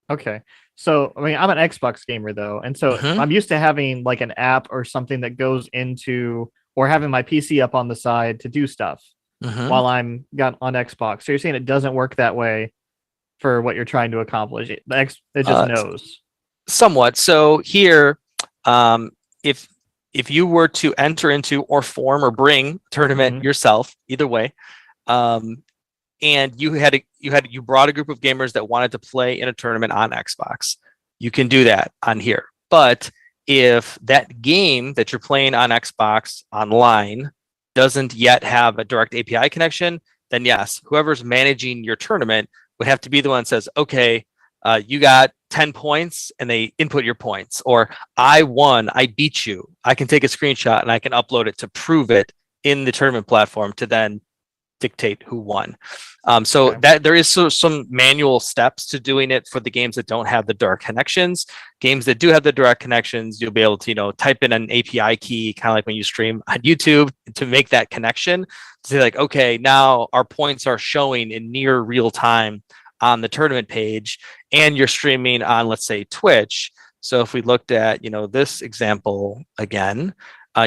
Okay. So, I mean, I'm an Xbox gamer though. And so I'm used to having like an app or something that goes into, or having my PC up on the side to do stuff while I'm got on Xbox. So you're saying it doesn't work that way for what you're trying to accomplish. It just knows. Somewhat. So here, if you were to enter into or form or bring tournament yourself, either way, and you brought a group of gamers that wanted to play in a tournament on Xbox, you can do that on here. But if that game that you're playing on Xbox online doesn't yet have a direct API connection, then yes, whoever's managing your tournament would have to be the one that says, okay, you got 10 points, and they input your points, or I won, I beat you. I can take a screenshot and I can upload it to prove it in the tournament platform to then dictate who won. So that there is some manual steps to doing it for the games that don't have the direct connections. Games that do have the direct connections, you'll be able to, type in an API key, kind of like when you stream on YouTube, to make that connection to say like, okay, now our points are showing in near real time on the tournament page, and you're streaming on, let's say, Twitch. So if we looked at, this example again,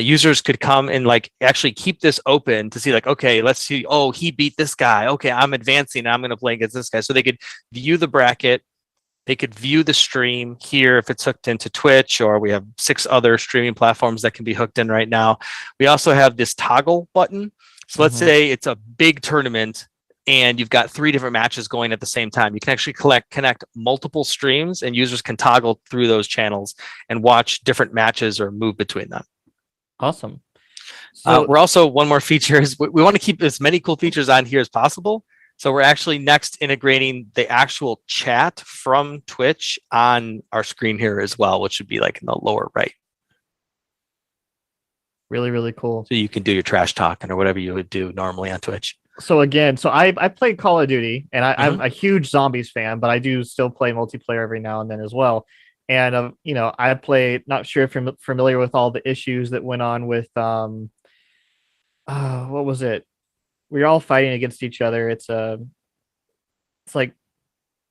users could come and like actually keep this open to see like, okay, let's see, oh, he beat this guy. Okay, I'm advancing. I'm going to play against this guy. So they could view the bracket. They could view the stream here if it's hooked into Twitch, or we have 6 other streaming platforms that can be hooked in right now. We also have this toggle button. So let's say it's a big tournament and you've got 3 different matches going at the same time. You can actually connect multiple streams, and users can toggle through those channels and watch different matches or move between them. Awesome. So we're also, one more feature is we want to keep as many cool features on here as possible. So we're actually next integrating the actual chat from Twitch on our screen here as well, which would be like in the lower right. Really, really cool. So you can do your trash talking or whatever you would do normally on Twitch. So again, I play Call of Duty, and I'm Mhm. a huge zombies fan, but I do still play multiplayer every now and then as well. And you know, I play. Not sure if you're familiar with all the issues that went on with what was it? We were all fighting against each other. It's like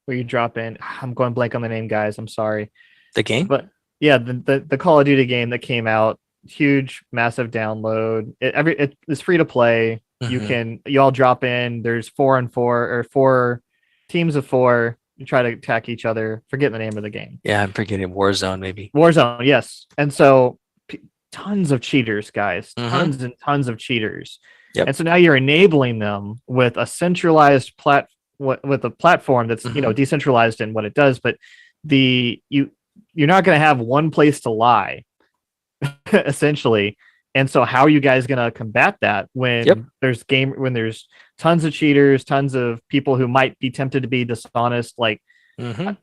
where you drop in. I'm going blank on the name, guys. I'm sorry. The game? But yeah, the Call of Duty game that came out, huge, massive download. It's free to play. Mhm. You all drop in. There's 4-on-4 or 4 teams of 4. You try to attack each other. Forget the name of the game. Yeah, I'm forgetting Warzone maybe. Warzone, yes. And so tons of cheaters, guys. Mhm. Tons and tons of cheaters. Yep. And so now you're enabling them with a centralized with a platform that's decentralized in what it does, but you're not going to have one place to lie, essentially. And so how are you guys going to combat that when there's tons of cheaters, tons of people who might be tempted to be dishonest? Like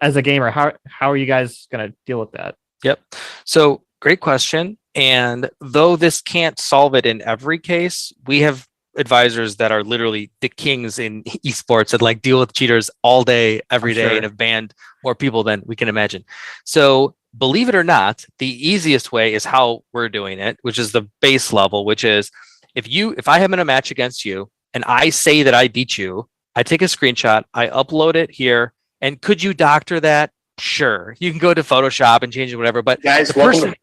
as a gamer, how are you guys going to deal with that? Yep. So great question. And though this can't solve it in every case, we have advisors that are literally the kings in esports that like deal with cheaters all day, every day, and have banned more people than we can imagine. So believe it or not, the easiest way is how we're doing it, which is the base level, which is if I am in a match against you and I say that I beat you, I take a screenshot, I upload it here. And could you doctor that? Sure, you can go to Photoshop and change it, whatever. But Guys, the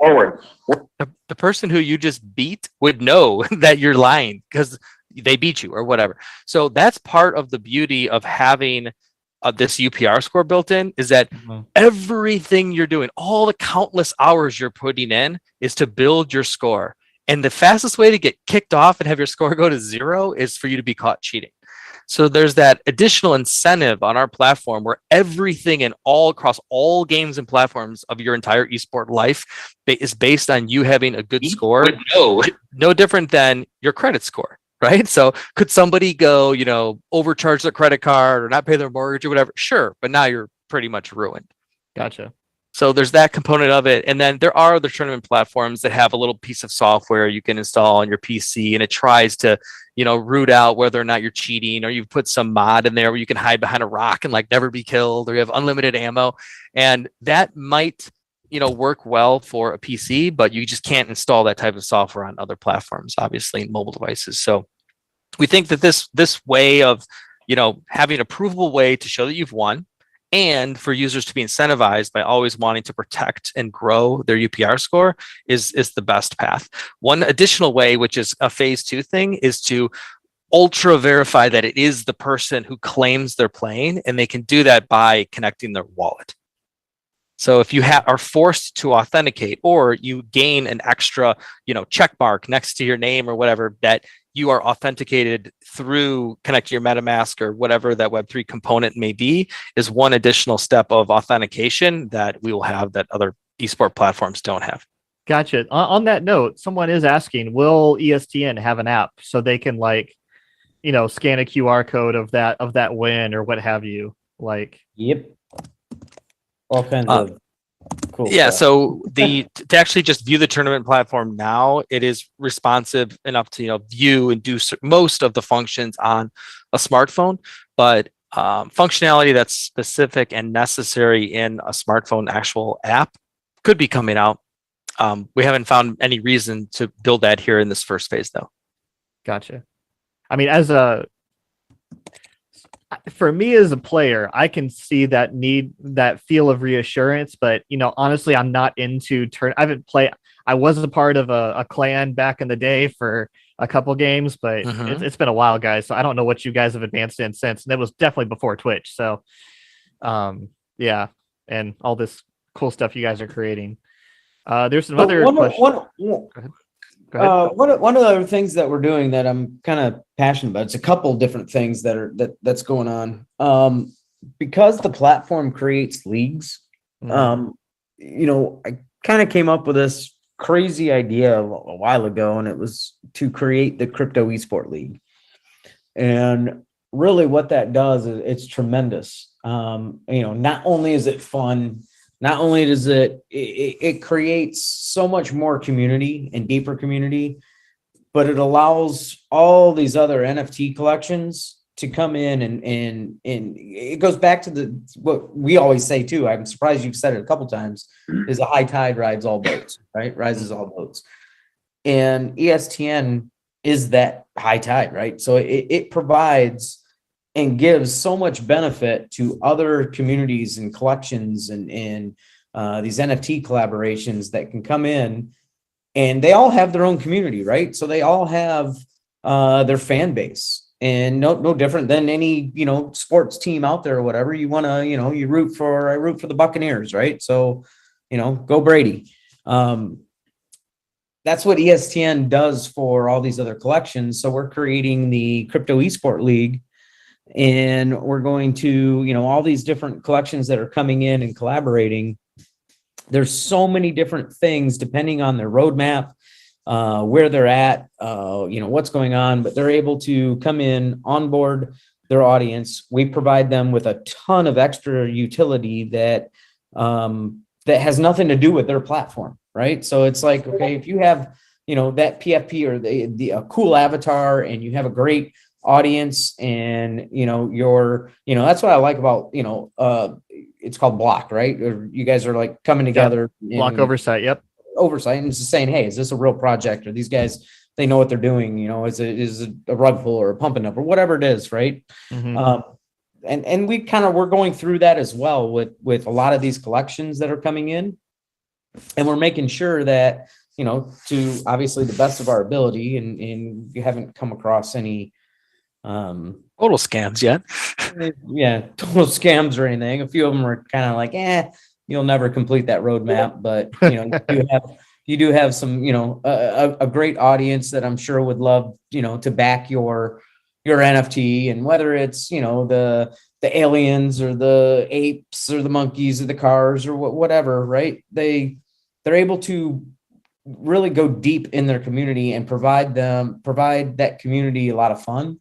person who you just beat would know that you're lying because they beat you or whatever. So that's part of the beauty of having this UPR score built in, is that everything you're doing, all the countless hours you're putting in, is to build your score. And the fastest way to get kicked off and have your score go to 0 is for you to be caught cheating. So there's that additional incentive on our platform where everything and all across all games and platforms of your entire esport life is based on you having a good score. No different than your credit score, right? So could somebody go, overcharge their credit card or not pay their mortgage or whatever? Sure, but now you're pretty much ruined. Gotcha. So there's that component of it. And then there are other tournament platforms that have a little piece of software you can install on your PC, and it tries to, root out whether or not you're cheating, or you put some mod in there where you can hide behind a rock and like never be killed, or you have unlimited ammo. And that might, work well for a PC, but you just can't install that type of software on other platforms, obviously, in mobile devices. So we think that this way of, having a provable way to show that you've won, and for users to be incentivized by always wanting to protect and grow their UPR score is the best path. One additional way, which is a phase 2 thing, is to ultra verify that it is the person who claims they're playing, and they can do that by connecting their wallet. So if you are forced to authenticate, or you gain an extra, check mark next to your name or whatever, that you are authenticated through connect your MetaMask or whatever that Web3 component may be, is one additional step of authentication that we will have that other esport platforms don't have. Gotcha. On that note, someone is asking, will ESTN have an app so they can scan a QR code of that win or what have you? Yep. All kinds of cool yeah, stuff. so to actually just view the tournament platform now, it is responsive enough to view and do most of the functions on a smartphone, but functionality that's specific and necessary in a smartphone actual app could be coming out. We haven't found any reason to build that here in this first phase, though. Gotcha. I mean, for me as a player, I can see that feel of reassurance, but honestly, I'm not into I was a part of a clan back in the day for a couple games, but it's been a while, guys. So I don't know what you guys have advanced in since, and it was definitely before Twitch. So, yeah, and all this cool stuff you guys are creating. There's some other questions. Go ahead. One of the other things that we're doing that I'm kind of passionate about, it's a couple different things that's going on. Because the platform creates leagues, I kind of came up with this crazy idea a while ago, and it was to create the crypto esport league. And really what that does is it's tremendous. Not only is it fun, not only does it creates so much more community and deeper community, but it allows all these other NFT collections to come in and it goes back to what we always say too. I'm surprised you've said it a couple times, is a high tide rides all boats, right? Rises all boats. And ESTN is that high tide, right? So it provides and gives so much benefit to other communities and collections and these NFT collaborations that can come in, and they all have their own community, right? So they all have their fan base, and no different than any, sports team out there or whatever. You want to, I root for the Buccaneers, right? So, go Brady. That's what ESTN does for all these other collections. So we're creating the Crypto Esport League, and we're going to, all these different collections that are coming in and collaborating. There's so many different things depending on their roadmap, where they're at, what's going on, but they're able to come in, onboard their audience. We provide them with a ton of extra utility that has nothing to do with their platform, right? So it's like, okay, if you have, that PFP or a cool avatar, and you have a great audience, and that's what I like about it's called Block, right? Or you guys are like coming together. Block oversight. Yep. Oversight, and just saying, hey, is this a real project? Or these guys, they know what they're doing? Is it a rug pull or a pumping up or whatever it is, right? Mm-hmm. And we're going through that as well with a lot of these collections that are coming in, and we're making sure that, to obviously the best of our ability, and you haven't come across any Total scams yet. total scams or anything. A few of them are kind of like, you'll never complete that roadmap, but you do have some, a great audience that I'm sure would love, to back your NFT, and whether it's, the aliens or the apes or the monkeys or the cars or whatever, right? They're able to really go deep in their community and provide that community a lot of fun,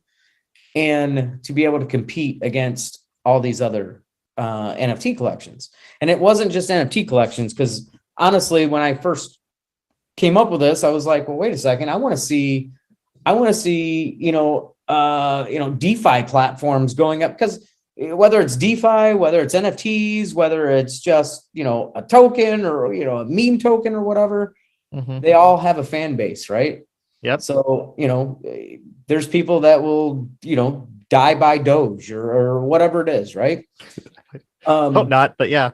and to be able to compete against all these other NFT collections. And it wasn't just NFT collections, because honestly, when I first came up with this, I was like, well, wait a second, I want to see, DeFi platforms going up, because whether it's DeFi, whether it's NFTs, whether it's just, a token or, a meme token or whatever, Mm-hmm. they all have a fan base, right? Yep. So, there's people that will, die by Doge or whatever it is, right? Hope not, but yeah.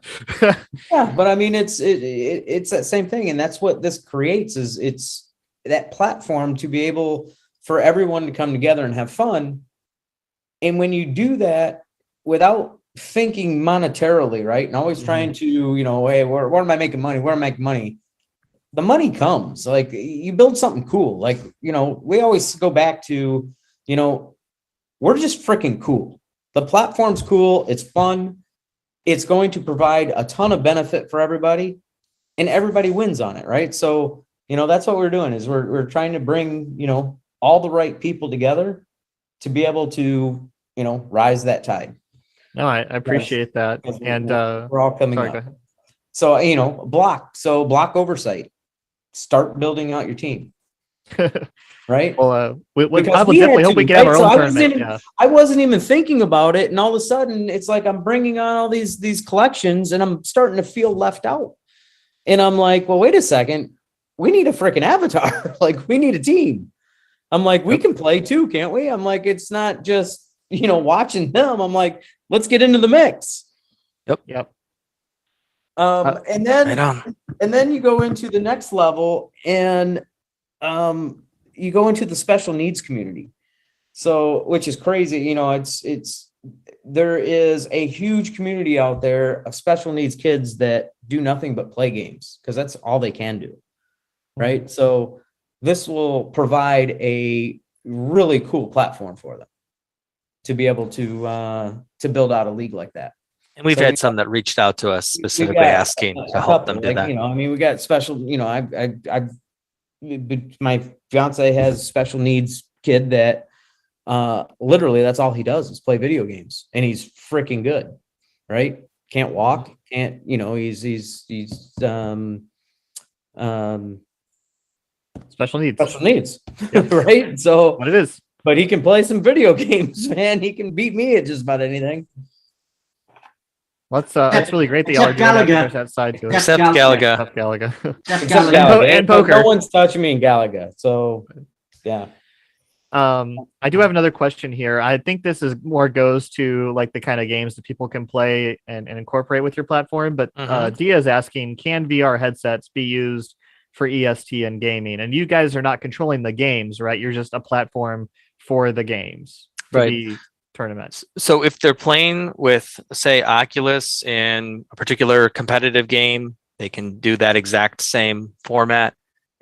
Yeah, but I mean, it's that same thing, and that's what this creates. Is it's that platform to be able for everyone to come together and have fun. And when you do that without thinking monetarily, right, and always trying to, hey, where am I making money? Where am I making money? The money comes. Like, you build something cool. Like, we always go back to, we're just freaking cool. The platform's cool. It's fun. It's going to provide a ton of benefit for everybody, and everybody wins on it, right? So, that's what we're doing, is we're trying to bring, all the right people together to be able to, rise that tide. No, I appreciate that. And we're all coming sorry, up. go ahead. So, block oversight. Start building out your team. Right. Well, I will definitely hope we to, can have our so own tournament. I wasn't even thinking about it, and all of a sudden, it's like I'm bringing on all these collections, and I'm starting to feel left out. And I'm like, well, wait a second, we need a freaking avatar. Like, we need a team. I'm like, we can play too, can't we? I'm like, it's not just watching them. I'm like, let's get into the mix. Yep. And then you go into the next level, and you go into the special needs community. So, which is crazy, there is a huge community out there of special needs kids that do nothing but play games, because that's all they can do. Right. So this will provide a really cool platform for them to be able to build out a league like that. And we've had some that reached out to us specifically asking to help them do that. We got special, my fiance has special needs kid that literally that's all he does is play video games, and he's freaking good, right? Can't walk, can't, he's Special needs. special needs, right? So, What it is. but he can play some video games, man. He can beat me at just about anything. Well, that's really great that y'all are Jeff doing that. Gallagher. There's that side to it. Jeff Except Galaga. Jeff Gallagher. Jeff Except Gallagher. Galaga. and No poker. one's touching me in Galaga. So, yeah. I do have another question here. I think this is more goes to like the kind of games that people can play and incorporate with your platform. But Dia is asking, can VR headsets be used for ESTN gaming? And you guys are not controlling the games, right? You're just a platform for the games, to Right. be tournaments. So if they're playing with, say, Oculus in a particular competitive game, they can do that exact same format.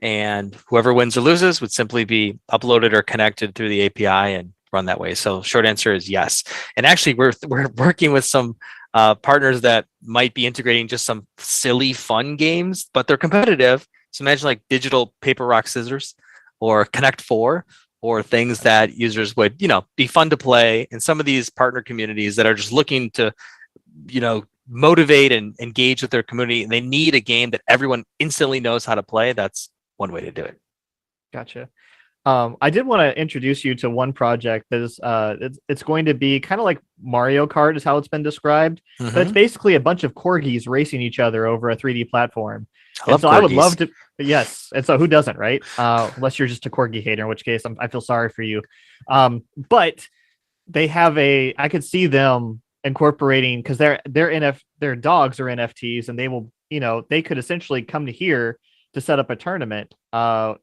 And whoever wins or loses would simply be uploaded or connected through the API and run that way. So short answer is yes. And actually, we're working with some partners that might be integrating just some silly fun games, but they're competitive. So imagine like digital paper, rock, scissors or Connect 4 or things that users would, be fun to play. And some of these partner communities that are just looking to, motivate and engage with their community, and they need a game that everyone instantly knows how to play. That's one way to do it. Gotcha. I did want to introduce you to one project that is it's going to be kind of like Mario Kart is how it's been described, but it's basically a bunch of corgis racing each other over a 3D platform. I would love to. Yes, and so who doesn't, right? Unless you're just a corgi hater, in which case I feel sorry for you. But they have I could see them incorporating, because their dogs are NFTs, and they will, they could essentially come to here to set up a tournament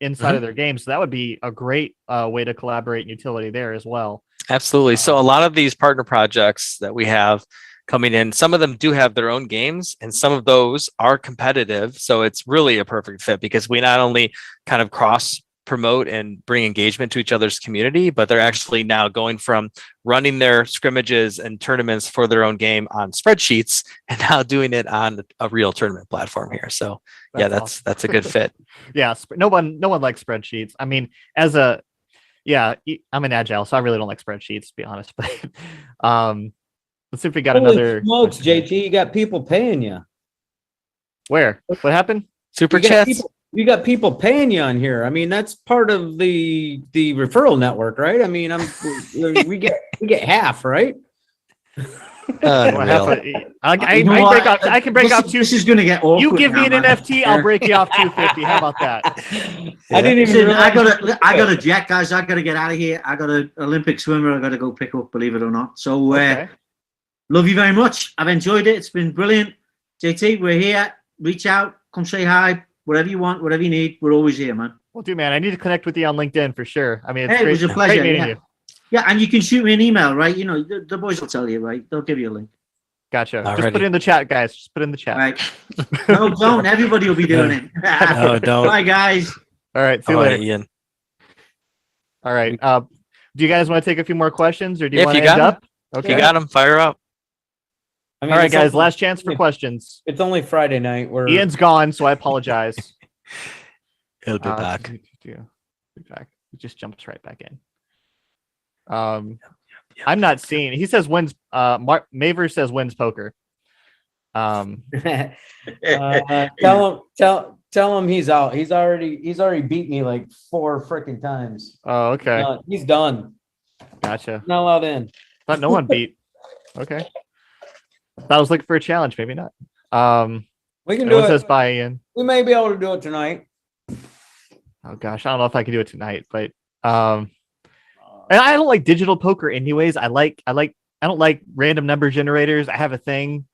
inside of their game. So that would be a great way to collaborate and utility there as well. Absolutely. So a lot of these partner projects that we have coming in, some of them do have their own games, and some of those are competitive. So it's really a perfect fit because we not only kind of cross promote and bring engagement to each other's community, but they're actually now going from running their scrimmages and tournaments for their own game on spreadsheets and now doing it on a real tournament platform here. So that's a good fit. Yeah. No one likes spreadsheets. I mean, I'm an agile, so I really don't like spreadsheets, to be honest. But let's see if we got another. Smokes, JT, you got people paying you. Where? What happened? Super chats. You got people paying you on here. I mean, that's part of the referral network, right? I mean, we get half, right? I can break off two. This is going to get awkward. You give me an now, man. NFT, I'll break you off 250. How about that? I didn't even. Listen, realize- I got a jet, guys. I got to get out of here. I got an Olympic swimmer. I got to go pick up. Believe it or not. So, Okay. love you very much. I've enjoyed it. It's been brilliant. JT, we're here. Reach out. Come say hi. Whatever you want, whatever you need, we're always here, man. Well, dude, man, I need to connect with you on LinkedIn for sure. I mean, it's Hey, great. it was a pleasure. Great meeting Yeah. you. Yeah, and you can shoot me an email, right? The boys will tell you, right? They'll give you a link. Gotcha. Just Alrighty. put it in the chat, guys. Just put it in the chat. Right. No, don't. Everybody will be doing it. No, don't. Bye, guys. All right. See you All right, later. Ian. All right. Do you guys want to take a few more questions, or do you If want you to end got up? If Okay. you got them, fire up. I mean, All right, it's guys. only- Last chance for questions. It's only Friday night. Ian's gone, so I apologize. He'll be back. Be back. He just jumps right back in. I'm not seeing. He says wins. Maver says wins poker. tell him he's out. He's already beat me like 4 freaking times. Oh, okay. He's done. Gotcha. Not allowed in. Thought no one beat. Okay. Thought I was looking for a challenge. Maybe not. We can No do one it. says bye, Ian. We may be able to do it tonight. Oh gosh, I don't know if I can do it tonight, but and I don't like digital poker anyways. I don't like random number generators. I have a thing.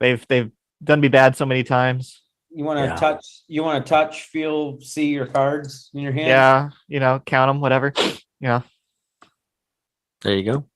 They've done me bad so many times. You want to Yeah. touch? You want to touch, feel, see your cards in your hand? Yeah, count them, whatever. Yeah. There you go.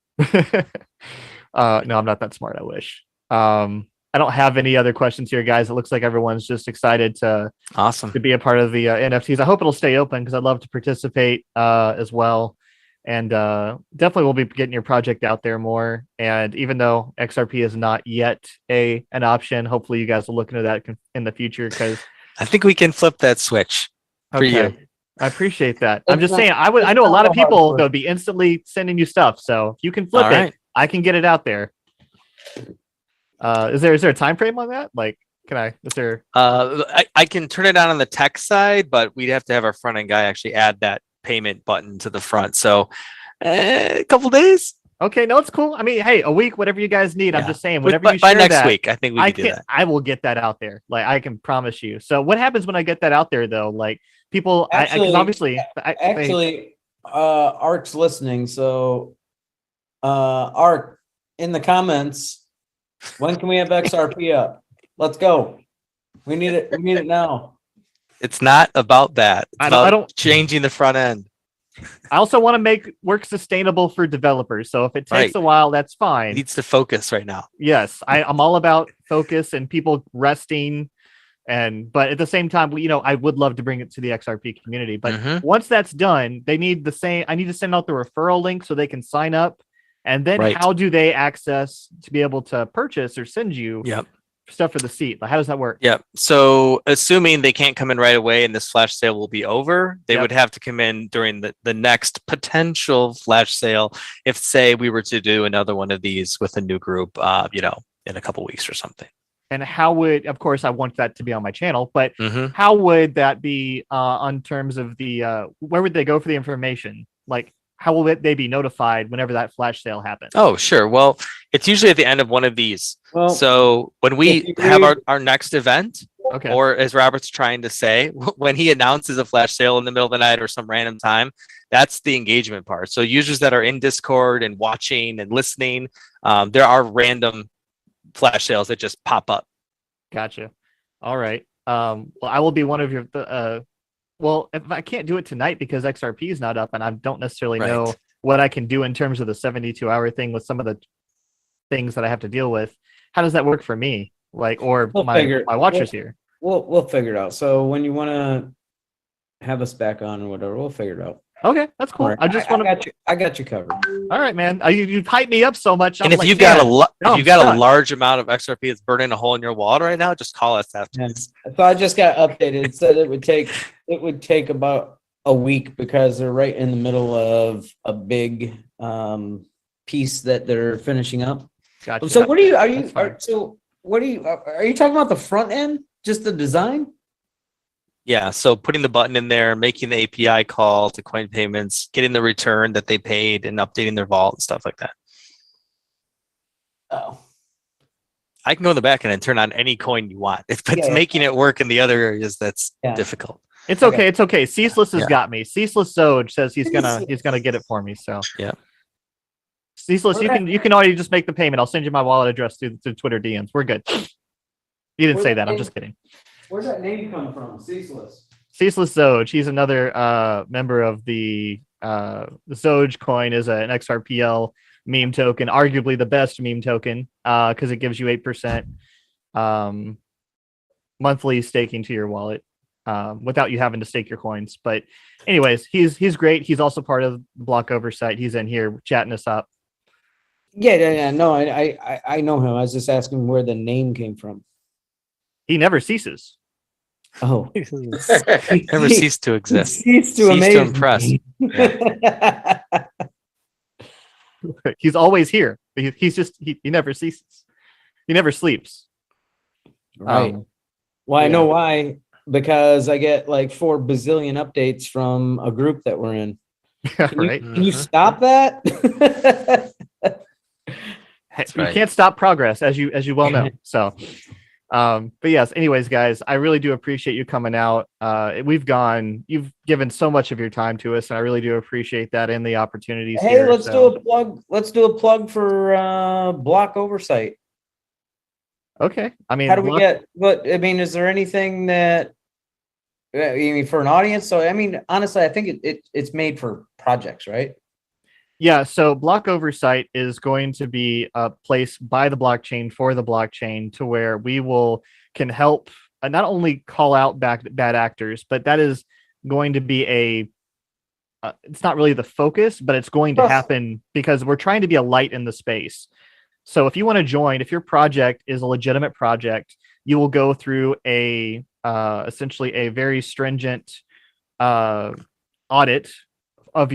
No, I'm not that smart. I wish. I don't have any other questions here, guys. It looks like everyone's just excited to Awesome. be a part of the NFTs. I hope it'll stay open because I'd love to participate as well. And definitely we'll be getting your project out there more. And even though XRP is not yet an option, hopefully you guys will look into that in the future because I think we can flip that switch for you. I appreciate that. I'm just saying, I know a lot of people that would be instantly sending you stuff. So if you can flip it, I can get it out there. Is there a time frame on that? Like, is there? I can turn it on the tech side, but we'd have to have our front end guy actually add that payment button to the front. So a couple days. Okay, no, it's cool. I mean, hey, a week, whatever you guys need. I'm just saying, whenever you by share next that, week, I think we can do that. I will get that out there. Like, I can promise you. So what happens when I get that out there, though? Like, people, because obviously, Art's listening. So, Art, in the comments, when can we have XRP up? Let's go. We need it. We need it now. It's not about that. It's I don't changing the front end. I also want to make work sustainable for developers. So if it takes a while, that's fine. It needs to focus right now. Yes, I'm all about focus and people resting. But at the same time, I would love to bring it to the XRP community. But once that's done, they need I need to send out the referral link so they can sign up. And then how do they access to be able to purchase or send you stuff for the seat? Like, how does that work? Yep. So assuming they can't come in right away and this flash sale will be over, they would have to come in during the next potential flash sale. If, say, we were to do another one of these with a new group, in a couple weeks or something. And how would, of course, I want that to be on my channel, but how would that be on terms of the, where would they go for the information? Like, how will they be notified whenever that flash sale happens? Oh, sure. Well, it's usually at the end of one of these. Well, so when we have our next event, or as Robert's trying to say, when he announces a flash sale in the middle of the night or some random time, that's the engagement part. So users that are in Discord and watching and listening, there are random flash sales that just pop up. Gotcha. All right. Well, I will be one of your, well, if I can't do it tonight because XRP is not up and I don't necessarily know what I can do in terms of the 72-hour thing with some of the things that I have to deal with, how does that work for me? Like, or my watchers here? We'll figure it out. So when you want to have us back on or whatever, we'll figure it out. Okay, that's cool. Right. I got you covered. All right, man. You hyped me up so much. And if you've got a large amount of XRP that's burning a hole in your wallet right now, just call us after this. So I just got updated. It said it would take about a week because they're right in the middle of a big piece that they're finishing up. Gotcha. So are you talking about the front end, just the design? Yeah, so putting the button in there, making the API call to coin payments, getting the return that they paid, and updating their vault and stuff like that. Oh, I can go in the back end and turn on any coin you want. It's making it work in the other areas that's difficult. It's okay. It's okay. Ceaseless has got me. Ceaseless Zoj says he's gonna get it for me. So yeah. Ceaseless, you can already just make the payment. I'll send you my wallet address through Twitter DMs. We're good. You didn't say that. I'm just kidding. Where's that name come from? Ceaseless. Ceaseless Zoj. He's another member of the Zoj coin is an XRPL meme token, arguably the best meme token because it gives you 8% monthly staking to your wallet without you having to stake your coins. But anyways, he's great. He's also part of the block oversight. He's in here chatting us up. Yeah. No, I know him. I was just asking where the name came from. He never ceases. Oh, never ceased to exist. Ceased to impress. Yeah. He's always here. He never ceases. He never sleeps. Right. Well, I know why. Because I get like 4 bazillion updates from a group that we're in. Can you stop that? You can't stop progress, as you well know. So. But yes, anyways, guys, I really do appreciate you coming out. You've given so much of your time to us, and I really do appreciate that and the opportunities. Hey, let's do a plug. Let's do a plug for block oversight. Okay. I mean, how do we get, but I mean, is there anything that, I mean, for an audience? So, I mean, honestly, I think it's made for projects, right? Yeah, so block oversight is going to be a place by the blockchain for the blockchain to where we can help not only call out bad actors, but that is going to be it's not really the focus, but it's going to happen because we're trying to be a light in the space. So if you want to join, if your project is a legitimate project, you will go through essentially a very stringent audit of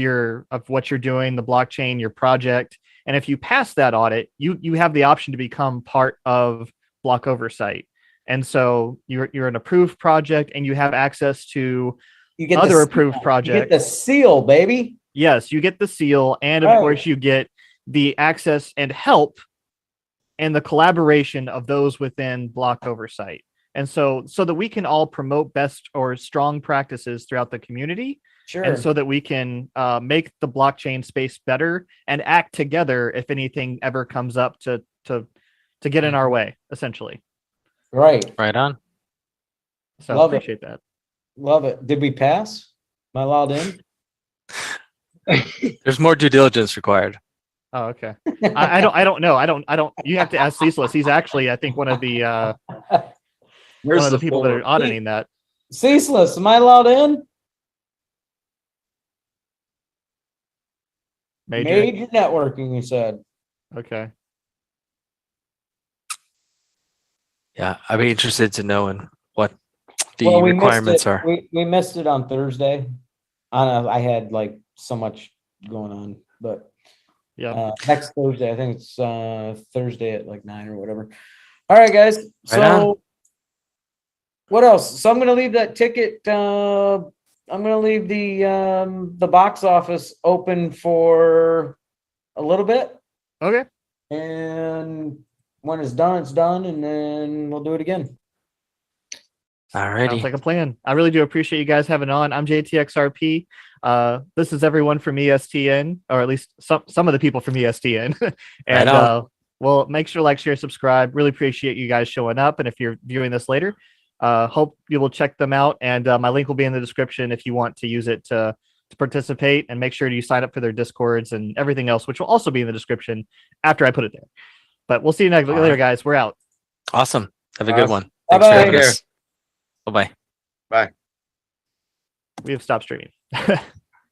what you're doing, the blockchain, your project. And if you pass that audit, you have the option to become part of block oversight. And so you're an approved project and you have access to You get other the approved seal. projects. You get the seal, baby. Yes, you get the seal, and of Right. course you get the access and help and the collaboration of those within block oversight. And so that we can all promote best or strong practices throughout the community, Sure. and so that we can make the blockchain space better and act together if anything ever comes up to get in our way, essentially. Right. Right on. So Love it. appreciate that. Love it. Did we pass? Am I allowed in? There's more due diligence required. Oh, okay. I don't know. I don't. You have to ask Ceaseless. He's actually, I think, one of the people that are auditing that. Ceaseless, am I allowed in? Major networking, you said. Okay. Yeah, I'd be interested to know what the Well, we requirements missed it. are. We missed it on Thursday. I had like so much going on, but Yeah. next Thursday, I think it's Thursday at like 9 or whatever. All right, guys. So on. what else? So I'm gonna leave that ticket. I'm gonna leave the box office open for a little bit, Okay. and when it's done, and then we'll do it again. Alrighty. Sounds like a plan. I really do appreciate you guys having on. I'm JTXRP. This is everyone from ESTN, or at least some of the people from ESTN. And Right on. well, make sure to like, share, subscribe. Really appreciate you guys showing up. And if you're viewing this later, hope you will check them out. And my link will be in the description if you want to use it to participate. And make sure you sign up for their Discords and everything else, which will also be in the description after I put it there. But we'll see you later, right. guys. We're out. Awesome. Have a good one. Bye-bye. Thanks for having Take care. us. Bye-bye. Bye. We have stopped streaming.